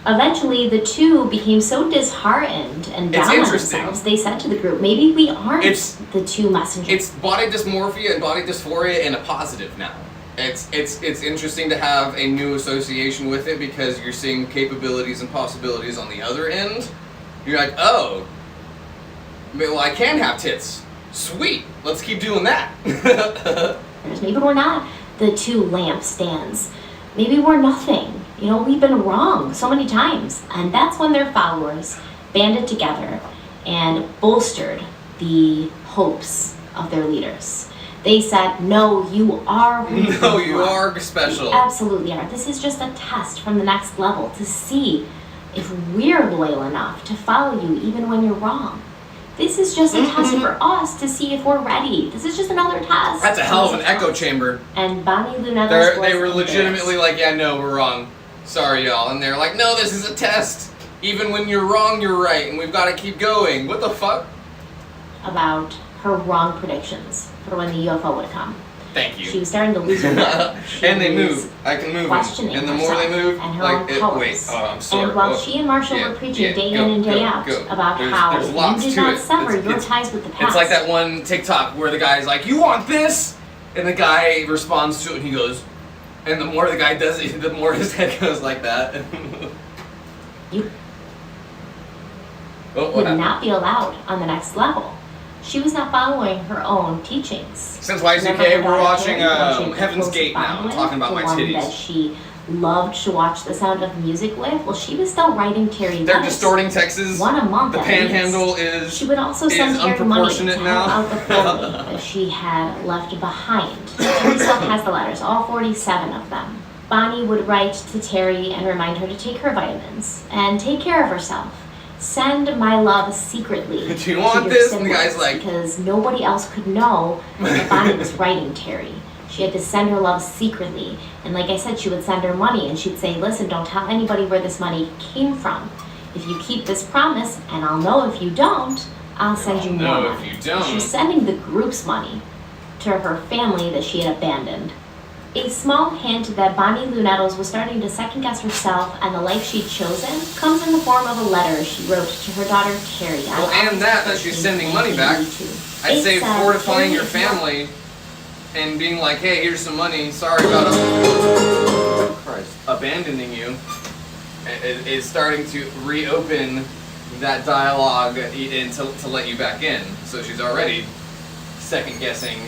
Eventually, the two became so disheartened and It's down on interesting. themselves, they said to the group, maybe we aren't the two messengers. It's body dysmorphia and body dysphoria in a positive now. It's interesting to have a new association with it because you're seeing capabilities and possibilities on the other end. You're like, oh, well, I can have tits. Sweet, let's keep doing that. Maybe we're not the two lampstands. Maybe we're nothing. You know, we've been wrong so many times. And that's when their followers banded together and bolstered the hopes of their leaders. They said, no, you are who you No, you are special. You absolutely are. This is just a test from the next level to see if we're loyal enough to follow you even when you're wrong. This is just a test for us to see if we're ready. This is just another test. That's a hell of an echo chamber. And Bonnie Lunettos They were legitimately like, yeah, no, we're wrong. Sorry, y'all. And they're like, no, this is a test. Even when you're wrong, you're right, and we've got to keep going. What the fuck? About her wrong predictions for when the UFO would come. Thank you. She was starting to lose her mind. And they move. I can move them. And the more they move, and her like, own powers. wait, oh, I'm sorry. And while she and Marshall were preaching day in and day out about how there's lots you did to not it. sever your ties with the past. It's like that one TikTok where the guy's like, you want this? And the guy responds to it and he goes, and the more the guy does it, the more his head goes like that. You what would happened? not be allowed on the next level. She was not following her own teachings. Since Y2K, we're watching Heaven's Gate now. I'm talking about my titties. That she loved to watch The Sound of Music with. Well, she was still writing Terry. They're distorting Texas. One a month. The Panhandle is. She would also send Terry money to help now. out the family that she had left behind. Terry still has the letters, all 47 of them. Bonnie would write to Terry and remind her to take her vitamins and take care of herself. Send my love secretly. Do you want this? And the guy's like, because nobody else could know that Bonnie was writing Terry. She had to send her love secretly. And like I said, she would send her money and she'd say, listen, don't tell anybody where this money came from. If you keep this promise, and I'll know if you don't, I'll send you more money. If you don't. She was sending the group's money to her family that she had abandoned. A small hint that Bonnie Lunettos was starting to second-guess herself and the life she'd chosen comes in the form of a letter she wrote to her daughter Terry. well, and that she's sending money back. I'd say fortifying your family and being like, hey, here's some money. Sorry about abandoning you. Is starting to reopen that dialogue and to let you back in. So she's already second-guessing.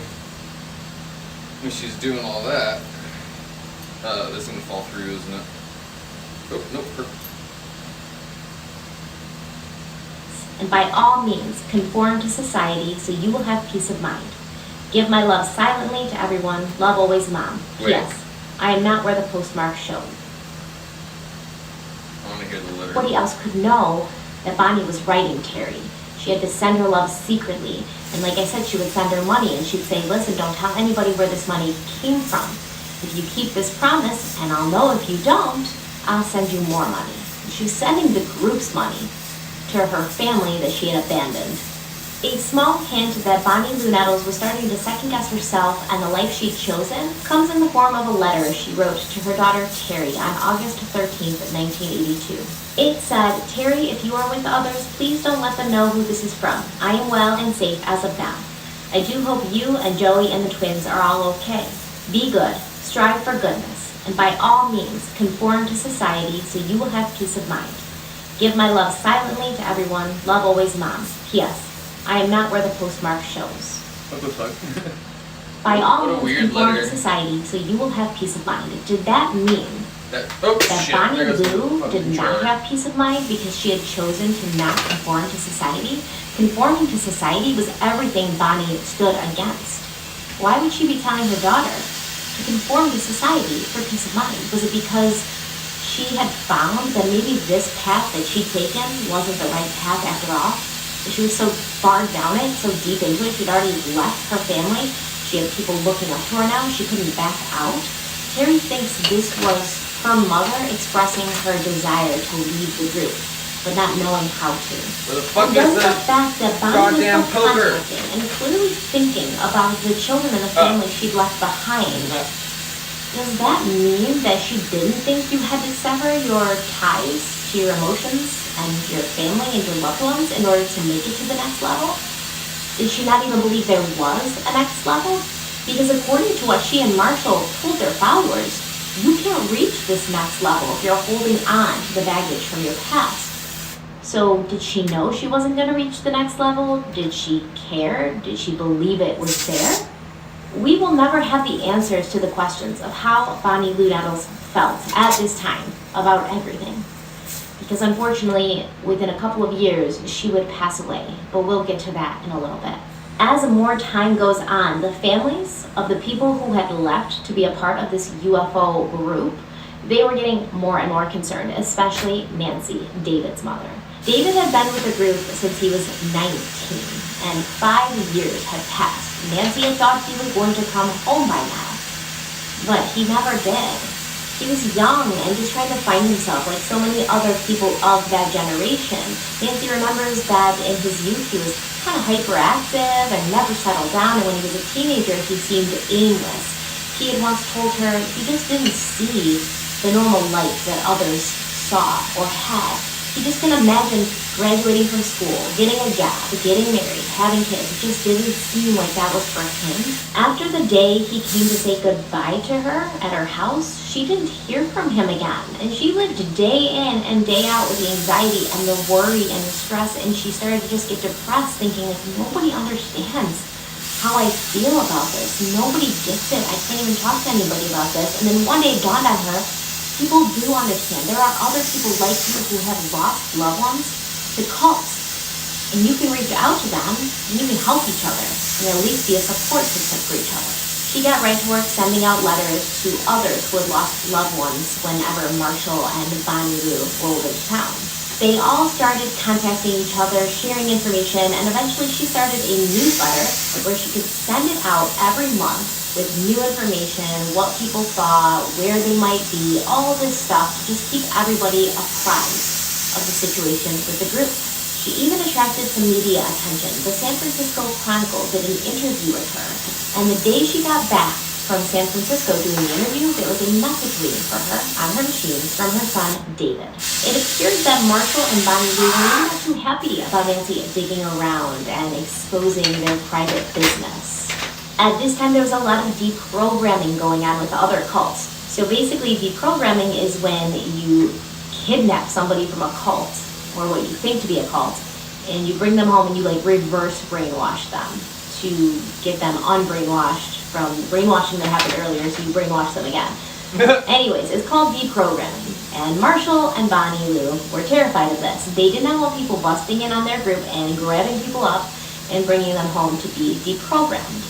She's doing all that. This is gonna fall through, isn't it? Oh, nope. And by all means, conform to society so you will have peace of mind. Give my love silently to everyone. Love always, Mom. P.S. I am not where the postmark showed. I want to hear the letter. Nobody else could know that Bonnie was writing Terry. She had to send her love secretly. And like I said, she would send her money and she'd say, listen, don't tell anybody where this money came from. If you keep this promise, and I'll know if you don't, I'll send you more money. And she was sending the group's money to her family that she had abandoned. A small hint that Bonnie Lunettos was starting to second-guess herself and the life she'd chosen comes in the form of a letter she wrote to her daughter Terry on August 13th, 1982. It said, Terry, if you are with others, please don't let them know who this is from. I am well and safe as of now. I do hope you and Joey and the twins are all okay. Be good, strive for goodness, and by all means conform to society so you will have peace of mind. Give my love silently to everyone. Love always, Mom. P.S. I am not where the postmark shows. What the fuck? By all What a means, weird conform letter. to society so you will have peace of mind. Did that mean that Bonnie Lou did not have peace of mind because she had chosen to not conform to society? Conforming to society was everything Bonnie stood against. Why would she be telling her daughter to conform to society for peace of mind? Was it because she had found that maybe this path that she'd taken wasn't the right path after all? She was so far down it, so deep into it, she'd already left her family. She had people looking up to her now. She couldn't back out. Terry thinks this was her mother expressing her desire to leave the group, but not knowing how to. Where the fuck And is does the the fact that Bonnie was goddamn still poker? contacting and clearly thinking about the children and the family she'd left behind, does that mean that she didn't think you had to sever your ties to your emotions and your family and your loved ones in order to make it to the next level? Did she not even believe there was a next level? Because according to what she and Marshall told their followers, you can't reach this next level if you're holding on to the baggage from your past. So did she know she wasn't going to reach the next level? Did she care? Did she believe it was there? We will never have the answers to the questions of how Bonnie Lou Nettles felt at this time about everything. Because unfortunately, within a couple of years, she would pass away. But we'll get to that in a little bit. As more time goes on, the families of the people who had left to be a part of this UFO group, they were getting more and more concerned, especially Nancy, David's mother. David had been with the group since he was 19, and 5 years had passed. Nancy had thought he was going to come home by now, but he never did. He was young and just trying to find himself like so many other people of that generation. Nancy remembers that in his youth he was kind of hyperactive and never settled down, and when he was a teenager he seemed aimless. He had once told her he just didn't see the normal life that others saw or had. He just couldn't imagine graduating from school, getting a job, getting married, having kids. It just didn't seem like that was for him. After the day he came to say goodbye to her at her house, she didn't hear from him again. And she lived day in and day out with the anxiety and the worry and the stress, and she started to just get depressed, thinking, like, nobody understands how I feel about this. Nobody gets it. I can't even talk to anybody about this. And then one day it dawned on her, people do understand. There are other people like you who have lost loved ones to cults. And you can reach out to them, and you can help each other, and at least be a support system for each other. She got right to work sending out letters to others who had lost loved ones whenever Marshall and Bonnie Lou rolled into town. They all started contacting each other, sharing information, and eventually she started a newsletter where she could send it out every month with new information, what people thought, where they might be, all this stuff to just keep everybody apprised of the situation with the group. She even attracted some media attention. The San Francisco Chronicle did an interview with her, and the day she got back from San Francisco doing the interview, there was a message waiting for her on her machine from her son, David. It appeared that Marshall and Bonnie Lou were not too happy about Nancy digging around and exposing their private business. At this time, there was a lot of deprogramming going on with other cults. So basically, deprogramming is when you kidnap somebody from a cult, or what you think to be a cult, and you bring them home and you like reverse brainwash them to get them unbrainwashed from brainwashing that happened earlier, so you brainwash them again. Anyways, it's called deprogramming. And Marshall and Bonnie Lou were terrified of this. They did not want people busting in on their group and grabbing people up and bringing them home to be deprogrammed.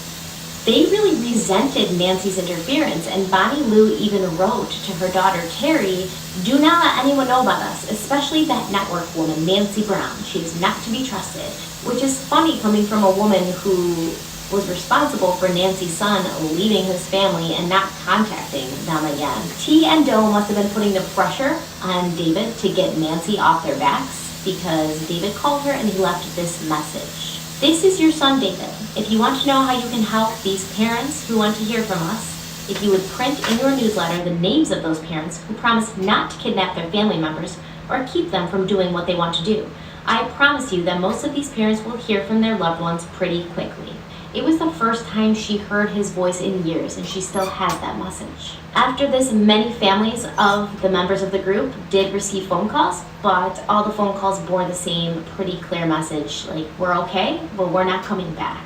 They really resented Nancy's interference, and Bonnie Lou even wrote to her daughter Terry, "Do not let anyone know about us, especially that network woman, Nancy Brown. She is not to be trusted." Which is funny coming from a woman who was responsible for Nancy's son leaving his family and not contacting them again. T and Doe must have been putting the pressure on David to get Nancy off their backs, because David called her and he left this message. "This is your son, David. If you want to know how you can help these parents who want to hear from us, if you would print in your newsletter the names of those parents who promise not to kidnap their family members or keep them from doing what they want to do. I promise you that most of these parents will hear from their loved ones pretty quickly." It was the first time she heard his voice in years, and she still has that message. After this, many families of the members of the group did receive phone calls, but all the phone calls bore the same pretty clear message, like, we're okay, but we're not coming back.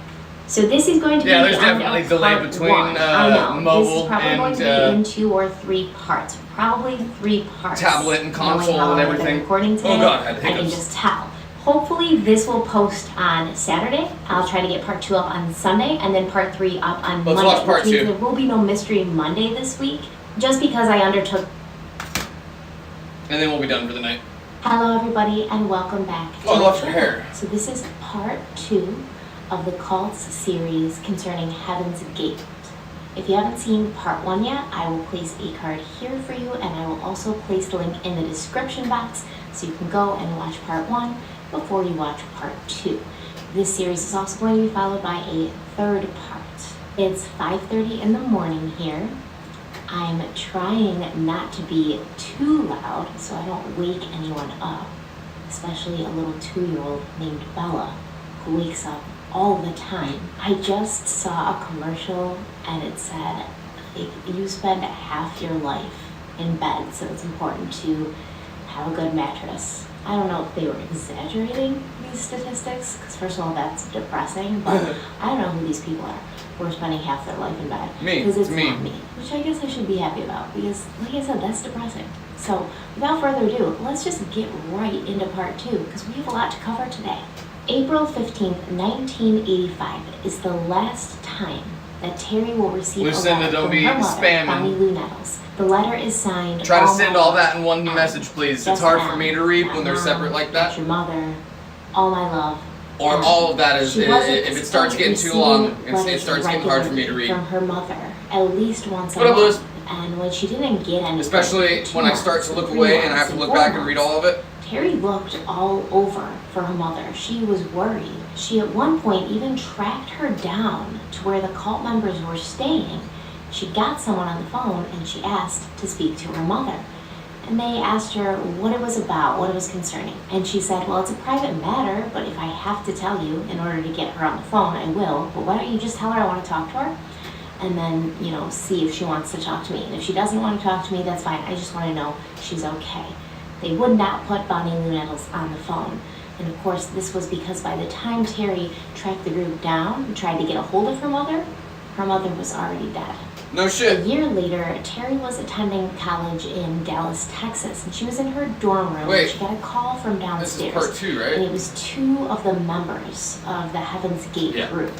So this is going to be the there's end definitely of delay part between one. I know. mobile this is probably and going to be in 2 or 3 parts. Probably 3 parts. Tablet and console and everything. Recording today, Oh God, I had I can hiccups. just tell. Hopefully this will post on Saturday. I'll try to get part 2 up on Sunday, and then part 3 up on Let's Monday. watch part which means 2. there will be no Mystery Monday this week, just because I undertook. And then we'll be done for the night. Hello everybody, and welcome back to Oh, I my love your channel. hair. So this is part 2 of the Cults series concerning Heaven's Gate. If you haven't seen part 1 yet, I will place a card here for you, and I will also place the link in the description box so you can go and watch part 1 before you watch part 2. This series is also going to be followed by a 3rd part. It's 5:30 in the morning here, I'm trying not to be too loud so I don't wake anyone up, especially a little 2-year-old named Bella who wakes up all the time. I just saw a commercial and it said, you spend half your life in bed, so it's important to have a good mattress. I don't know if they were exaggerating these statistics, because first of all, that's depressing, but I don't know who these people are who are spending half their life in bed. Because it's not me, which I guess I should be happy about, because like I said, that's depressing. So without further ado, let's just get right into part 2, because we have a lot to cover today. April 15th, 1985 is the last time that Terry will receive a letter from her mother, Bonnie Lou Nettles. The letter is signed. Try to send all that in one message, please. It's hard for me to read when they're separate like that. Your mother, all my love. Or all of that is, if it starts getting too long, it starts getting hard for me to read. From her mother, at least once a month. And when she didn't get anything, especially when I start to look away and I have to look back and read all of it. Terry looked all over for her mother. She was worried. She at one point even tracked her down to where the cult members were staying. She got someone on the phone and she asked to speak to her mother. And they asked her what it was about, what it was concerning. And she said, well, it's a private matter, but if I have to tell you in order to get her on the phone, I will. But why don't you just tell her I want to talk to her? And then, see if she wants to talk to me. And if she doesn't want to talk to me, that's fine. I just want to know she's okay. They would not put Bonnie Lou Nettles on the phone. And of course, this was because by the time Terry tracked the group down and tried to get a hold of her mother was already dead. No shit. A year later, Terry was attending college in Dallas, Texas, and she was in her dorm room. Wait, and she got a call from downstairs. This is part 2, right? And it was 2 of the members of the Heaven's Gate group,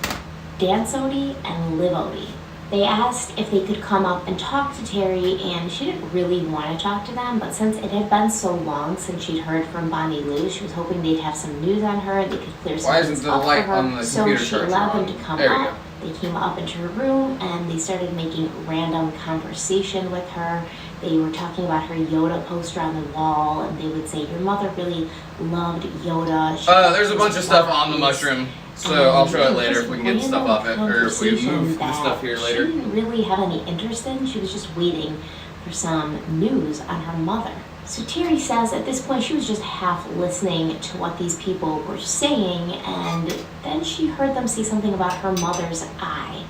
Dan Sodi and Liv Odie. They asked if they could come up and talk to Terry, and she didn't really want to talk to them, but since it had been so long since she'd heard from Bonnie Lou, she was hoping they'd have some news on her and they could clear some things up for her. So she allowed them to come up. They came up into her room and they started making random conversation with her. They were talking about her Yoda poster on the wall, and they would say, your mother really loved Yoda. There's a bunch of stuff on the mushroom. So I'll show it later if we can get stuff off it, or if we move the stuff here later. She didn't really have any interest in. She was just waiting for some news on her mother. So Terry says at this point she was just half listening to what these people were saying, and then she heard them say something about her mother's eye,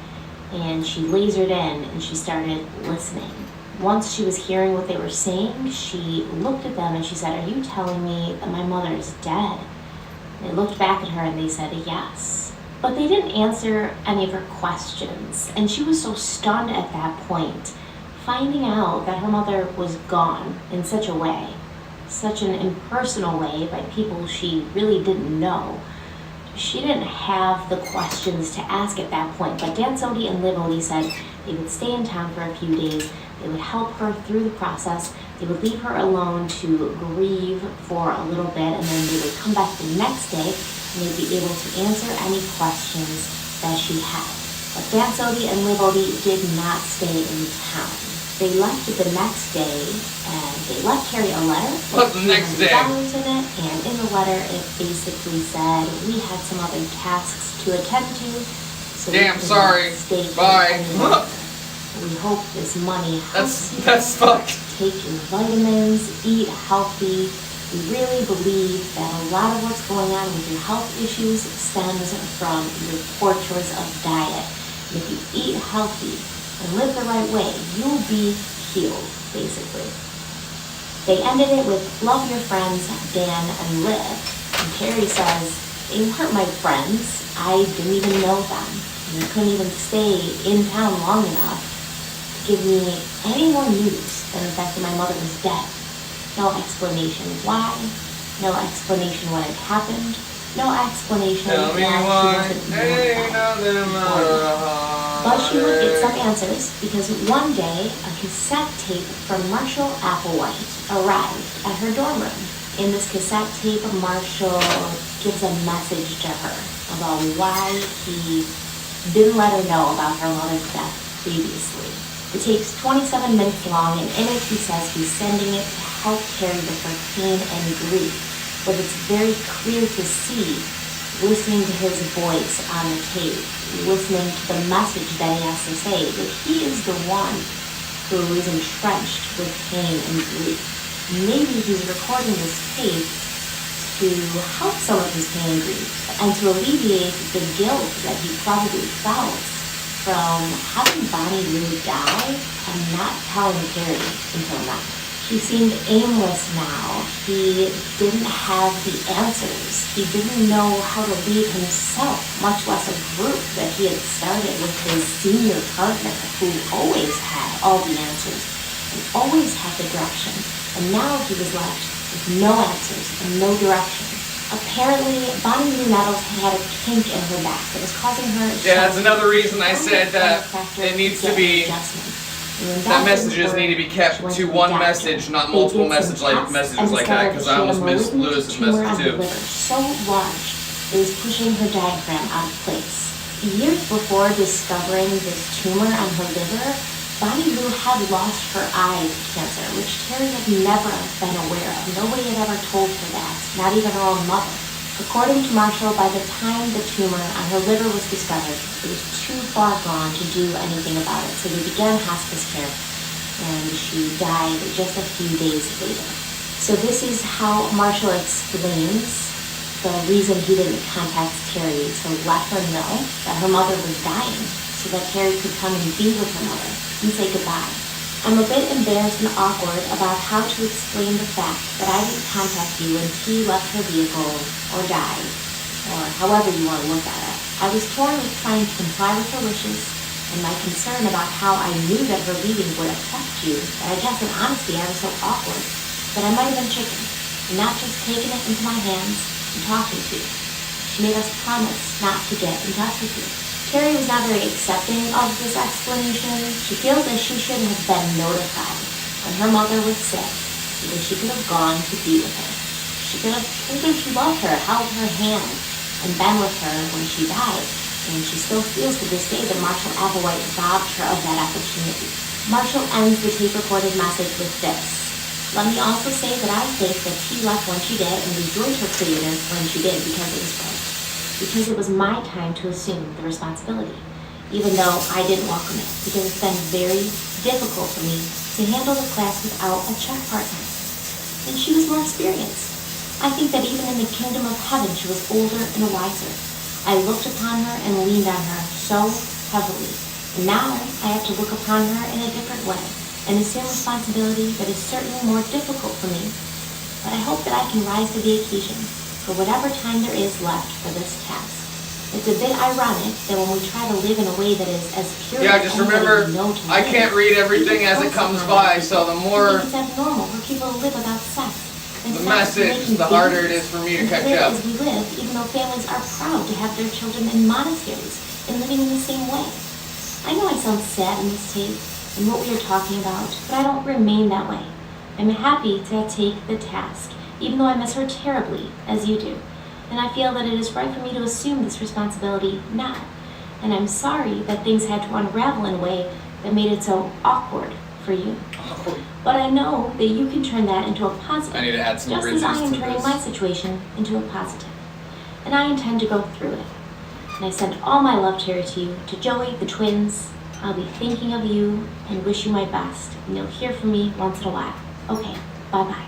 and she lasered in and she started listening. Once she was hearing what they were saying, she looked at them and she said, are you telling me that my mother is dead? They looked back at her and they said yes. But they didn't answer any of her questions, and she was so stunned at that point, finding out that her mother was gone in such a way, such an impersonal way by people she really didn't know. She didn't have the questions to ask at that point, but Dan Sodi and Liv Odie said they would stay in town for a few days, they would help her through the process, they would leave her alone to grieve for a little bit, and then they would come back the next day and they'd be able to answer any questions that she had. But Dan Sodi and Liv Odie did not stay in town. They left the next day, and they left Terry a letter with $200 in it, and in the letter it basically said, we had some other tasks to attend to, so damn, sorry, bye. We hope this money helps you. That's fucked. Take your vitamins, eat healthy. We really believe that a lot of what's going on with your health issues stems from your poor choice of diet. And if you eat healthy and live the right way, you'll be healed, basically. They ended it with, love your friends, Dan and Liv. And Terry says, they weren't my friends. I didn't even know them. And they couldn't even stay in town long enough give me any more news than the fact that my mother was dead. No explanation why, no explanation when it happened, no explanation Tell me why. But she would get some answers, because one day a cassette tape from Marshall Applewhite arrived at her dorm room. In this cassette tape, Marshall gives a message to her about why he didn't let her know about her mother's death previously. The tape's 27 minutes long, and in it he says he's sending it to help Terry with her pain and grief. But it's very clear to see, listening to his voice on the tape, listening to the message that he has to say, that he is the one who is entrenched with pain and grief. Maybe he's recording this tape to help some of his pain and grief and to alleviate the guilt that he probably felt from having Bonnie Lou die and not telling Carrie until now. He seemed aimless now. He didn't have the answers. He didn't know how to lead himself, much less a group that he had started with his senior partner, who always had all the answers and always had the direction. And now he was left with no answers and no direction. Apparently, Bonnie Lou Nettles had a kink in her back that was causing her... Yeah, that's another reason I said that it needs to be... That messages need to be kept to one message, not multiple messages like that, because I almost missed Lewis's message too. So large, it was pushing her diaphragm out of place. Years before discovering this tumor on her liver, Bonnie Lou had lost her eye to cancer, which Terry had never been aware of. Nobody had ever told her that, not even her own mother. According to Marshall, by the time the tumor on her liver was discovered, it was too far gone to do anything about it, so they began hospice care, and she died just a few days later. So this is how Marshall explains the reason he didn't contact Terry to let her know that her mother was dying, so that Terry could come and be with her mother and say goodbye. I'm a bit embarrassed and awkward about how to explain the fact that I didn't contact you when T left her vehicle or died, or however you want to look at it. I was torn with trying to comply with her wishes and my concern about how I knew that her leaving would affect you, that I guess in honesty I was so awkward that I might have been chicken and not just taking it into my hands and talking to you. She made us promise not to get in touch with you. Terry was not very accepting of this explanation. She feels that she should have been notified when her mother was sick, because she could have gone to be with her. She could have told her she loved her, held her hand, and been with her when she died. And she still feels to this day that Marshall Applewhite robbed her of that opportunity. Marshall ends the tape-recorded message with this. Let me also say that I think that T left when she did and rejoined her creator when she did because it was right. Because it was my time to assume the responsibility, even though I didn't welcome it, because it's been very difficult for me to handle the class without a check partner. And she was more experienced. I think that even in the kingdom of heaven, she was older and wiser. I looked upon her and leaned on her so heavily. And now I have to look upon her in a different way and assume responsibility that is certainly more difficult for me. But I hope that I can rise to the occasion for whatever time there is left for this task. It's a bit ironic that when we try to live in a way that is as pure Yeah, just remember, I can't read everything as it comes by, so the more it's abnormal for people to live without sex. the message, the harder it is for me to catch up. As we live, even though families are proud to have their children in monasteries and living in the same way. I know I sound sad in this tape and what we are talking about, but I don't remain that way. I'm happy to take the task, even though I miss her terribly, as you do. And I feel that it is right for me to assume this responsibility now. And I'm sorry that things had to unravel in a way that made it so awkward for you. But I know that you can turn that into a positive. I need to add some just as I am turning my situation into a positive. And I intend to go through it. And I send all my love, Terry, to you, to Joey, the twins. I'll be thinking of you and wish you my best. And you'll hear from me once in a while. Okay, bye-bye.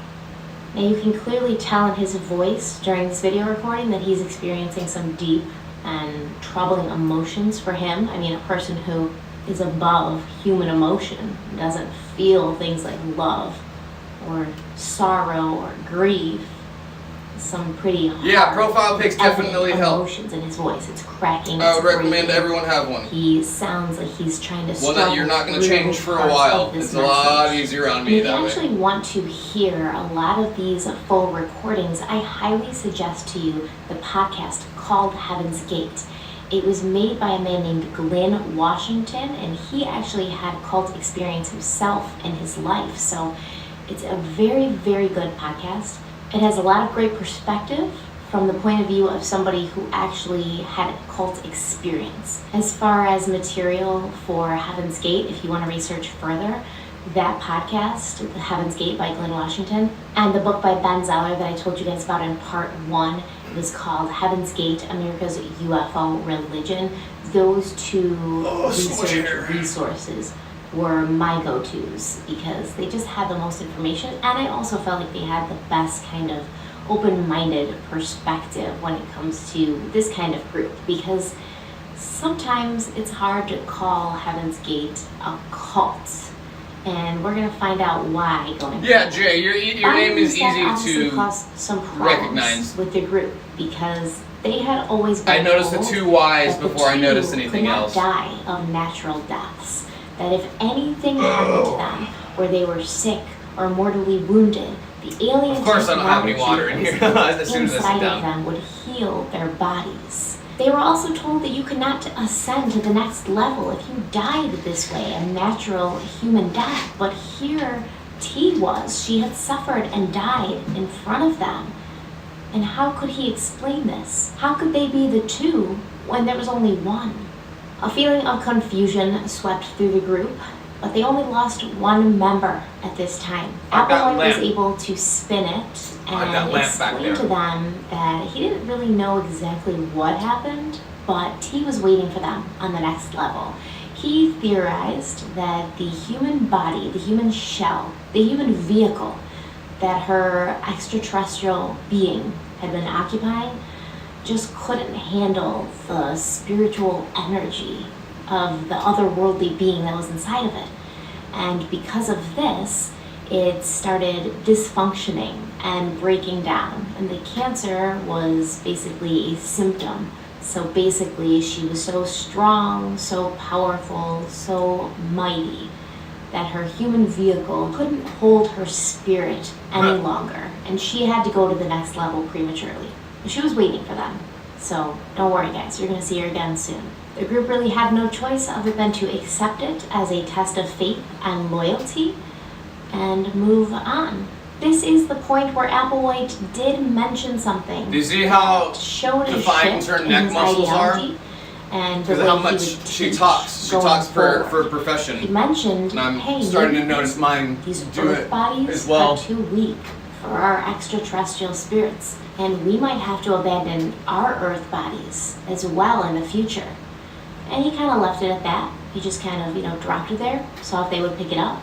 Now you can clearly tell in his voice during this video recording that he's experiencing some deep and troubling emotions for him. I mean, a person who is above human emotion doesn't feel things like love or sorrow or grief. Some pretty hard, profile pics definitely help. Emotions in his voice. It's cracking. I would recommend everyone have one. He sounds like he's trying to one that you're not going to change for a while. It's a lot easier on me that way. If you actually want to hear a lot of these full recordings, I highly suggest to you the podcast called Heaven's Gate. It was made by a man named Glenn Washington, and he actually had cult experience himself in his life. So it's a very, very good podcast. It has a lot of great perspective from the point of view of somebody who actually had a cult experience. As far as material for Heaven's Gate, if you want to research further, that podcast, The Heaven's Gate by Glenn Washington, and the book by Ben Zeller that I told you guys about in part 1, it was called Heaven's Gate, America's UFO Religion. Those two research resources were my go-tos because they just had the most information, and I also felt like they had the best kind of open-minded perspective when it comes to this kind of group, because sometimes it's hard to call Heaven's Gate a cult, and we're gonna find out why going Yeah, forward. Jay, your name is Obviously easy caused some to problems recognize. with the group because they had always been I noticed the told two Ys that the before I two noticed anything could not else. die of natural deaths. That if anything happened to them, where they were sick or mortally wounded, the alien Of course I don't have any water in here as soon as I sit inside of down. them would heal their bodies. They were also told that you could not ascend to the next level if you died this way, a natural human death. But here T was. She had suffered and died in front of them. And how could he explain this? How could they be the two when there was only one? A feeling of confusion swept through the group, but they only lost one member at this time. Applewhite was able to spin it and explain to them that he didn't really know exactly what happened, but T was waiting for them on the next level. He theorized that the human body, the human shell, the human vehicle that her extraterrestrial being had been occupying just couldn't handle the spiritual energy of the otherworldly being that was inside of it. And because of this, it started dysfunctioning and breaking down. And the cancer was basically a symptom. So basically, she was so strong, so powerful, so mighty, that her human vehicle couldn't hold her spirit any longer. And she had to go to the next level prematurely. She was waiting for them. So don't worry guys, you're gonna see her again soon. The group really had no choice other than to accept it as a test of faith and loyalty and move on. This is the point where Applewhite did mention something. Do you see how showed a defined shift her in neck his muscles are? ideology and the Because way how he much would she teach talks. She going talks for forward. profession. He mentioned, And I'm hey, starting to maybe notice mine these do earth it bodies as well. are too weak for our extraterrestrial spirits, and we might have to abandon our earth bodies as well in the future. And he kind of left it at that. He just kind of, dropped it there, saw if they would pick it up.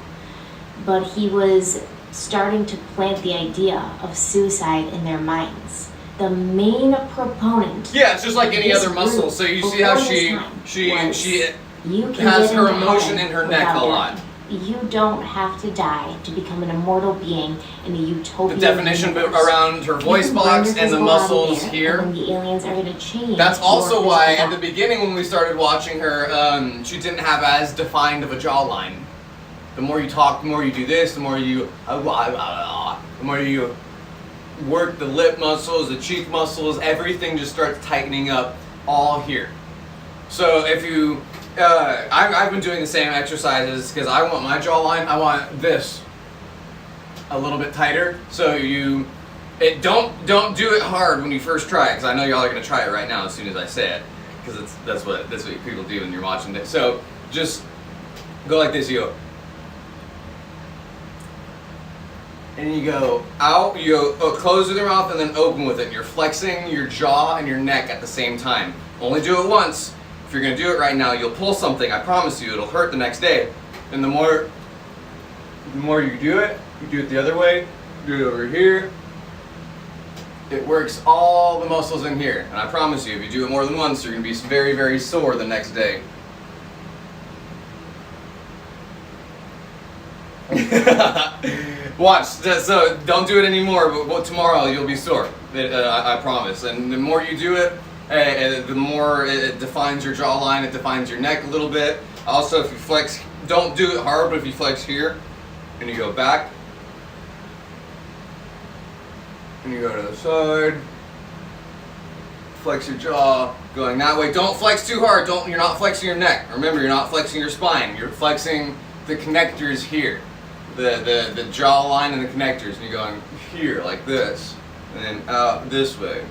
But he was starting to plant the idea of suicide in their minds. The main proponent. Yeah, it's just like any this other muscle. group So you see how before she this time you can has get her into emotion heaven in her neck a without lot. dying. You don't have to die to become an immortal being in the utopian The definition universe. around her voice You can box burn your and the physical body muscles there, here. and then the aliens are going to change. That's your also physical why at body. the beginning when we started watching her, she didn't have as defined of a jawline. The more you talk, the more you do this, the more you work the lip muscles, the cheek muscles, everything just starts tightening up all here. So if you, I've been doing the same exercises because I want my jawline, I want this a little bit tighter. So don't do it hard when you first try it, because I know y'all are gonna try it right now as soon as I say it, because that's what people do when you're watching it. So just go like this, you go. And you go out, you go close with your mouth and then open with it. And you're flexing your jaw and your neck at the same time. Only do it once. If you're gonna do it right now, you'll pull something, I promise you, it'll hurt the next day. And the more you do it the other way, do it over here. It works all the muscles in here. And I promise you, if you do it more than once, you're gonna be very, very sore the next day. Watch, so don't do it anymore, but tomorrow you'll be sore, I promise. And the more you do it, the more it defines your jawline, it defines your neck a little bit. Also, if you flex, don't do it hard, but if you flex here, and you go back, and you go to the side, flex your jaw, going that way. Don't flex too hard, you're not flexing your neck. Remember, you're not flexing your spine, you're flexing the connectors here. The jawline and the connectors, and you're going here like this, and then out this way.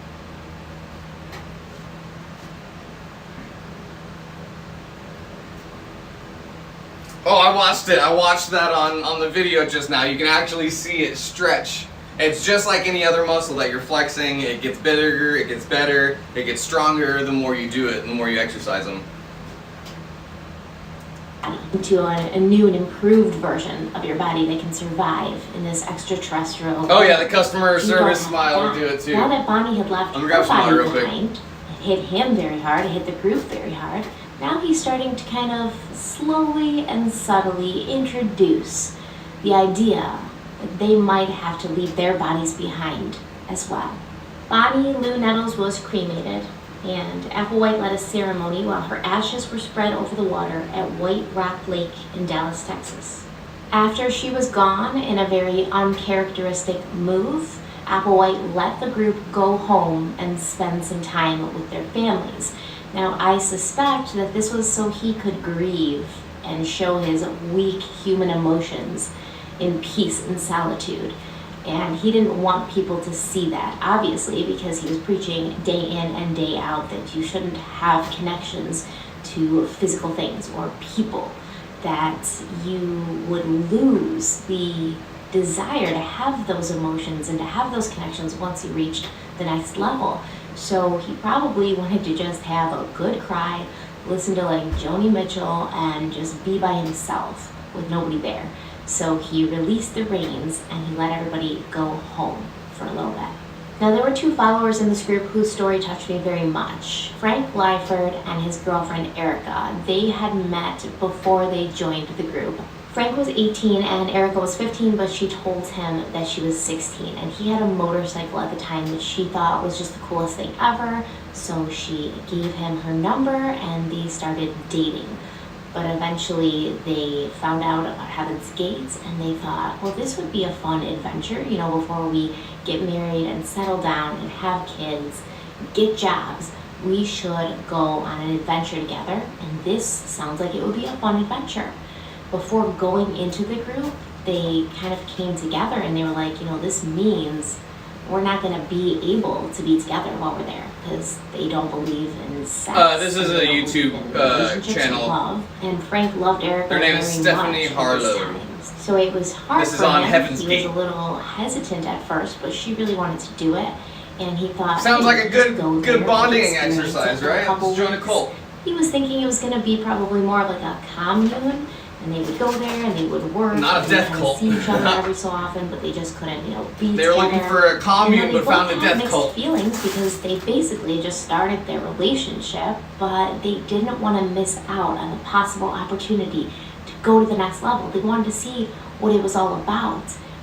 Oh, I watched it. I watched that on the video just now. You can actually see it stretch. It's just like any other muscle that you're flexing. It gets bigger, it gets better, it gets stronger the more you do it, the more you exercise them. into a new and improved version of your body that can survive in this extraterrestrial. Oh yeah, the customer service smile will do it too. Now that Bonnie had left her body behind, it hit him very hard, it hit the group very hard. Now he's starting to kind of slowly and subtly introduce the idea that they might have to leave their bodies behind as well. Bonnie Lou Nettles was cremated, and Applewhite led a ceremony while her ashes were spread over the water at White Rock Lake in Dallas, Texas. After she was gone, in a very uncharacteristic move, Applewhite let the group go home and spend some time with their families. Now, I suspect that this was so he could grieve and show his weak human emotions in peace and solitude. And he didn't want people to see that, obviously, because he was preaching day in and day out that you shouldn't have connections to physical things or people, that you would lose the desire to have those emotions and to have those connections once you reached the next level. So he probably wanted to just have a good cry, listen to like Joni Mitchell, and just be by himself with nobody there. So he released the reins and he let everybody go home for a little bit. Now there were two followers in this group whose story touched me very much. Frank Lyford and his girlfriend Erica. They had met before they joined the group. Frank was 18 and Erica was 15, but she told him that she was 16. And he had a motorcycle at the time that she thought was just the coolest thing ever. So she gave him her number and they started dating. But eventually they found out about Heaven's Gates and they thought, well, this would be a fun adventure, you know, before we get married and settle down and have kids, get jobs, we should go on an adventure together. And this sounds like it would be a fun adventure. Before going into the group, they kind of came together and they were like, you know, this means we're not going to be able to be together while we're there because they don't believe in sex. This is a YouTube channel. Love. And Frank loved Erica. Their name is Stephanie Harlow. So it was hard this is for on him. Heaven's He Gate. was a little hesitant at first, but she really wanted to do it. And he thought, sounds like a good bonding experience exercise, it for a right? couple Let's join a weeks. cult. He was thinking it was going to be probably more of like a commune. And they would go there and they would work. Not a death cult. See each other every so often, but they just couldn't, you know, be They were together. looking for a commune, but found a death mixed cult. Feelings because they basically just started their relationship, but they didn't want to miss out on the possible opportunity to go to the next level. They wanted to see what it was all about.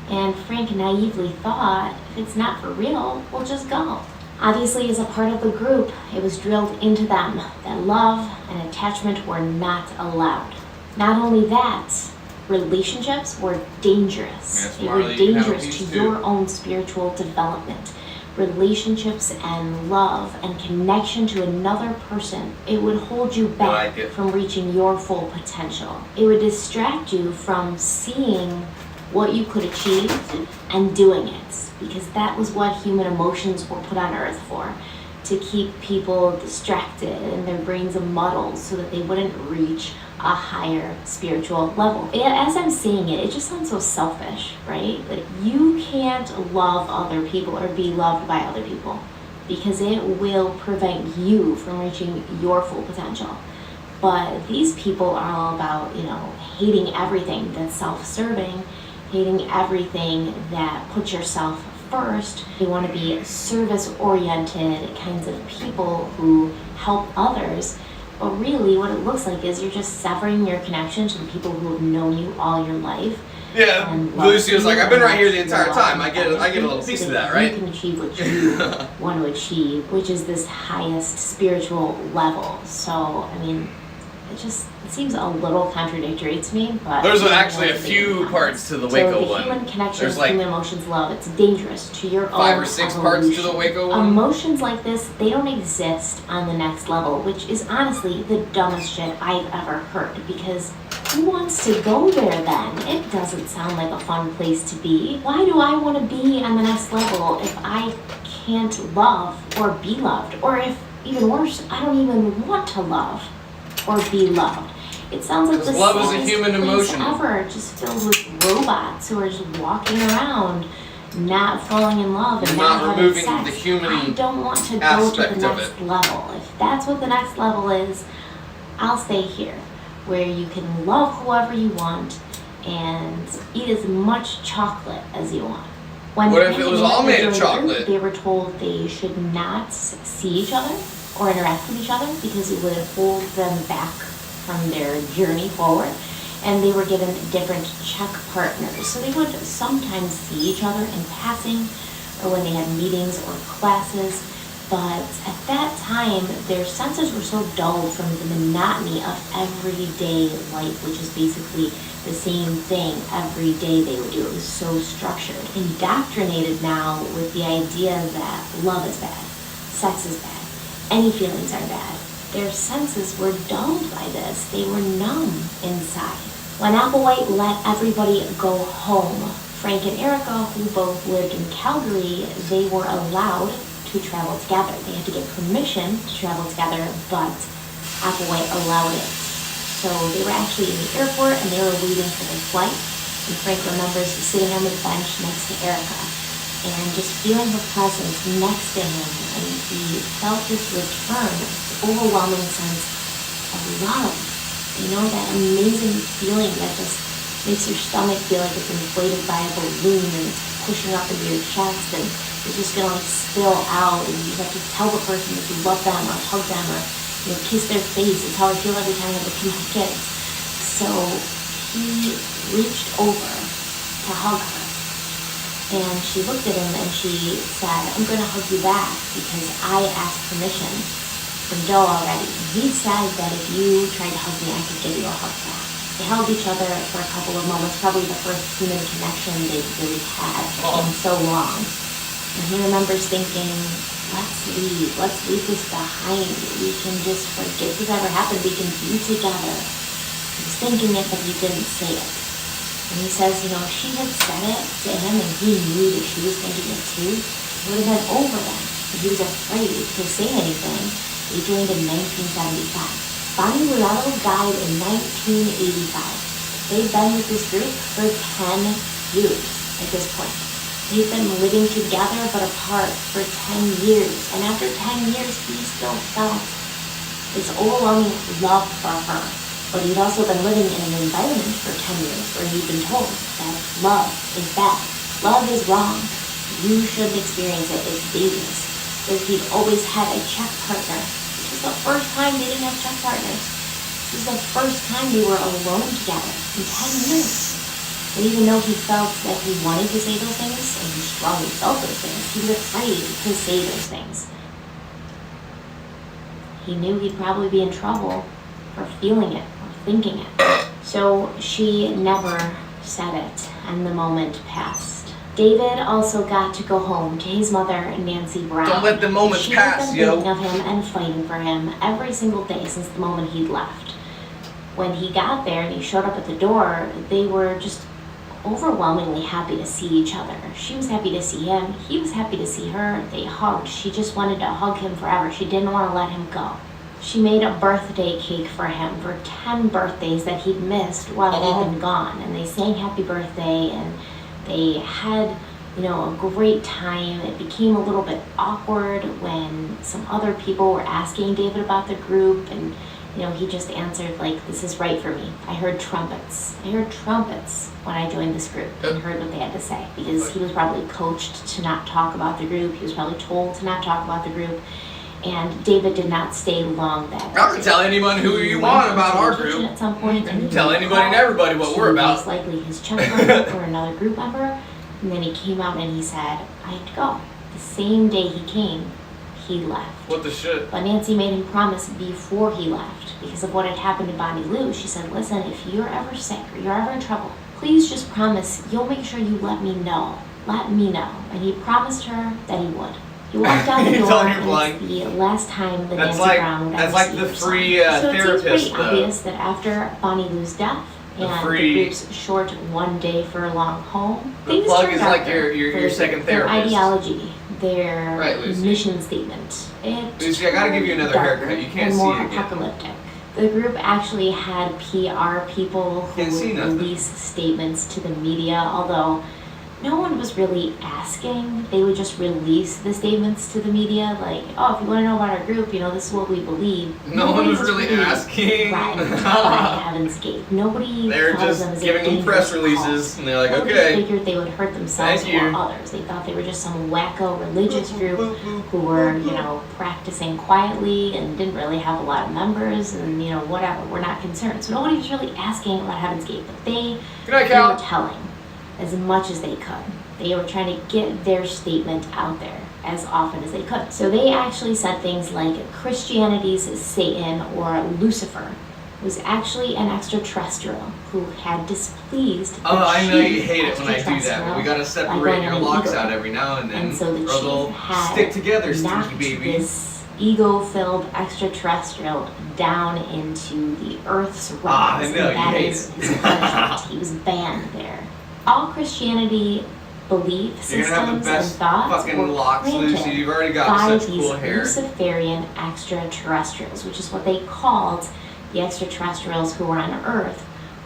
And Frank naively thought, if it's not for real, we'll just go. Obviously, as a part of the group, it was drilled into them that love and attachment were not allowed. Not only that, relationships were dangerous. They were dangerous to your own spiritual development. Relationships and love and connection to another person, it would hold you back from reaching your full potential. It would distract you from seeing what you could achieve and doing it, because that was what human emotions were put on earth for, to keep people distracted and their brains muddled so that they wouldn't reach a higher spiritual level. As I'm saying it, it just sounds so selfish, right? Like you can't love other people or be loved by other people because it will prevent you from reaching your full potential. But these people are all about, you know, hating everything that's self-serving, hating everything that puts yourself first. They want to be service-oriented kinds of people who help others. But really what it looks like is you're just severing your connection to the people who have known you all your life. Yeah, Lucy was like, I've been right here the entire time. I get a little piece of that, right? You can achieve what you want to achieve, which is this highest spiritual level. So, I mean, it seems a little contradictory to me, but there's actually a few parts to the Waco one. So the human connection, there's like human emotions, love, it's dangerous to your own 5 or 6 parts to the Waco one. Emotions like this, they don't exist on the next level, which is honestly the dumbest shit I've ever heard, because who wants to go there then? It doesn't sound like a fun place to be. Why do I want to be on the next level if I can't love or be loved? Or if, even worse, I don't even want to love or be loved. It sounds like the love is a human emotion ever, just filled with robots who are just walking around, not falling in love and not having removing sex. the human I don't want to go to the aspect of next it. level. If that's what the next level is, I'll stay here. where you can love whoever you want and eat as much chocolate as you want. When What if it was all made of chocolate? They were told they should not see each other or interact with each other because it would hold them back from their journey forward. And they were given different check partners. So they would sometimes see each other in passing or when they had meetings or classes. But at that time, their senses were so dulled from the monotony of everyday life, which is basically the same thing every day they would do. It was so structured. Indoctrinated now with the idea that love is bad, sex is bad, any feelings are bad. Their senses were dulled by this. They were numb inside. When Applewhite let everybody go home, Frank and Erica, who both lived in Calgary, they were allowed to travel together. They had to get permission to travel together, but Applewhite allowed it. So they were actually in the airport and they were waiting for their flight. And Frank remembers sitting on the bench next to Erica and just feeling her presence next to him. And he felt this return, this overwhelming sense of love. You know, that amazing feeling that just makes your stomach feel like it's inflated by a balloon and it's pushing up into your chest and it's just gonna like spill out and you have to tell the person that you love them or hug them or, you know, kiss their face. It's how I feel every time I look at my kids. So he reached over to hug her and she looked at him and she said, I'm gonna hug you back because I asked permission from Joe already. He said that if you tried to hug me, I could give you a hug back. They held each other for a couple of moments, probably the first human connection they've really had in so long. And he remembers thinking, let's leave this behind. We can just forget this ever happened. We can be together. He was thinking it, but he didn't say it. And he says, you know, if she had said it to him and he knew that she was thinking it too, it would have been over then. But he was afraid to say anything. He joined in 1975. Bonnie Lurello died in 1985. They've been with this group for 10 years at this point. They've been living together but apart for 10 years. And after 10 years, he still felt this overwhelming love for her. But he'd also been living in an environment for 10 years where he'd been told that love is bad. Love is wrong. You shouldn't experience it. It's dangerous. So he'd always had a check partner. This was the first time they didn't have check partners. This was the first time they were alone together in 10 years. And even though he felt that he wanted to say those things, and he strongly felt those things, he was afraid to say those things. He knew he'd probably be in trouble for feeling it or thinking it. So she never said it, and the moment passed. David also got to go home to his mother, Nancy Brown. Don't let the moments pass, She had been thinking of him and fighting for him every single day since the moment he'd left. When he got there and he showed up at the door, they were just overwhelmingly happy to see each other. She was happy to see him. He was happy to see her. They hugged. She just wanted to hug him forever. She didn't want to let him go. She made a birthday cake for him for 10 birthdays that he'd missed while he'd been gone. And they sang happy birthday and they had, you know, a great time. It became a little bit awkward when some other people were asking David about the group and, you know, he just answered like, this is right for me. I heard trumpets. I heard trumpets when I joined this group and heard what they had to say because he was probably coached to not talk about the group. He was probably told to not talk about the group. And David did not stay long that day. I can tell anyone who you want about our group. At some point, and he tell anybody and everybody what we're about. Most likely his check partner or another group member. And then he came out and he said, I have to go. The same day he came, he left. What the shit? But Nancy made him promise before he left because of what had happened to Bonnie Lou. She said, listen, if you're ever sick or you're ever in trouble, please just promise you'll make sure you let me know. Let me know. And he promised her that he would. He walked out the door and it's the last time that Nancy Brown would ever see her son. That's like the free therapist. So it seems pretty obvious that after Bonnie Lou's death and the group's short one day furlong home, the plug is like your second therapist. Their ideology, their mission statement. Lucy, I gotta give you another haircut. You can't see it again. Apocalyptic. The group actually had PR people who would release statements to the media, although no one was really asking. They would just release the statements to the media, like, oh, if you want to know about our group, this is what we believe. No one was really asking. Right, by Heaven's Gate. Nobody They're thought of just them as giving them press releases, and they're like, okay. They figured they would hurt themselves or others. They thought they were just some wacko religious group who were, practicing quietly and didn't really have a lot of members, and whatever. We're not concerned. So nobody was really asking about Heaven's Gate, but they were telling as much as they could. They were trying to get their statement out there as often as they could. So they actually said things like Christianity's Satan or Lucifer was actually an extraterrestrial who had displeased the I know you chief hate it when I do that, but we gotta separate your locks out every now and then. And so the or they'll chief had stick together, knocked stinky baby. this ego-filled extraterrestrial down into the Earth's realms. I know, and that you hate is it. his punishment. He was banned there. All Christianity belief You're gonna have the systems and best thoughts fucking were locks, planted Lucy. You've already got by such these cool hair. Luciferian extraterrestrials, which is what they called the extraterrestrials who were on Earth,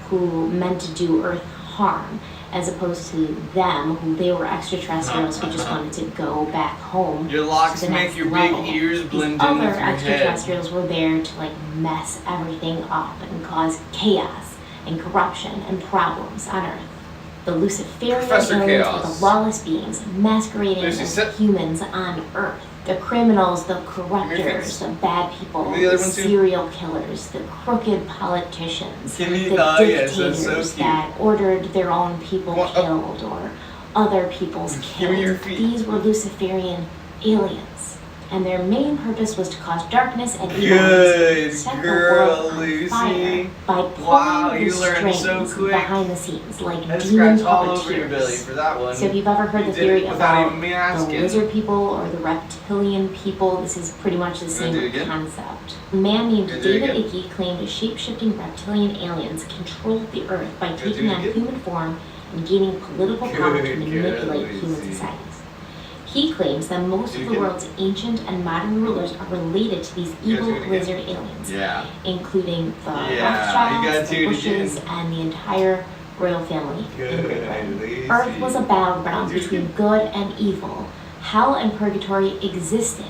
who meant to do Earth harm, as opposed to them, who they were extraterrestrials who just wanted to go back home. Your locks to the make next your level. big ears blend These in other with your head. extraterrestrials were there to mess everything up and cause chaos and corruption and problems on Earth. The Luciferian Professor aliens Chaos. were the lawless beings masquerading Lucy, as sit. humans on Earth. The criminals, the corruptors, the bad people, Give me the the other one too. serial killers, the crooked politicians, Give me- the yes, dictators that's so cute. that ordered their own people Come on, up. killed or other people's Give me your killed. feet. These were Luciferian aliens. And their main purpose was to cause darkness and evil Good and set the girl, world on Lucy. fire by pulling Wow, the you learned strings so quick. behind the scenes, like I demon scratched all over your belly puppeteers. for that one. So if you've ever heard You the did it theory without about even me the asking. lizard people or the reptilian people, this is pretty much the do it same again? concept. A man named Do it David again. Icke claimed shape-shifting reptilian aliens controlled the Earth by Do it taking on again? human form and gaining political power to Good manipulate girl, human Lucy. societies. He claims that most Do of it the again? world's ancient and modern rulers are related to these You evil gotta do it again? lizard aliens, Yeah. including the Yeah, you gotta Rothschilds, do the it Bushes, again. and the entire royal family. in Great Britain. Lucy. Earth was a battleground Do it between again. good and evil. Hell and purgatory existed,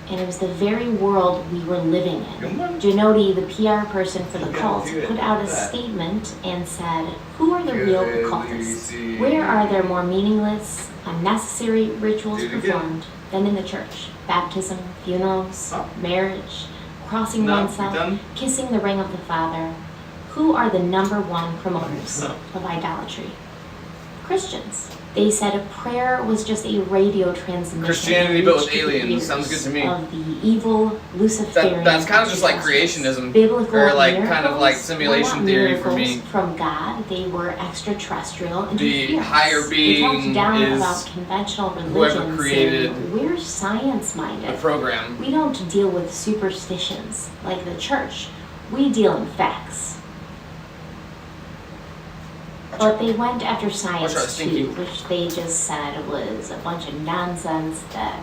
and it was the very world we were living in. Come on. Genotti, the PR person for the You gotta cult, do it put out a like that. statement and said, "Who are the real Good, cultists? Lucy. Where are their more meaningless, unnecessary rituals Do it again. performed than in the church? Baptism, funerals, Oh. marriage, crossing No, oneself, you done? kissing the ring of the Father. Who are the number one promoters No. of idolatry? Christians. They said a prayer was just a radio transmission. Christianity, but with reached the aliens. ears Sounds good to me. Of the evil Luciferian. That's kind of just like extraterrestrials. creationism, Biblical or like kind of miracles like were simulation not theory for miracles me. from God. They were extraterrestrial and The interference. higher They being talked down is about conventional whoever religions. created saying, we're science-minded. The program. We don't deal with superstitions like the church. We deal in facts. But they went after Watch out, science stinky. too, which they just said was a bunch of nonsense that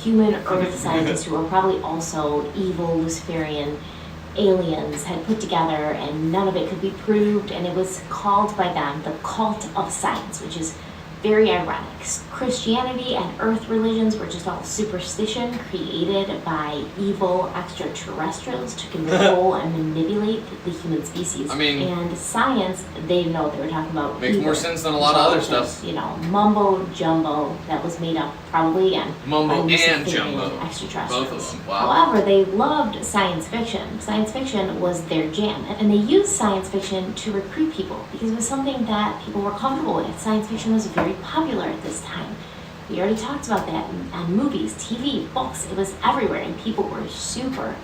human Earth scientists who are probably also evil Luciferian aliens had put together, and none of it could be proved, and it was called by them the cult of science, which is very ironic. Christianity and Earth religions were just all superstition created by evil extraterrestrials to control and manipulate the human species. I mean- and science, they didn't know what they were talking about. Makes either. more sense than a lot of other So just, stuff. Mumbo jumbo that was made up probably again. Mumbo by and Luciferian jumbo. extraterrestrials. Both of them. Wow. However, they loved science fiction. Science fiction was their jam, and they used science fiction to recruit people because it was something that people were comfortable with. Science fiction was very popular at this time. We already talked about that in movies, TV, books. It was everywhere, and people were super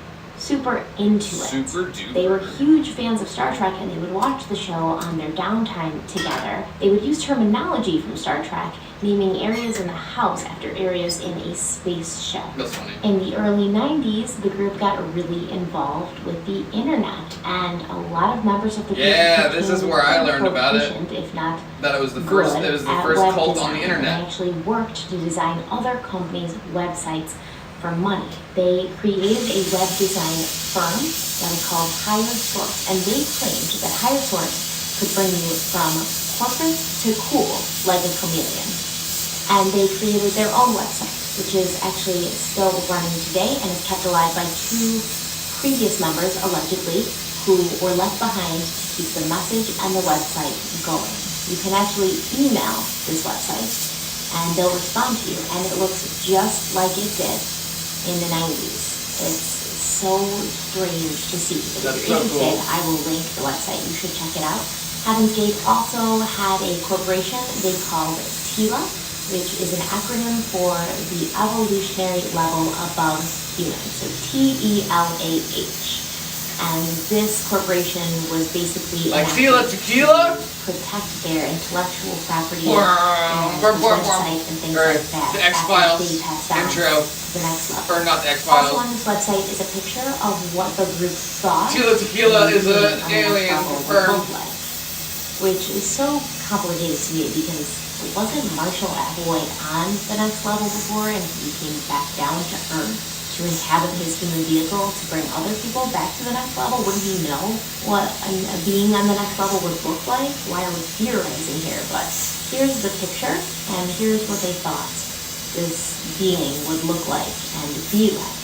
into it. Super duper. They were huge fans of Star Trek, and they would watch the show on their downtime together. They would use terminology from Star Trek, naming areas in the house after areas in a space show. That's funny. In the early 90s, the group got really involved with the internet, and a lot of members of the group Yeah, this is became where I learned about it. proficient, if not That it was the first. good It was the at first web cult on the design, internet. and actually worked to design other companies' websites for money. They created a web design firm that was called Higher Source, and they claimed that Higher Source could bring you from corporate to cool, like a chameleon. And they created their own website, which is actually still running today and is kept alive by 2 previous members, allegedly, who were left behind to keep the message and the website going. You can actually email this website and they'll respond to you, and it looks just like it did in the 90s. It's so strange to see. If you're interested, I will link the website. You should check it out. Heaven's Gate also had a corporation they called TILA, which is an acronym for the evolutionary level above human. So TELAH. And this corporation was basically like Tila Tequila? Protect their intellectual property website and things like that. The X-Files intro. The next level. Or not the X-Files. Also on this website is a picture of what the group thought Tila Tequila is an alien confirmed. Which is so complicated to me because wasn't Marshall Applewhite on the next level before and he came back down to Earth to inhabit his human vehicle to bring other people back to the next level? Wouldn't he know what a being on the next level would look like? Why are we theorizing here? But here's the picture, and here's what they thought this being would look like and be like.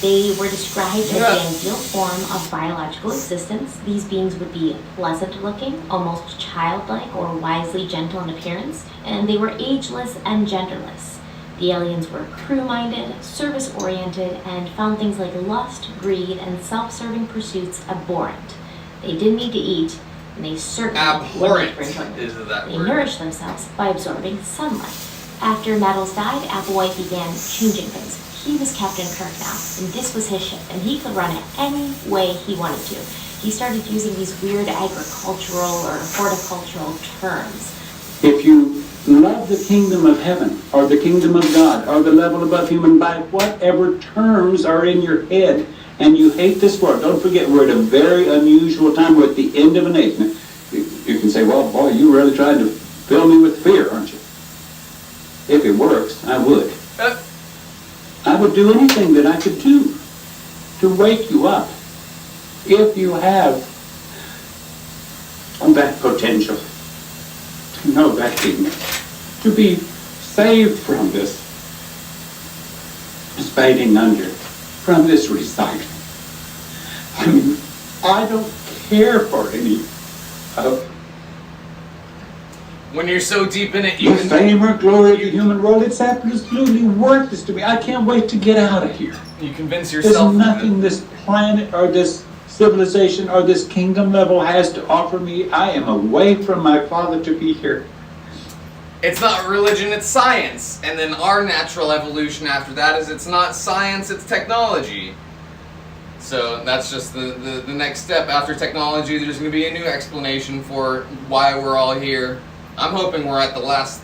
They were described as the ideal form of biological existence. These beings would be pleasant looking, almost childlike or wisely gentle in appearance, and they were ageless and genderless. The aliens were crew-minded, service-oriented, and found things like lust, greed, and self-serving pursuits abhorrent. They didn't need to eat, and they certainly abhorrent wouldn't for enjoyment. Is that They word? nourished themselves by absorbing sunlight. After Metals died, Applewhite began changing things. He was Captain Kirk now, and this was his ship, and he could run it any way he wanted to. He started using these weird agricultural or horticultural terms. If you love the kingdom of heaven, or the kingdom of God, or the level above human, by whatever terms are in your head, and you hate this world, don't forget we're at a very unusual time. We're at the end of an age. Now, you can say, well, boy, you really tried to fill me with fear, aren't you? If it works, I would. I would do anything that I could do to wake you up if you have that potential to know that kingdom, to be saved from this spading under, from this recycling. I mean, I don't care for any of when you're so deep in it, you the fame or glory of the human world. It's absolutely worthless to me. I can't wait to get out of here. You convince yourself. There's nothing this planet or this civilization or this kingdom level has to offer me. I am away from my Father to be here. It's not religion, it's science. And then our natural evolution after that is it's not science, it's technology. So that's just the next step. After technology, there's going to be a new explanation for why we're all here. I'm hoping we're at the last.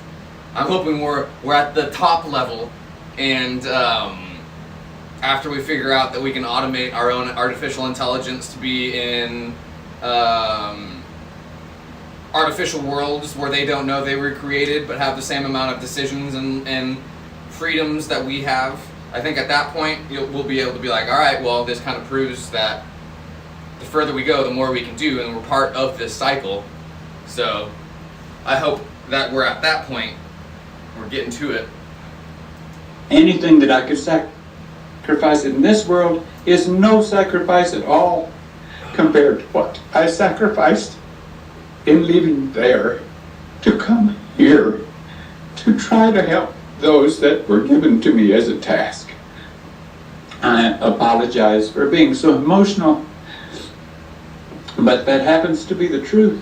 I'm hoping we're at the top level, and after we figure out that we can automate our own artificial intelligence to be in artificial worlds where they don't know they were created, but have the same amount of decisions and freedoms that we have. I think at that point we'll be able to be like, all right, well, this kind of proves that the further we go, the more we can do, and we're part of this cycle. So I hope that we're at that point. We're getting to it. Anything that I could sacrifice in this world is no sacrifice at all compared to what I sacrificed in leaving there to come here to try to help those that were given to me as a task. I apologize for being so emotional, but that happens to be the truth.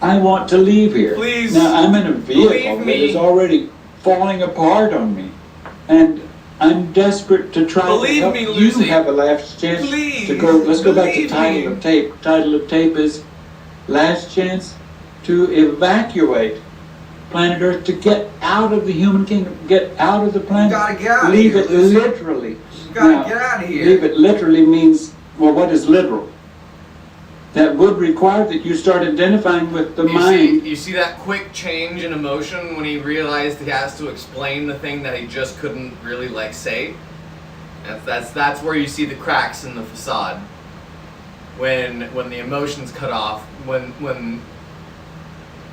I want to leave here. Please. Now, I'm in a vehicle that is already falling apart on me, and I'm desperate to try to help you have a last chance to go. Let's go back to title of tape. Title of tape is Last Chance to Evacuate Planet Earth, to get out of the human kingdom, get out of the planet. You gotta get out of leave here. It literally. You gotta get out of here. Leave it literally means, well, what is literal? That would require that you start identifying with the mind. You see that quick change in emotion when he realized he has to explain the thing that he just couldn't really say. That's where you see the cracks in the facade. When the emotions cut off, when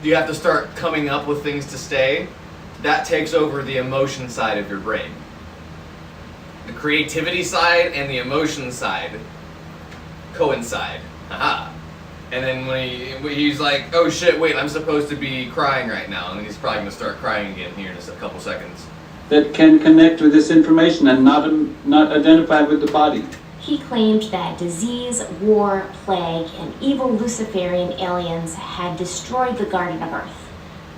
you have to start coming up with things to stay. That takes over the emotion side of your brain. The creativity side and the emotion side coincide. Haha. And then when he's like, oh shit, wait, I'm supposed to be crying right now. And then he's probably going to start crying again here in a couple seconds. That can connect with this information and not identify with the body. He claimed that disease, war, plague, and evil Luciferian aliens had destroyed the Garden of Earth,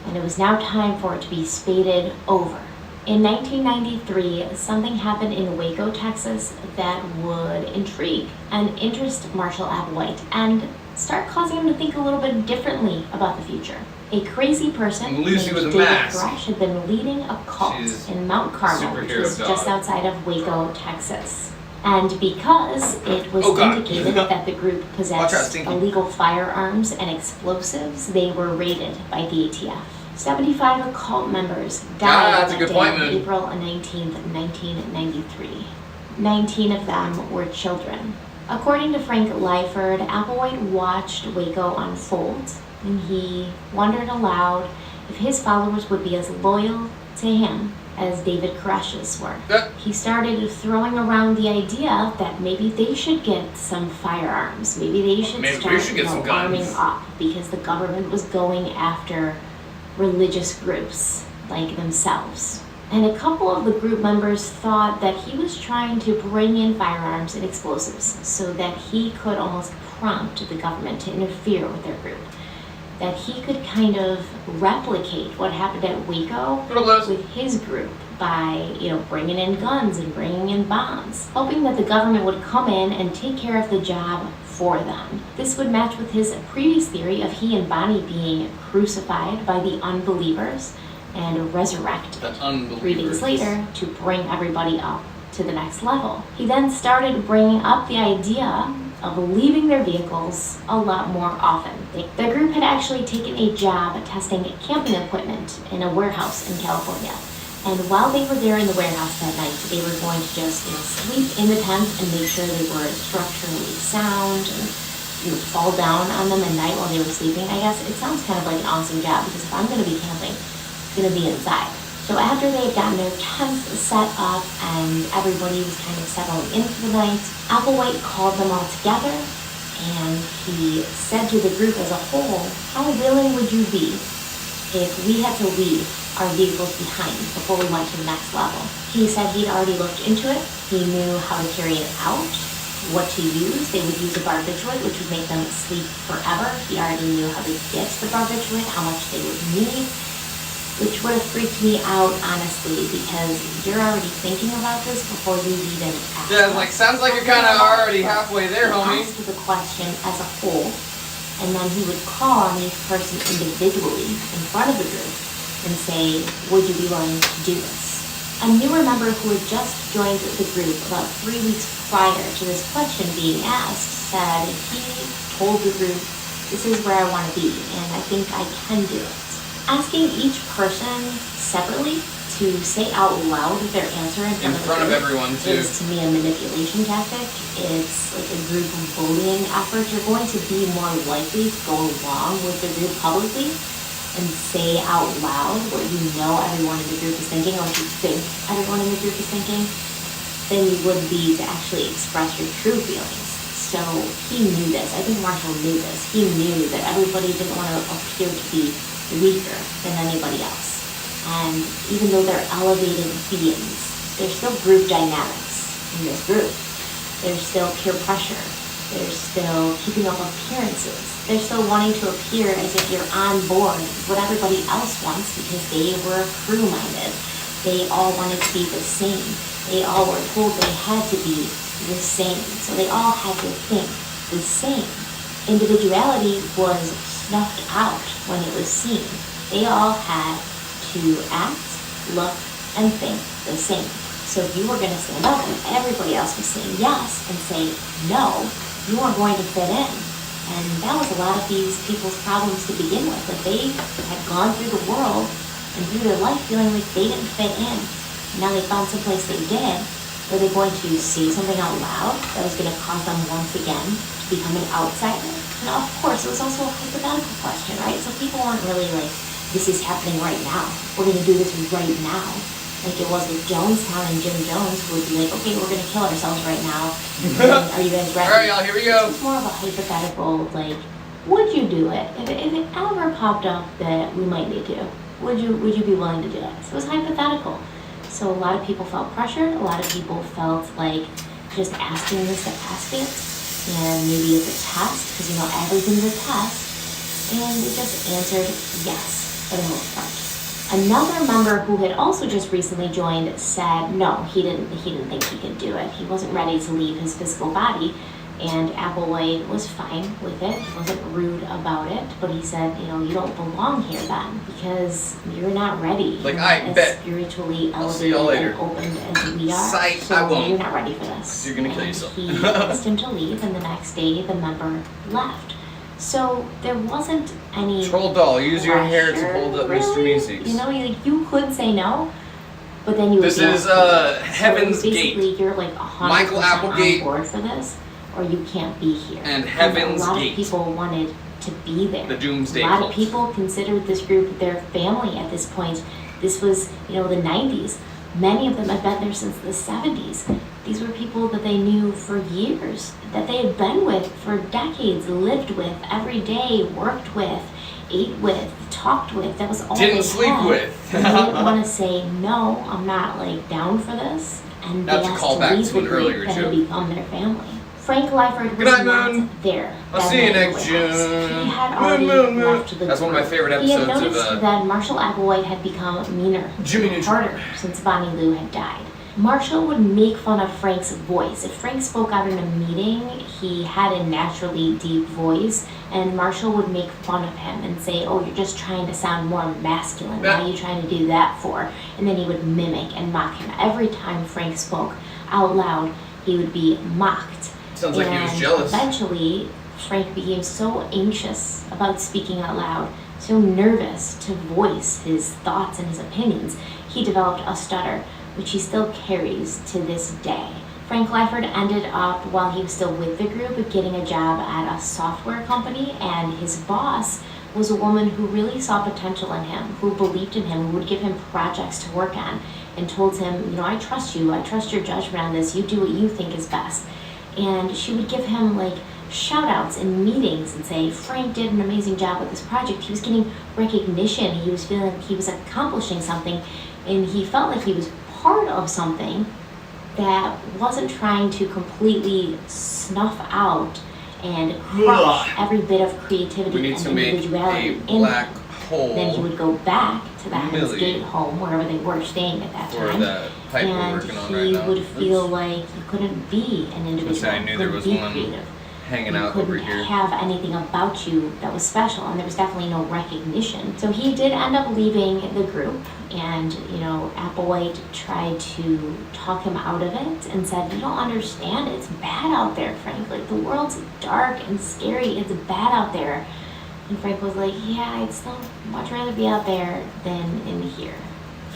and it was now time for it to be spaded over. In 1993, something happened in Waco, Texas that would intrigue and interest Marshall Applewhite and start causing him to think a little bit differently about the future. A crazy person Lucy named with a David mask. Grush had been leading a cult in Mount Carmel, which was just outside of Waco, Texas. And because it was indicated that the group possessed illegal firearms and explosives, they were raided by the ATF. 75 occult members died that day on April 19th, 1993. 19 of them were children. According to Frank Lyford, Applewhite watched Waco unfold, and he wondered aloud if his followers would be as loyal to him as David Koresh's were. He started throwing around the idea that maybe they should get some firearms. Maybe they should start arming up because the government was going after religious groups like themselves. And a couple of the group members thought that he was trying to bring in firearms and explosives so that he could almost prompt the government to interfere with their group. That he could kind of replicate what happened at Waco with his group by, bringing in guns and bringing in bombs, hoping that the government would come in and take care of the job for them. This would match with his previous theory of he and Bonnie being crucified by the unbelievers and resurrected 3 days later to bring everybody up to the next level. He then started bringing up the idea of leaving their vehicles a lot more often. The group had actually taken a job testing camping equipment in a warehouse in California. And while they were there in the warehouse that night, they were going to just sleep in the tent and make sure they were structurally sound and fall down on them at night while they were sleeping. I guess it sounds kind of like an awesome job because if I'm going to be camping, it's going to be inside. So after they had gotten their tents set up and everybody was kind of settling in for the night, Applewhite called them all together and he said to the group as a whole, how willing would you be if we had to leave our vehicles behind before we went to the next level? He said he'd already looked into it. He knew how to carry it out, what to use. They would use a barbiturate, which would make them sleep forever. He already knew how to get the barbiturate, how much they would need, which would have freaked me out, honestly, because you're already thinking about this before you even ask. Yeah, sounds like you're kind of already halfway there, homie. Ask the question as a whole, and then he would call on each person individually in front of the group and say, would you be willing to do this? A newer member who had just joined the group about 3 weeks prior to this question being asked said he told the group, this is where I want to be, and I think I can do it. Asking each person separately to say out loud their answer in front of everyone too is to me a manipulation tactic. It's like a group bullying effort. You're going to be more likely to go along with the group publicly and say out loud what you know everyone in the group is thinking or what you think everyone in the group is thinking than you would be to actually express your true feelings. So he knew this. I think Marshall knew this. He knew that everybody didn't want to appear to be weaker than anybody else. And even though they're elevated beings, there's still group dynamics in this group. There's still peer pressure. There's still keeping up appearances. They're still wanting to appear as if you're on board with what everybody else wants because they were crew-minded. They all wanted to be the same. They all were told they had to be the same. So they all had to think the same. Individuality was snuffed out when it was seen. They all had to act, look, and think the same. So if you were going to stand up and everybody else was saying yes and say no, you weren't going to fit in. And that was a lot of these people's problems to begin with, that they had gone through the world and through their life feeling like they didn't fit in. Now they found someplace they did. Were they going to say something out loud that was going to cause them once again to become an outsider? And of course, it was also a hypothetical question, right? So people weren't really like, this is happening right now. We're going to do this right now. Like it was with Jonestown and Jim Jones, who would be like, okay, we're going to kill ourselves right now. Are you guys ready? All right, y'all, here we go. It's more of a hypothetical, like, would you do it? If it ever popped up that we might need to, would you be willing to do it? So it was hypothetical. So a lot of people felt pressured. A lot of people felt like just asking this to ask it. And maybe it's a test, because everything's a test. And they just answered yes, for the most part. Another member who had also just recently joined said no, he didn't think he could do it. He wasn't ready to leave his physical body, and Applewhite was fine with it. He wasn't rude about it, but he said, you don't belong here then, because you're not ready. Like, you're I not bet. As spiritually I'll see y'all elevated later. and opened as we are. Psych, so I won't. you're not ready for this. You're gonna kill yourself. He asked him to leave, and the next day the member left. So there wasn't any Troll doll, use your hair to pressure, hold up really. Mr. Meeseeks. You could say no, but then you would This be is asked to. Heaven's so basically, Gate. you're like 100% Michael Applegate. on board for this, or you can't be here. And Heaven's a lot Gate. of people wanted to be there. The Doomsday A lot Cult. of people considered this group their family at this point. This was, the 90s. Many of them had been there since the 70s. These were people that they knew for years, that they had been with for decades, lived with every day, worked with, ate with, talked with. That was all Didn't they sleep had. with. They didn't want to say, no, I'm not down for this. And Not they to asked call to back leave to the an group earlier that joke. had become their family. Frank Lyford was Good night, not Moon. there. I'll that see you night in the next warehouse. June. He had Moon, already moon, moon. left the That's one of my group. favorite He had episodes noticed of that Marshall Applewhite had become meaner, Jimmy and Neutron. harder since Bonnie Lou had died. Marshall would make fun of Frank's voice. If Frank spoke out in a meeting, he had a naturally deep voice, and Marshall would make fun of him and say, oh, you're just trying to sound more masculine. What are you trying to do that for? And then he would mimic and mock him. Every time Frank spoke out loud, he would be mocked. Sounds like he was jealous. Eventually, Frank became so anxious about speaking out loud, so nervous to voice his thoughts and his opinions, he developed a stutter, which he still carries to this day. Frank Lyford ended up, while he was still with the group, getting a job at a software company, and his boss was a woman who really saw potential in him, who believed in him, who would give him projects to work on, and told him, I trust you, I trust your judgment on this, you do what you think is best. And she would give him shout outs in meetings and say, Frank did an amazing job with this project. He was getting recognition, he was feeling like he was accomplishing something, and he felt like he was part of something that wasn't trying to completely snuff out and crush every bit of creativity We need and to make individuality a in black him. hole. Then he would go back to the Heaven's Millie. Gate home, wherever they were staying at that For time, that pipe we're and working on he right now. would feel like he couldn't be an individual, I knew there couldn't was be one creative. hanging You out couldn't over here. have anything about you that was special, and there was definitely no recognition. So he did end up leaving the group, and Applewhite tried to talk him out of it and said, you don't understand, it's bad out there, Frank. The world's dark and scary, it's bad out there. And Frank was like, yeah, I'd still much rather be out there than in here.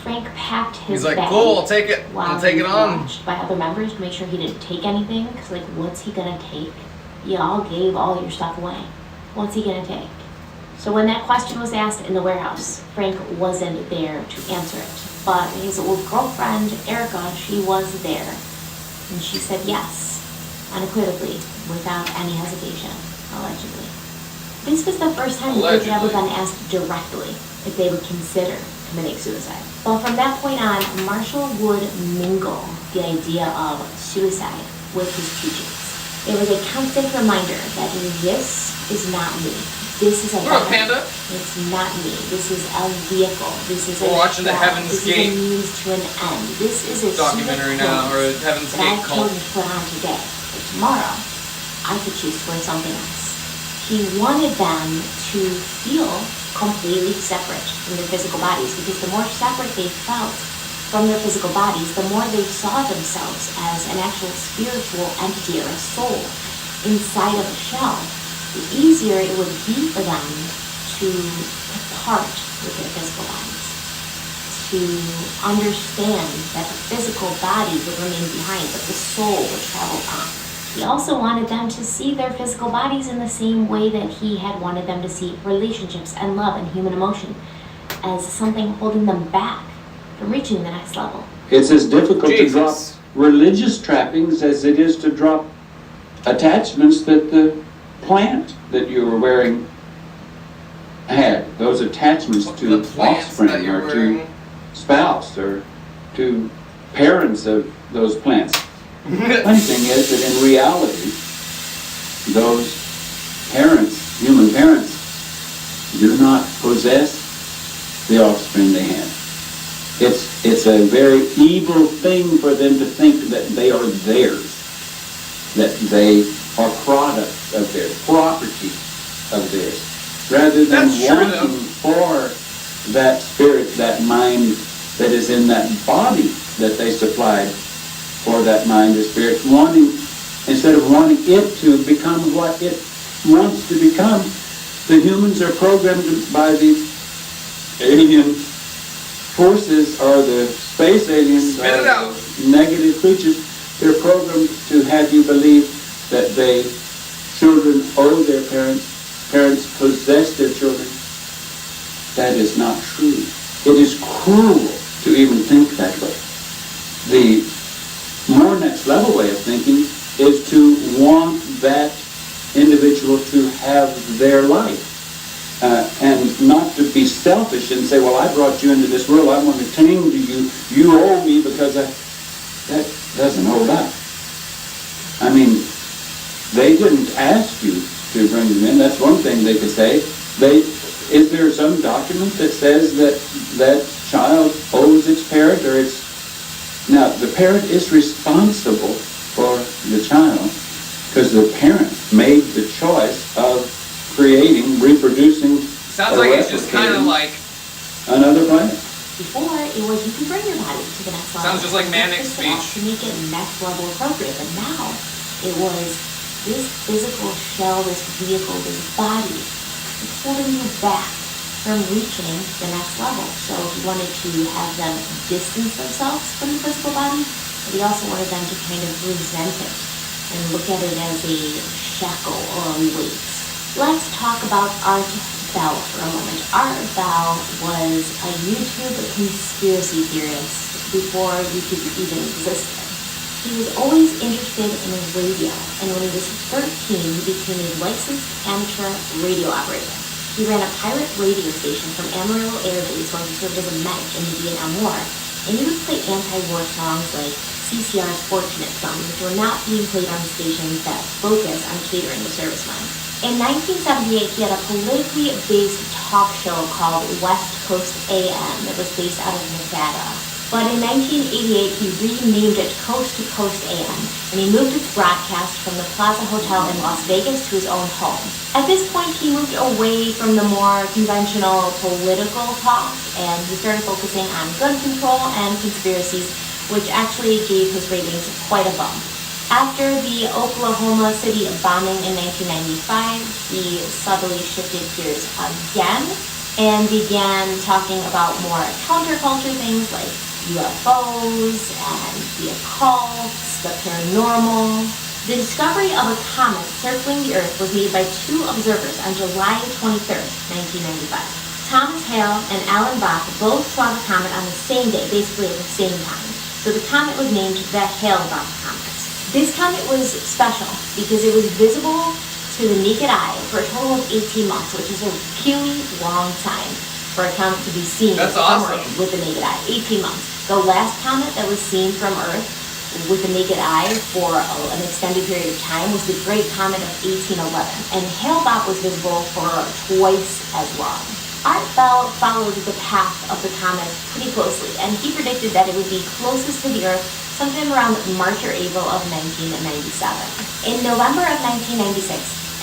Frank packed his He's like, bag cool, I'll take it. while I'll take he it was on. watched by other members to make sure he didn't take anything, because what's he gonna take? You all gave all your stuff away. What's he gonna take? So when that question was asked in the warehouse, Frank wasn't there to answer it. But his old girlfriend, Erica, she was there. And she said yes, unequivocally, without any hesitation, allegedly. This was the first time that they had ever been asked directly if they would consider committing suicide. Well, from that point on, Marshall would mingle the idea of suicide with his teachings. It was a constant reminder that this is not me. This is a What up, Panda? It's not me. This is a vehicle. This is We're watching the trap. Heaven's This Gate is a means to an end. This is a documentary suit of now, or a clothes Heaven's that Gate I've cult. chosen to put on today. But tomorrow, I could choose to wear something else. He wanted them to feel completely separate from their physical bodies, because the more separate they felt from their physical bodies, the more they saw themselves as an actual spiritual entity or a soul inside of a shell, the easier it would be for them to part with their physical bodies, to understand that the physical body would remain behind, but the soul would travel on. He also wanted them to see their physical bodies in the same way that he had wanted them to see relationships and love and human emotion, as something holding them back from reaching the next level. It's as difficult to drop religious trappings as it is to drop attachments that the plant that you were wearing had. Those attachments to offspring or to spouse or to parents of those plants. The funny thing is that in reality, those parents, human parents, do not possess the offspring they have. It's a very evil thing for them to think that they are theirs, that they are products of theirs, property of theirs, rather than wanting for that spirit, that mind that is in that body that they supplied for that mind or spirit, wanting, instead of wanting it to become what it wants to become. The humans are programmed by the alien forces, or the space aliens, or the negative creatures. They're programmed to have you believe that children owe their parents, parents possess their children. That is not true. It is cruel to even think that way. The more next level way of thinking is to want that individual to have their life. And not to be selfish and say, well, I brought you into this world, I want to cling to you, you owe me because that doesn't hold up. I mean, they didn't ask you to bring them in. That's one thing they could say. Is there some document that says that that child owes its parent, or its... Now, the parent is responsible for the child because the parent made the choice of creating, reproducing, sounds like it's just kind of like another planet. Before, it was you can bring your body to the next level. Sounds just like manic speech. To make it next level appropriate, but now it was this physical shell, this vehicle, this body, it's holding you back from reaching the next level. So he wanted to have them distance themselves from the physical body, but he also wanted them to kind of resent it and look at it as a shackle or a weight. Let's talk about Art Bell for a moment. Art Bell was a YouTube conspiracy theorist before YouTube even existed. He was always interested in radio, and when he was 13, he became a licensed amateur radio operator. He ran a pirate radio station from Amarillo Air Base while he served as a medic in the Vietnam War, and he would play anti-war songs like CCR's Fortunate Son, which were not being played on stations that focus on catering the servicemen. In 1978, he had a politically based talk show called West Coast AM that was based out of Nevada. But in 1988, he renamed it Coast to Coast AM, and he moved its broadcast from the Plaza Hotel in Las Vegas to his own home. At this point, he moved away from the more conventional political talk, and he started focusing on gun control and conspiracies, which actually gave his ratings quite a bump. After the Oklahoma City bombing in 1995, he subtly shifted gears again and began talking about more counterculture things like UFOs and the occult, the paranormal. The discovery of a comet circling the Earth was made by two observers on July 23rd, 1995. Thomas Hale and Alan Bach both saw the comet on the same day, basically at the same time. So the comet was named the Hale-Bach comet. This comet was special because it was visible to the naked eye for a total of 18 months, which is a really long time for a comet to be seen from Earth with the naked eye. 18 months. The last comet that was seen from Earth with the naked eye for an extended period of time was the Great Comet of 1811, and Hale-Bach was visible for twice as long. Art Bell followed the path of the comet pretty closely, and he predicted that it would be closest to the Earth sometime around March or April of 1997. In November of 1996,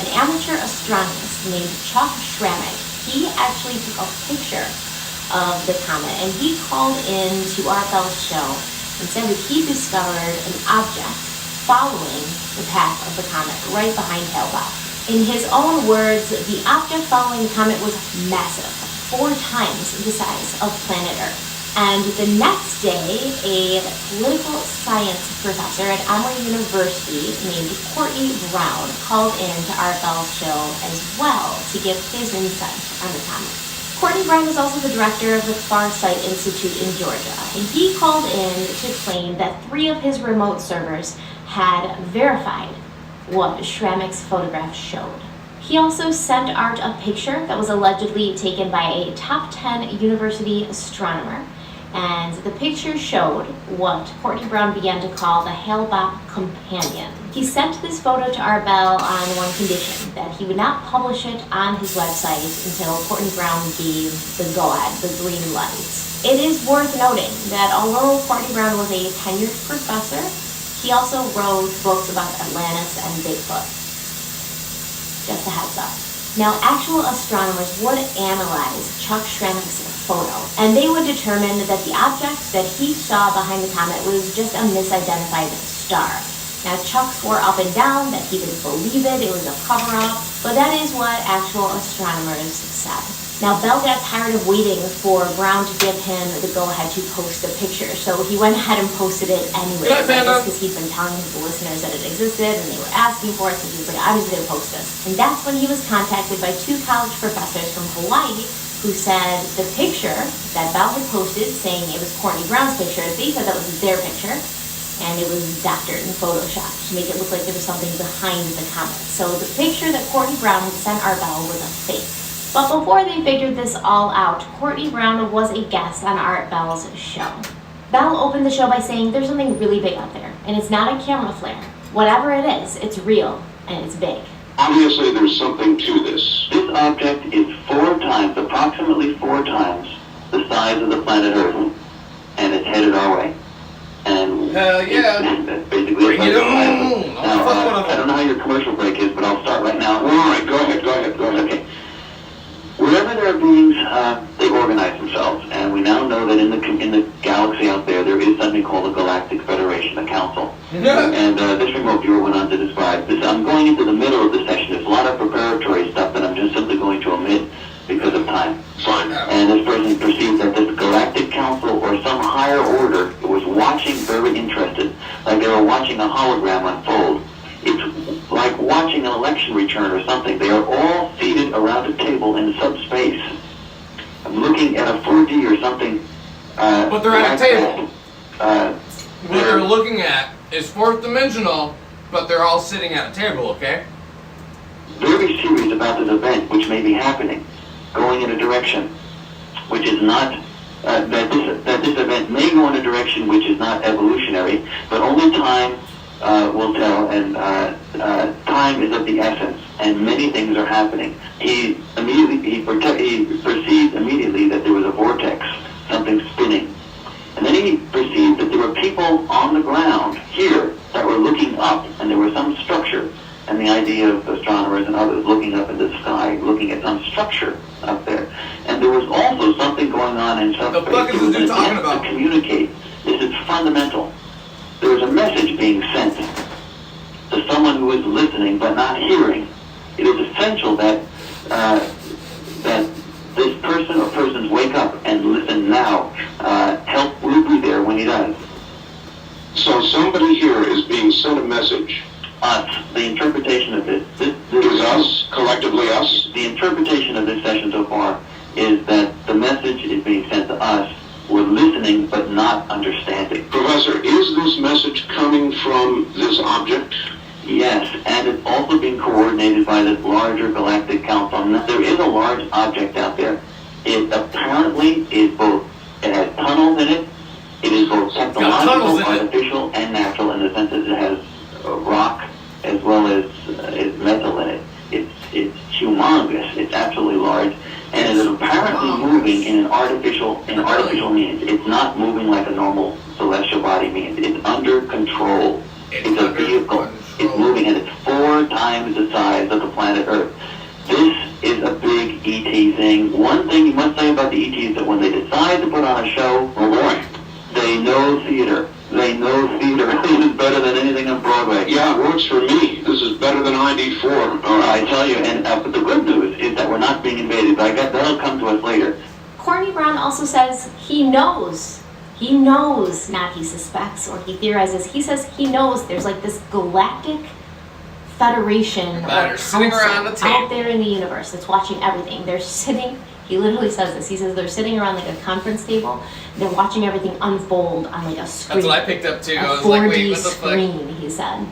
an amateur astronomist named Chuck Schramek, he actually took a picture of the comet, and he called in to Art Bell's show and said that he discovered an object following the path of the comet right behind Hale-Bach. In his own words, the object following the comet was massive, 4 times the size of planet Earth. And the next day, a political science professor at Emory University named Courtney Brown called in to Art Bell's show as well to give his insight on the comet. Courtney Brown is also the director of the Farsight Institute in Georgia, and he called in to claim that 3 of his remote servers had verified what Schrammick's photograph showed. He also sent Art a picture that was allegedly taken by a top 10 university astronomer, and the picture showed what Courtney Brown began to call the Hale-Bopp companion. He sent this photo to Art Bell on one condition, that he would not publish it on his website until Courtney Brown gave the go-ahead, the green light. It is worth noting that although Courtney Brown was a tenured professor, he also wrote books about Atlantis and Bigfoot. Just a heads up. Now, actual astronomers would analyze Chuck Schrammick's photo, and they would determine that the object that he saw behind the comet was just a misidentified star. Now, Chuck swore up and down that he didn't believe it was a cover-up, but that is what actual astronomers said. Now, Bell got tired of waiting for Brown to give him the go-ahead to post the picture, so he went ahead and posted it anyway. Because he'd been telling the listeners that it existed, and they were asking for it, so he was like, I'm just going to post this. And that's when he was contacted by 2 college professors from Hawaii who said the picture that Bell had posted, saying it was Courtney Brown's picture, they said that was their picture, and it was doctored and photoshopped to make it look like there was something behind the comet. So the picture that Courtney Brown had sent Art Bell was a fake. But before they figured this all out, Courtney Brown was a guest on Art Bell's show. Bell opened the show by saying there's something really big out there, and it's not a camera flare. Whatever it is, it's real, and it's big. Obviously, there's something to this. This object is 4 times, approximately 4 times, the size of the planet Earth, and it's headed our way. And hell yeah! That's basically bring it on! Now, I don't know how your commercial break is, but I'll start right now. All right, go ahead. Okay. Wherever there are beings, they organize themselves, and we now know that in the galaxy out there is something called the Galactic Federation, the Council. And this remote viewer went on to describe this. I'm going into the middle of the session. There's a lot of preparatory stuff that I'm just simply going to omit because of time. Fine. And this person perceived that this Galactic Council or some higher order was watching, very interested, like they were watching a hologram unfold. It's like watching an election return or something. They are all seated around a table in subspace. I'm looking at a 4D or something. But they're at a table. What they're looking at is 4th dimensional, but they're all sitting at a table, okay? Very serious about this event, which may be happening, going in a direction which is not, that this event may go in a direction which is not evolutionary, but only time will tell, and time is of the essence, and many things are happening. He perceived immediately that there was a vortex, something spinning. And then he perceived that there were people on the ground here that were looking up, and there was some structure. And the idea of astronomers and others looking up into the sky, looking at some structure up there. And there was also something going on in subspace. The fuck is this dude talking about? To communicate. This is fundamental. There is a message being sent to someone who is listening but not hearing. It is essential that that this person or persons wake up and listen now. Help will be there when he does. So somebody here is being sent a message. Us. The interpretation of this is us, collectively us. The interpretation of this session so far is that the message is being sent to us. We're listening but not understanding. Professor, is this message coming from this object? Yes, and it's also being coordinated by this larger galactic council. Now, there is a large object out there. It apparently is both, it has tunnels in it. It is both technological, artificial, and natural in the sense that it has rock as well as metal in it. It's humongous. It's absolutely large, and it is apparently moving in an artificial means. It's not moving like a normal celestial body means. It's under control. It's a vehicle. It's moving, and it's 4 times the size of the planet Earth. This is a big ET thing. One thing you must say about the ET is that when they decide to put on a show, oh boy, they know theater. They know theater. This is better than anything on Broadway. Yeah, it works for me. This is better than ID4. I tell you, and but the good news is that we're not being invaded. But that'll come to us later. Courtney Brown also says he knows, not he suspects or he theorizes, he says he knows there's like this galactic federation or sitting around the council table out there in the universe that's watching everything. They're sitting, he literally says this, he says they're sitting around like a conference table, they're watching everything unfold on like a screen. That's what I picked up too. A I was 4D like, wait, what the screen, fuck? he said.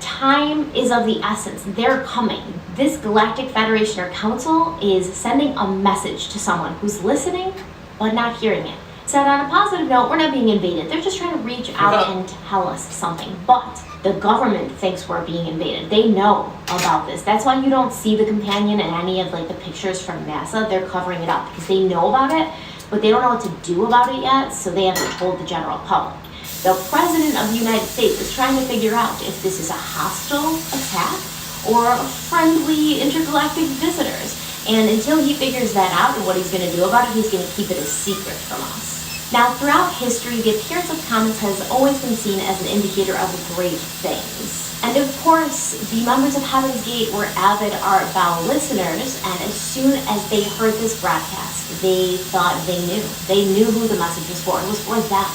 Time is of the essence. They're coming. This Galactic Federation or Council is sending a message to someone who's listening but not hearing it. Said on a positive note, we're not being invaded. They're just trying to reach out and tell us something. But the government thinks we're being invaded. They know about this. That's why you don't see the companion in any of like the pictures from NASA. They're covering it up because they know about it, but they don't know what to do about it yet, so they haven't told the general public. The President of the United States is trying to figure out if this is a hostile attack or friendly intergalactic visitors. And until he figures that out and what he's going to do about it, he's going to keep it a secret from us. Now, throughout history, the appearance of comets has always been seen as an indicator of great things. And of course, the members of Heaven's Gate were avid Art Bell listeners, and as soon as they heard this broadcast, they thought they knew. They knew who the message was for. It was for them.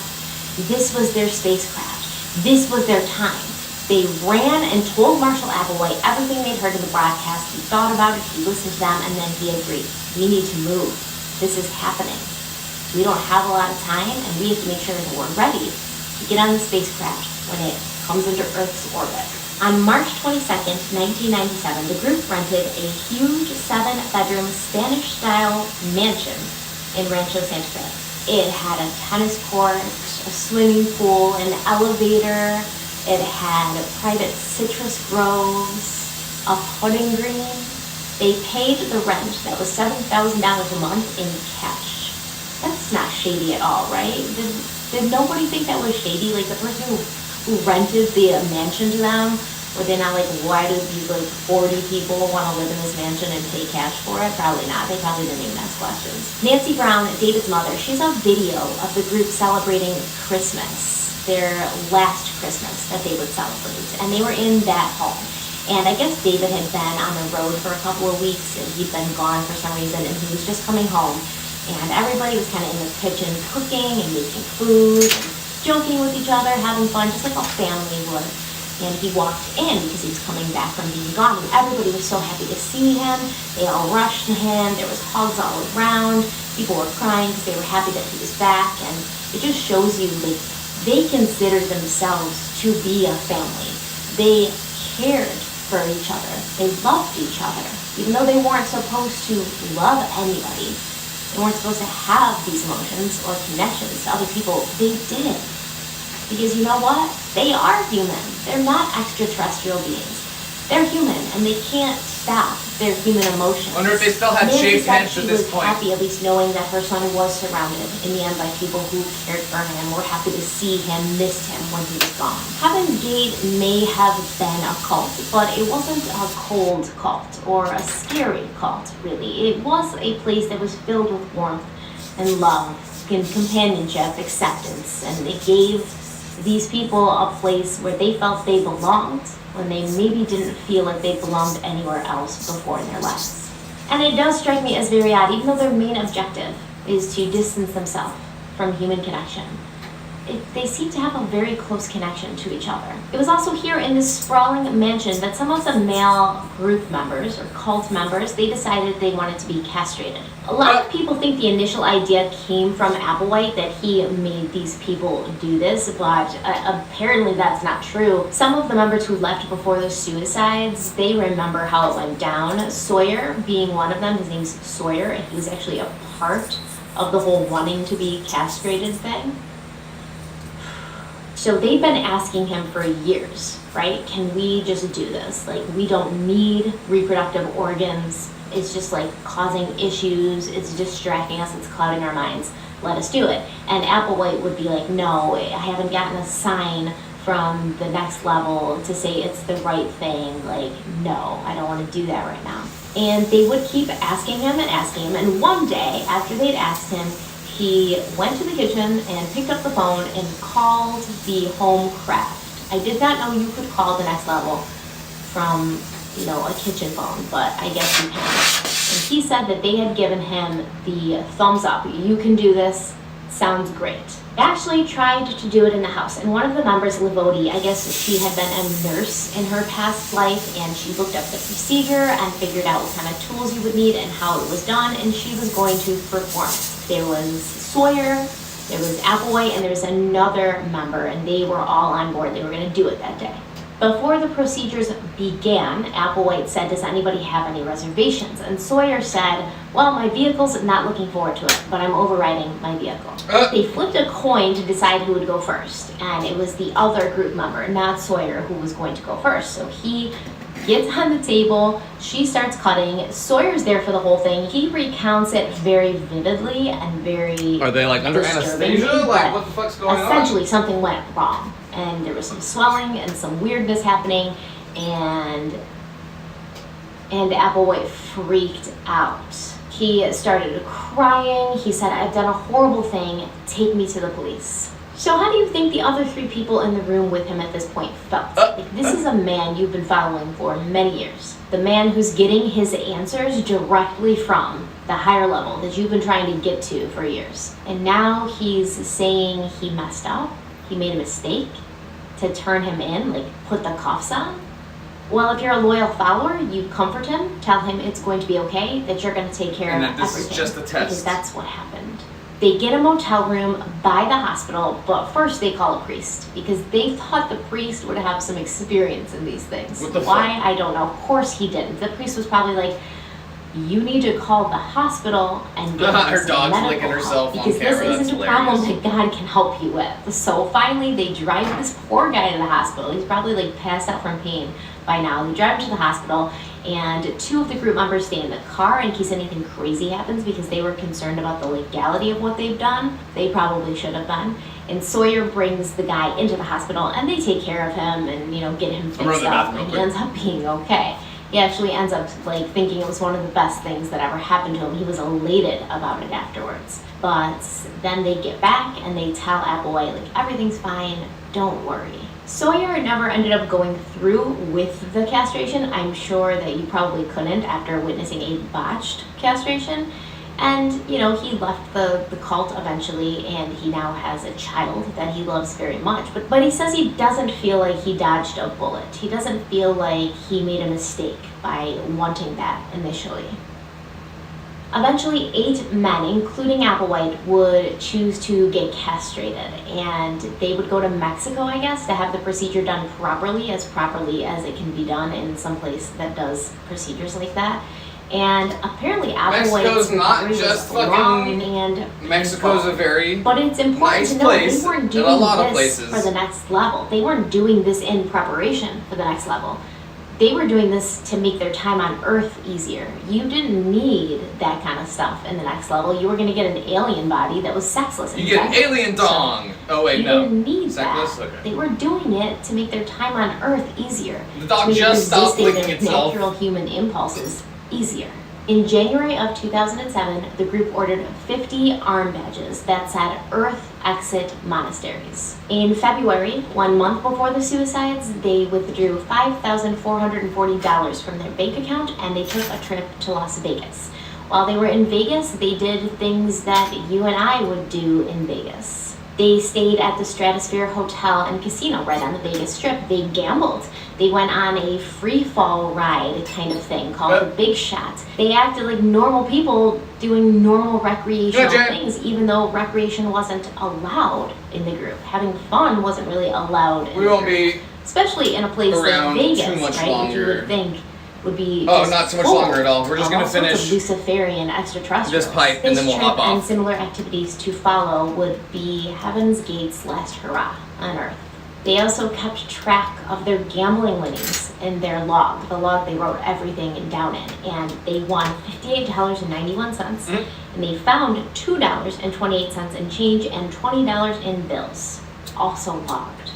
This was their spacecraft. This was their time. They ran and told Marshall Applewhite everything they'd heard in the broadcast. He thought about it, he listened to them, and then he agreed. We need to move. This is happening. We don't have a lot of time, and we have to make sure that we're ready to get on the spacecraft when it comes into Earth's orbit. On March 22nd, 1997, the group rented a huge 7-bedroom Spanish-style mansion in Rancho Santa Fe. It had a tennis court, a swimming pool, an elevator. It had private citrus groves, a putting green. They paid the rent. That was $7,000 a month in cash. That's not shady at all, right? Did nobody think that was shady? Like the person who rented the mansion to them, were they not like, why do these like 40 people want to live in this mansion and pay cash for it? Probably not. They probably didn't even ask questions. Nancy Brown, David's mother, she's a video of the group celebrating Christmas, their last Christmas that they would celebrate. And they were in that home. And I guess David had been on the road for a couple of weeks and he'd been gone for some reason and he was just coming home. And everybody was kind of in the kitchen cooking and making food and joking with each other, having fun, just like a family would. And he walked in because he was coming back from being gone. And everybody was so happy to see him. They all rushed to him. There was hugs all around. People were crying because they were happy that he was back. And it just shows you, like, they considered themselves to be a family. They cared for each other. They loved each other. Even though they weren't supposed to love anybody, they weren't supposed to have these emotions or connections to other people, they did. Because you know what? They are human. They're not extraterrestrial beings. They're human, and they can't stop their human emotions. I wonder if they still had shaved heads at this point. She was happy, at least knowing that her son was surrounded in the end by people who cared for him, were happy to see him, missed him when he was gone. Heaven's Gate may have been a cult, but it wasn't a cold cult or a scary cult, really. It was a place that was filled with warmth and love and companionship, acceptance, and it gave these people a place where they felt they belonged when they maybe didn't feel like they belonged anywhere else before in their lives. And it does strike me as very odd, even though their main objective is to distance themselves from human connection. They seem to have a very close connection to each other. It was also here in this sprawling mansion that some of the male group members or cult members, they decided they wanted to be castrated. A lot of people think the initial idea came from Applewhite, that he made these people do this, but apparently that's not true. Some of the members who left before the suicides, they remember how it went down. Sawyer being one of them, his name's Sawyer, and he was actually a part of the whole wanting to be castrated thing. So they've been asking him for years, right? Can we just do this? Like, we don't need reproductive organs. It's just like causing issues. It's distracting us. It's clouding our minds. Let us do it. And Applewhite would be like, no, I haven't gotten a sign from the next level to say it's the right thing. Like, no, I don't want to do that right now. And they would keep asking him. And one day, after they'd asked him, he went to the kitchen and picked up the phone and called the home craft. I did not know you could call the next level from, a kitchen phone, but I guess you can. And he said that they had given him the thumbs up. You can do this. Sounds great. They actually tried to do it in the house, and one of the members, Livodi, I guess she had been a nurse in her past life, and she looked up the procedure and figured out what kind of tools you would need and how it was done, and she was going to perform. There was Sawyer, there was Applewhite, and there was another member, and they were all on board. They were going to do it that day. Before the procedures began, Applewhite said, does anybody have any reservations? And Sawyer said, well, my vehicle's not looking forward to it, but I'm overriding my vehicle. They flipped a coin to decide who would go first, and it was the other group member, not Sawyer, who was going to go first. So he gets on the table, she starts cutting, Sawyer's there for the whole thing. He recounts it very vividly and very Are they like under anesthesia? Like what the fuck's going on? Essentially something went wrong, and there was some swelling and some weirdness happening, and Applewhite freaked out. He started crying. He said, I've done a horrible thing, take me to the police. So how do you think the other 3 people in the room with him at this point felt? This is a man you've been following for many years. The man who's getting his answers directly from the higher level that you've been trying to get to for years. And now he's saying he messed up, he made a mistake, to turn him in, like put the cuffs on. Well, if you're a loyal follower, you comfort him, tell him it's going to be okay, that you're going to take care of everything. And that this is just a test. Because that's what happened. They get a motel room by the hospital, but first they call a priest because they thought the priest would have some experience in these things. What the Why? fuck? I don't know. Of course he didn't. The priest was probably like, you need to call the hospital and get Her some dog's medical licking herself help on because camera. this That's isn't a problem hilarious. that God can help you with. So finally they drive this poor guy to the hospital. He's probably like passed out from pain by now. They drive him to the hospital, and 2 of the group members stay in the car in case anything crazy happens because they were concerned about the legality of what they've done. They probably should have been. And Sawyer brings the guy into the hospital, and they take care of him and, you know, get him fixed up, and he ends up being okay. He actually ends up like thinking it was one of the best things that ever happened to him. He was elated about it afterwards. But then they get back and they tell Applewhite, like, everything's fine, don't worry. Sawyer never ended up going through with the castration. I'm sure that you probably couldn't after witnessing a botched castration. And, you know, he left the cult eventually, and he now has a child that he loves very much. But he says he doesn't feel like he dodged a bullet. He doesn't feel like he made a mistake by wanting that initially. Eventually, 8 men, including Applewhite, would choose to get castrated, and they would go to Mexico, I guess, to have the procedure done properly as it can be done in some place that does procedures like that. And apparently Mexico's not recovery just was long fucking. and Mexico's a very but it's important nice to know place they weren't in doing a lot of this places. for the next level. They weren't doing this in preparation for the next level. They were doing this to make their time on Earth easier. You didn't need that kind of stuff in the next level. You were going to get an alien body that was sexless. You get an alien dong. Oh wait, you no. didn't need Sexless? that. Okay. They were doing it to make their time on Earth easier. The dog to make just stopped resisting licking their itself. natural human impulses easier. In January of 2007, the group ordered 50 arm badges that said Earth Exit Monasteries. In February, 1 month before the suicides, they withdrew $5,440 from their bank account and they took a trip to Las Vegas. While they were in Vegas, they did things that you and I would do in Vegas. They stayed at the Stratosphere Hotel and Casino right on the Vegas Strip. They gambled. They went on a free fall ride kind of thing called the Big Shot. They acted like normal people doing normal recreational things, even though recreation wasn't allowed in the group. Having fun wasn't really allowed in We the won't group. be Especially in a place like around Vegas, too much right? Which you longer. would think would be Oh, just not too much full longer at all. We're just of gonna all sorts of finish Luciferian extraterrestrials. this pipe and then we'll This hop trip and off. similar activities to follow would be Heaven's Gate's last hurrah on Earth. They also kept track of their gambling winnings in their log, the log they wrote everything down in, and they won $58.91, and they found $2.28 in change and $20 in bills, also logged.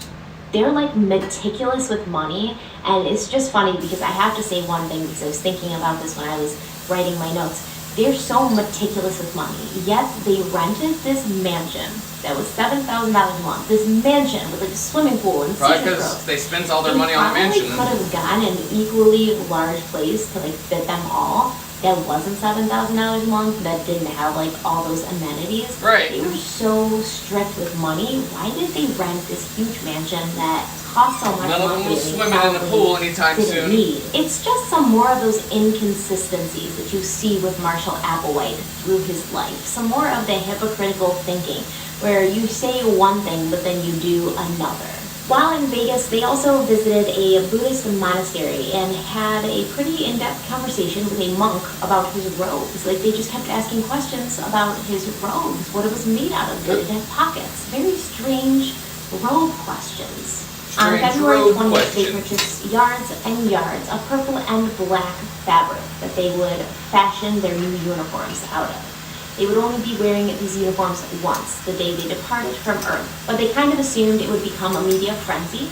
They're like meticulous with money, and it's just funny because I have to say one thing because I was thinking about this when I was writing my notes. They're so meticulous with money, yet they rented this mansion that was $7,000 a month. This mansion with like a swimming pool and Probably citrus because groves. they spent all their money on the mansion. They probably could have gotten an equally large place to like fit them all that wasn't $7,000 a month, that didn't have like all those amenities. Right. They were so strict with money. Why did they rent this huge mansion that cost so much None of money? them will swim in the pool anytime soon. It's just some more of those inconsistencies that you see with Marshall Applewhite through his life. Some more of the hypocritical thinking where you say one thing but then you do another. While in Vegas, they also visited a Buddhist monastery and had a pretty in-depth conversation with a monk about his robes. Like, they just kept asking questions about his robes, what it was made out of, did it have pockets? Very strange robe questions. On February 20th, they purchased yards and yards of purple and black fabric that they would fashion their new uniforms out of. They would only be wearing these uniforms once, the day they departed from Earth. But they kind of assumed it would become a media frenzy,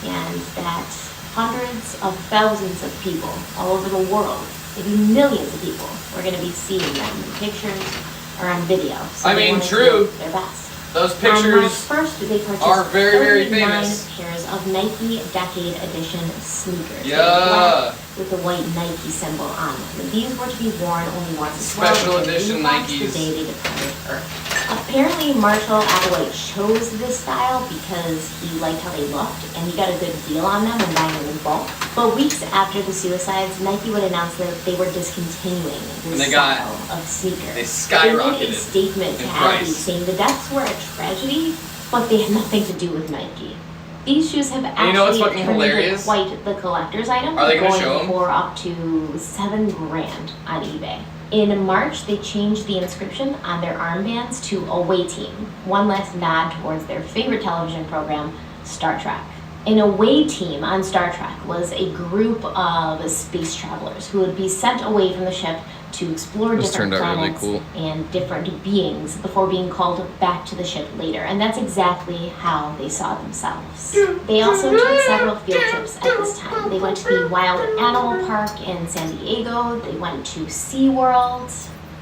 and that hundreds of thousands of people all over the world, maybe millions of people, were going to be seeing them in pictures or on video. So I mean, true. Their best. Those pictures 1st, they purchased are very, very 39 famous. pairs of Nike Decade Edition sneakers. Yeah. With the white Nike symbol on them. These were to be worn only once. Special edition Nikes. The day they departed Earth. Apparently, Marshall Applewhite chose this style because he liked how they looked, and he got a good deal on them when buying them in bulk. But weeks after the suicides, Nike would announce that they were discontinuing this style of sneakers. They skyrocketed They made a statement in to price. Abby saying the deaths were a tragedy, but they had nothing to do with Nike. These shoes have You know what's actually fucking turned into hilarious? quite the collector's item. Are they gonna going show 'em? for up to $7,000 on eBay. In March, they changed the inscription on their armbands to Away Team, one last nod towards their favorite television program, Star Trek. An away team on Star Trek was a group of space travelers who would be sent away from the ship to explore This different turned out really planets cool. and different beings before being called back to the ship later. And that's exactly how they saw themselves. They also took several field trips at this time. They went to the Wild Animal Park in San Diego. They went to SeaWorld.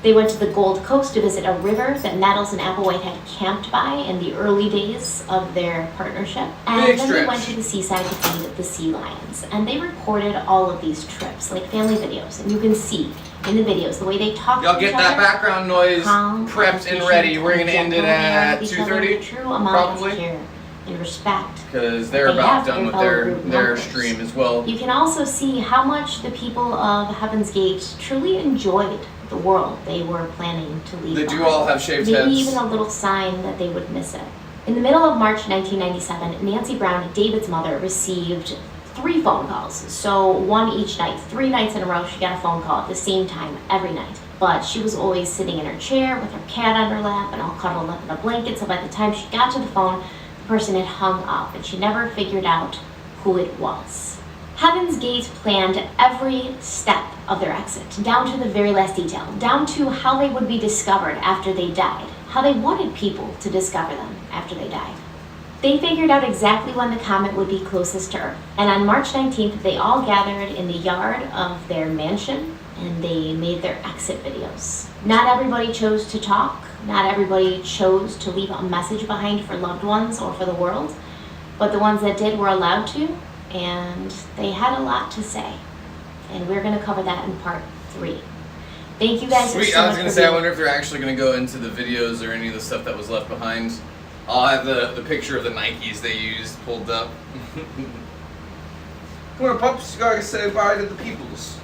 They went to the Gold Coast to visit a river that Nettles and Applewhite had camped by in the early days of their partnership. And Big then they stretch. went to the seaside to feed the sea lions. And they recorded all of these trips, like family videos. And you can see in the videos the way they talk Y'all to get each that other, background noise calm, prepped and ready. We're gonna end it gentle they are at with each other, 2:30, the true amount probably. of care and respect. Because they're They about have done their with fellow their group their members. stream as well. You can also see how much the people of Heaven's Gate truly enjoyed the world they were planning to leave They do behind. all have shaved Maybe heads. even a little sign that they would miss it. In the middle of March 1997, Nancy Brown, David's mother, received 3 phone calls. So one each night, 3 nights in a row, she got a phone call at the same time every night. But she was always sitting in her chair with her cat on her lap and all cuddled up in a blanket. So by the time she got to the phone, the person had hung up and she never figured out who it was. Heaven's Gate planned every step of their exit, down to the very last detail, down to how they would be discovered after they died, how they wanted people to discover them after they died. They figured out exactly when the comet would be closest to Earth, and on March 19th, they all gathered in the yard of their mansion, and they made their exit videos. Not everybody chose to talk, not everybody chose to leave a message behind for loved ones or for the world, but the ones that did were allowed to, and they had a lot to say. And we're going to cover that in part 3. Thank you guys Sweet. so I was much gonna for say, I being wonder if they're actually gonna go into the videos or any of the stuff that was left behind. I'll have the picture of the Nikes they used pulled up. Come on, pups, you gotta say bye to the peoples.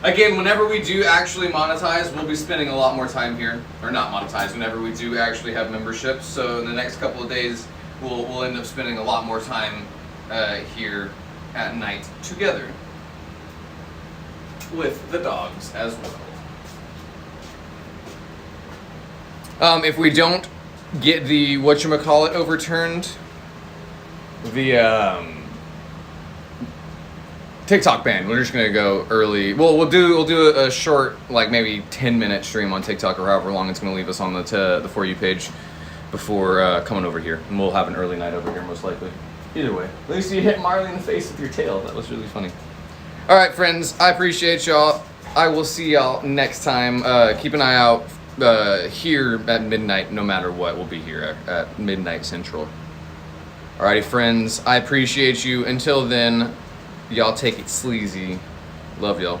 Again, whenever we do actually monetize, we'll be spending a lot more time here. Or not monetize, whenever we do actually have memberships. So in the next couple of days, we'll end up spending a lot more time here at night together. With the dogs as well. If we don't get the whatchamacallit overturned, the TikTok ban, we're just gonna go early. Well, we'll do a short, like maybe 10-minute stream on TikTok or however long it's gonna leave us on the For You page before coming over here, and we'll have an early night over here most likely. Either way, at least you hit Marley in the face with your tail. That was really funny. All right, friends, I appreciate y'all. I will see y'all next time. Keep an eye out here at midnight, no matter what. We'll be here at midnight central. Alrighty, friends, I appreciate you. Until then, y'all take it sleazy. Love y'all.